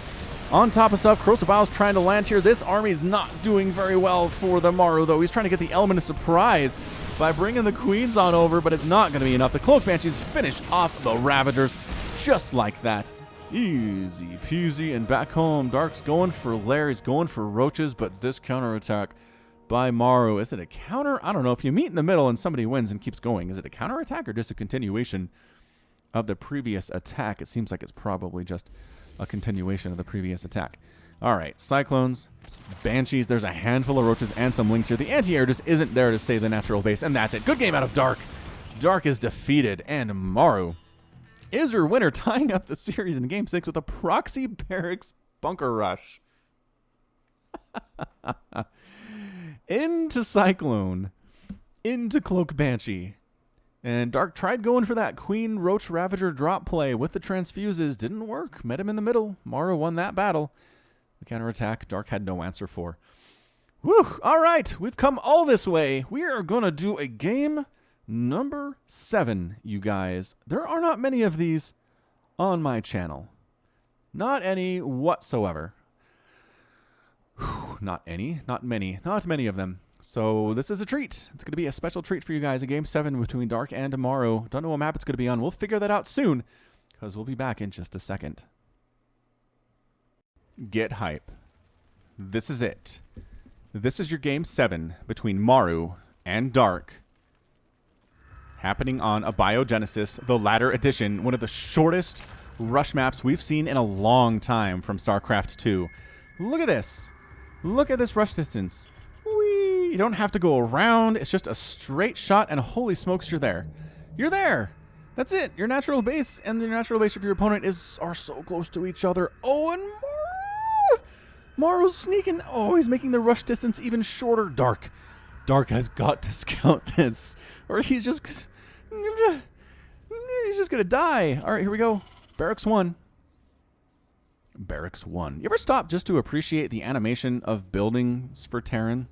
Speaker 1: on top of stuff. Krosabao's trying to land here. This army is not doing very well for the Maru, though. He's trying to get the element of surprise by bringing the queens on over, but it's not going to be enough. The Cloak Banshees finish off the Ravagers just like that. Easy peasy. And back home, Dark's going for Lair. He's going for Roaches, but this counterattack by Maru. Is it a counter? I don't know. If you meet in the middle and somebody wins and keeps going, is it a counterattack or just a continuation of the previous attack? It seems like it's probably just a continuation of the previous attack. All right, Cyclones, Banshees. There's a handful of Roaches and some Lings here. The anti-air just isn't there to save the natural base, and that's it. Good game out of Dark. Dark is defeated, and Maru is your winner, tying up the series in Game 6 with a proxy barracks bunker rush. Into Cyclone, into Cloak Banshee. And Dark tried going for that Queen Roach Ravager drop play with the transfuses. Didn't work. Met him in the middle. Maru won that battle. The counterattack, Dark had no answer for. Whew. All right. We've come all this way. We are going to do a game number 7, you guys. There are not many of these on my channel. Not any whatsoever. Whew. Not any. Not many. Not many of them. So this is a treat. It's going to be a special treat for you guys. A Game 7 between Dark and Maru. Don't know what map it's going to be on. We'll figure that out soon, because we'll be back in just a second. Get hype. This is it. This is your Game 7 between Maru and Dark. Happening on a Biogenesis, the Ladder Edition. One of the shortest rush maps we've seen in a long time from StarCraft2. Look at this. Look at this rush distance. You don't have to go around. It's just a straight shot, and holy smokes, you're there. You're there. That's it. Your natural base and the natural base of your opponent are so close to each other. Oh, and Maru's sneaking. Oh, he's making the rush distance even shorter. Dark has got to scout this, or he's just going to die. All right, here we go. Barracks 1. Barracks 1. You ever stop just to appreciate the animation of buildings for Terran?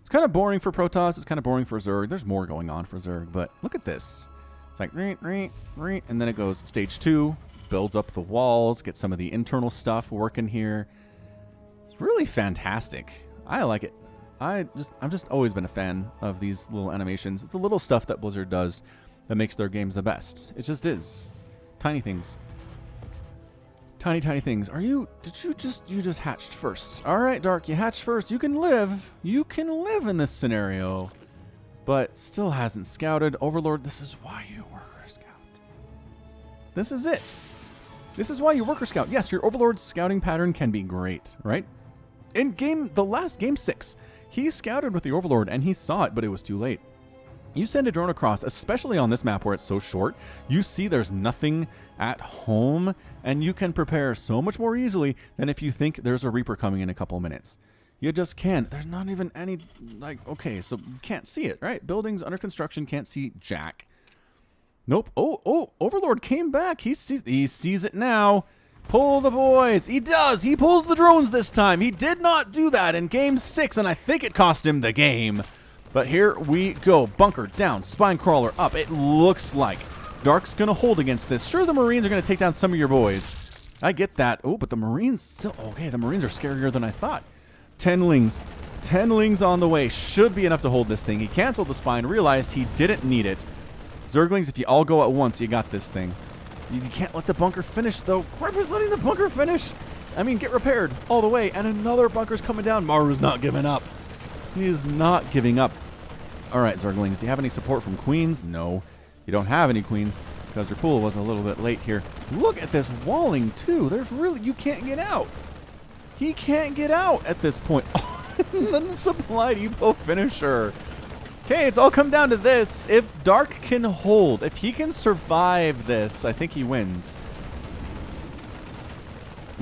Speaker 1: It's kind of boring for Protoss. It's kind of boring for Zerg. There's more going on for Zerg, but look at this. It's like, and then it goes stage 2, builds up the walls, gets some of the internal stuff working here. It's really fantastic. I like it. I've just always been a fan of these little animations. It's the little stuff that Blizzard does that makes their games the best. It just is. Tiny things. Tiny things. You just hatched first. All right, Dark, you hatched first. You can live. You can live in this scenario, but still hasn't scouted. Overlord, this is why you worker scout. This is it. This is why you worker scout. Yes, your Overlord scouting pattern can be great, right? In the last Game 6, he scouted with the Overlord and he saw it, but it was too late. You send a drone across, especially on this map where it's so short, you see there's nothing at home, and you can prepare so much more easily than if you think there's a Reaper coming in a couple minutes. You just can't. There's not even any, okay, so you can't see it, right? Buildings under construction, can't see jack. Nope. Oh, Overlord came back. He sees it now. Pull the boys. He does. He pulls the drones this time. He did not do that in Game 6, and I think it cost him the game. But here we go. Bunker down. Spine crawler up. It looks like Dark's going to hold against this. Sure, the Marines are going to take down some of your boys. I get that. Oh, but the Marines still... Okay, the Marines are scarier than I thought. 10 Lings. 10 Lings on the way. Should be enough to hold this thing. He canceled the spine. Realized he didn't need it. Zerglings, if you all go at once, you got this thing. You can't let the bunker finish, though. Corpus letting the bunker finish. I mean, get repaired all the way. And another bunker's coming down. Maru's not giving up. He is not giving up. All right, Zerglings, do you have any support from Queens? No, you don't have any Queens because your pool was a little bit late here. Look at this walling, too. There's really... You can't get out. He can't get out at this point. The supply depot finisher. Okay, it's all come down to this. If Dark can hold, if he can survive this, I think he wins.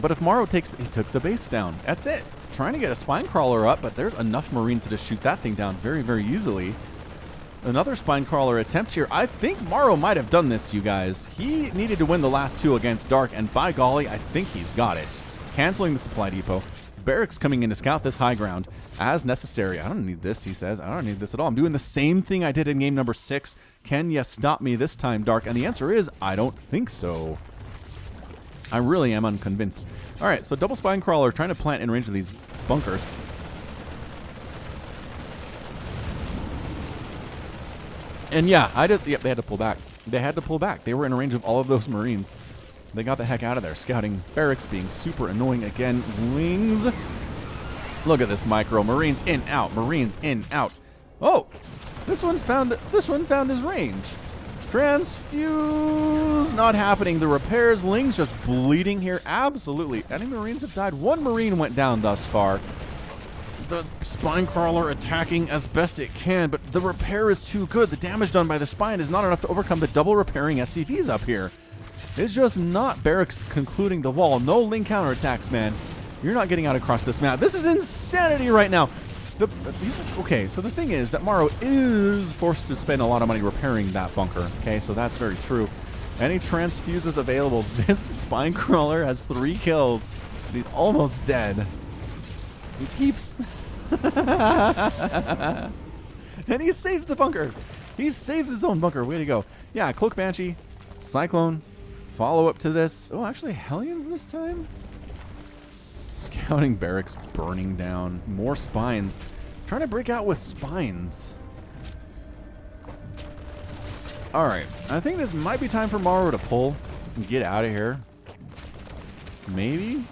Speaker 1: But if Maru he took the base down. That's it. Trying to get a spine crawler up, but there's enough Marines to just shoot that thing down very, very easily. Another spine crawler attempt here. I think Maru might have done this, you guys. He needed to win the last 2 against Dark, and by golly, I think he's got it. Canceling the supply depot. Barracks coming in to scout this high ground as necessary. I don't need this, he says. I don't need this at all. I'm doing the same thing I did in game number 6. Can you stop me this time, Dark? And the answer is, I don't think so. I really am unconvinced. All right, so double spine crawler trying to plant in range of these bunkers. And yeah, they had to pull back. They had to pull back. They were in range of all of those Marines. They got the heck out of there. Scouting barracks being super annoying again. Wings. Look at this micro. Marines in, out. Marines in, out. Oh, this one found his range. Transfuse! Not happening. The repairs, Ling's just bleeding here. Absolutely. Any Marines have died. One Marine went down thus far. The spine crawler attacking as best it can, but the repair is too good. The damage done by the spine is not enough to overcome the double repairing SCVs up here. It's just not barracks concluding the wall. No Ling counterattacks, man. You're not getting out across this map. This is insanity right now. Okay, so the thing is that Maru is forced to spend a lot of money repairing that bunker. Okay, so that's very true. Any transfuses available. This spine crawler has 3 kills. He's almost dead. He keeps... and he saves the bunker. He saves his own bunker. Way to go. Yeah, Cloak Banshee, Cyclone, follow up to this. Oh, actually, Hellions this time? Scouting barracks burning down. More spines. Trying to break out with spines. Alright, I think this might be time for Maru to pull and get out of here. Maybe?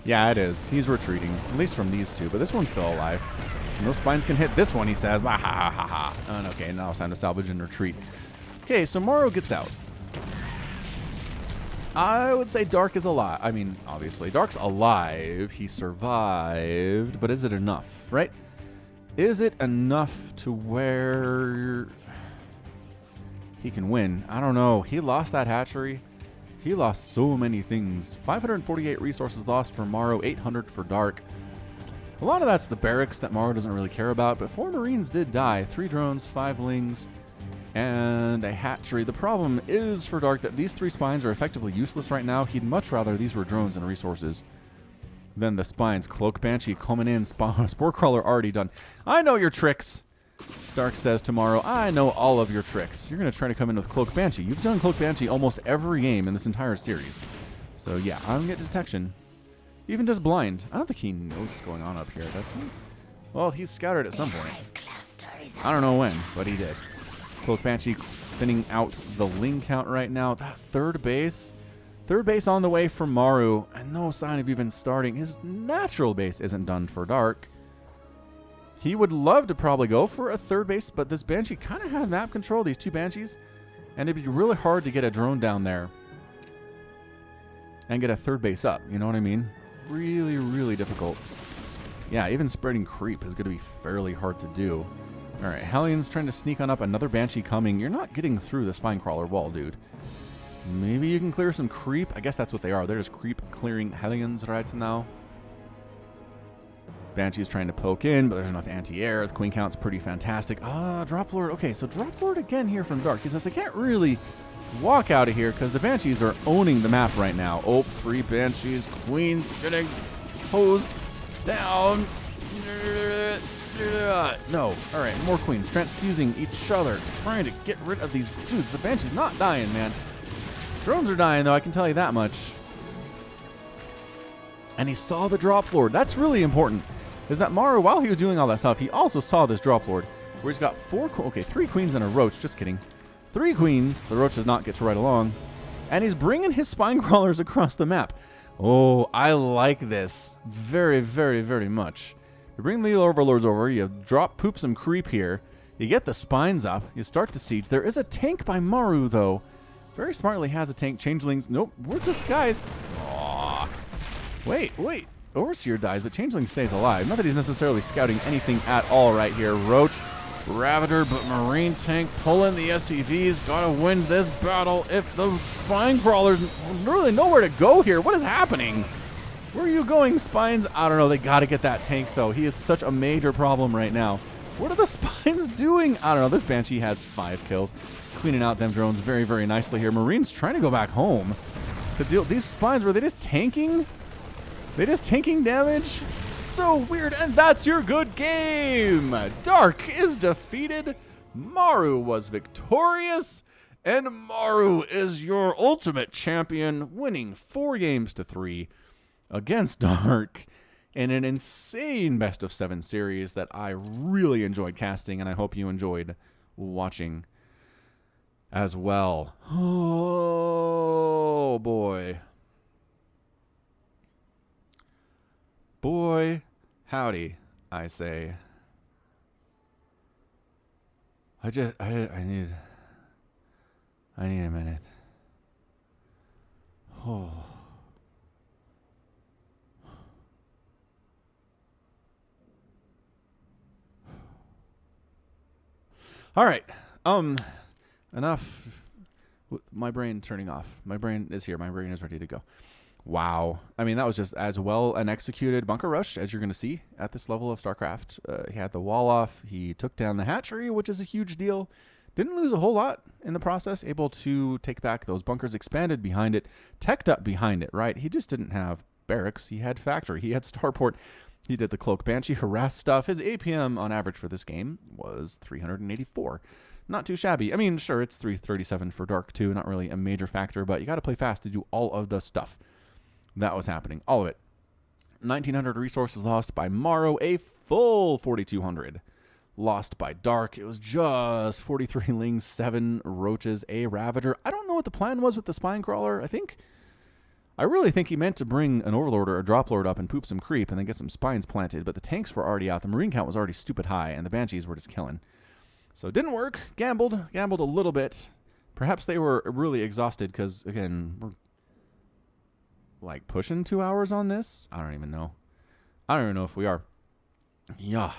Speaker 1: Yeah, it is. He's retreating. At least from these two, but this one's still alive. No spines can hit this one, he says. Ha ha ha ha. And okay, now it's time to salvage and retreat. Okay, so Maru gets out. I would say Dark is alive. I mean, obviously, Dark's alive. He survived. But is it enough, right? Is it enough to where he can win? I don't know. He lost that hatchery. He lost so many things. 548 resources lost for Maru, 800 for Dark. A lot of that's the barracks that Maru doesn't really care about, but 4 Marines did die. 3 drones, 5 Lings, and a hatchery. The problem is for Dark that these 3 spines are effectively useless right now. He'd much rather these were drones and resources than the spines. Cloak Banshee coming in. Spore Crawler already done. I know your tricks, Dark says to Maru. I know all of your tricks. You're going to try to come in with Cloak Banshee. You've done Cloak Banshee almost every game in this entire series. So yeah, I'm going to get detection. Even just blind. I don't think he knows what's going on up here, does he? Well, he's scouted at some point. I don't know when, but he did. Cloak Banshee thinning out the Ling count right now. That third base on the way for Maru, and no sign of even starting. His natural base isn't done for Dark. He would love to probably go for a third base, but this Banshee kind of has map control, these 2 Banshees, and it'd be really hard to get a drone down there and get a third base up, you know what I mean? Really, really difficult. Yeah, even spreading creep is going to be fairly hard to do. Alright, Hellions trying to sneak on up. Another Banshee coming. You're not getting through the spine crawler wall, dude. Maybe you can clear some creep. I guess that's what they are. They're just creep clearing Hellions right now. Banshee's trying to poke in, but there's enough anti-air. The Queen count's pretty fantastic. Drop Lord. Okay, so Drop Lord again here from Dark. He says, I can't really walk out of here because the Banshees are owning the map right now. Oh, 3 Banshees. Queen's getting hosed down. No. All right, more Queens transfusing each other, trying to get rid of these dudes. The Banshee's not dying, man. Drones are dying, though, I can tell you that much. And he saw the Drop Lord. That's really important. Is that Maru, while he was doing all that stuff, he also saw this Drop Lord, where he's got 3 Queens and a Roach. Just kidding. 3 Queens. The Roach does not get to ride along. And he's bringing his spine crawlers across the map. Oh, I like this very, very, very much. You bring the Overlords over, you poop some creep here, you get the spines up, you start to siege. There is a tank by Maru, though. Very smartly has a tank. Changelings, nope, we're just guys. Aww. Wait. Overseer dies, but Changeling stays alive. Not that he's necessarily scouting anything at all right here. Roach, Ravager, but Marine tank pulling the SCVs. Gotta win this battle. If the spine crawlers really nowhere to go here, what is happening? Where are you going, Spines? I don't know. They got to get that tank, though. He is such a major problem right now. What are the Spines doing? I don't know. This Banshee has 5 kills. Cleaning out them drones very, very nicely here. Marines trying to go back home to deal. These Spines, were they just tanking? They just tanking damage? So weird. And that's your good game. Dark is defeated. Maru was victorious. And Maru is your ultimate champion, winning 4 games to 3. Against Dark in an insane best of 7 series that I really enjoyed casting, and I hope you enjoyed watching as well. Oh boy. Boy, howdy, I say. I need I need a minute. Oh. All right. Enough. My brain turning off. My brain is here. My brain is ready to go. Wow. I mean, that was just as well an executed bunker rush as you're going to see at this level of StarCraft. He had the wall off. He took down the hatchery, which is a huge deal. Didn't lose a whole lot in the process. Able to take back those bunkers, expanded behind it, teched up behind it, right? He just didn't have barracks. He had factory. He had starport. He did the Cloak Banshee harass stuff. His APM on average for this game was 384. Not too shabby. I mean, sure, it's 337 for Dark 2. Not really a major factor, but you got to play fast to do all of the stuff that was happening. All of it. 1,900 resources lost by Maru. A full 4,200 lost by Dark. It was just 43 Lings, 7 Roaches, a Ravager. I don't know what the plan was with the Spine Crawler. I really think he meant to bring an Overlord or a Drop Lord up and poop some creep and then get some spines planted, but the tanks were already out. The Marine count was already stupid high, and the Banshees were just killing. So it didn't work. Gambled a little bit. Perhaps they were really exhausted because, again, we're like pushing 2 hours on this. I don't even know. I don't even know if we are. Yeah.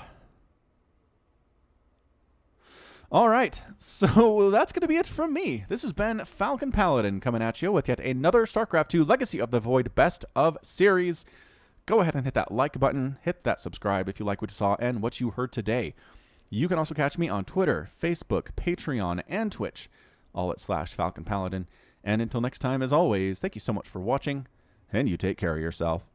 Speaker 1: All right, so that's going to be it from me. This has been Falcon Paladin coming at you with yet another StarCraft 2 Legacy of the Void Best of Series. Go ahead and hit that like button, hit that subscribe if you like what you saw and what you heard today. You can also catch me on Twitter, Facebook, Patreon, and Twitch, all at /Falcon Paladin. And until next time, as always, thank you so much for watching, and you take care of yourself.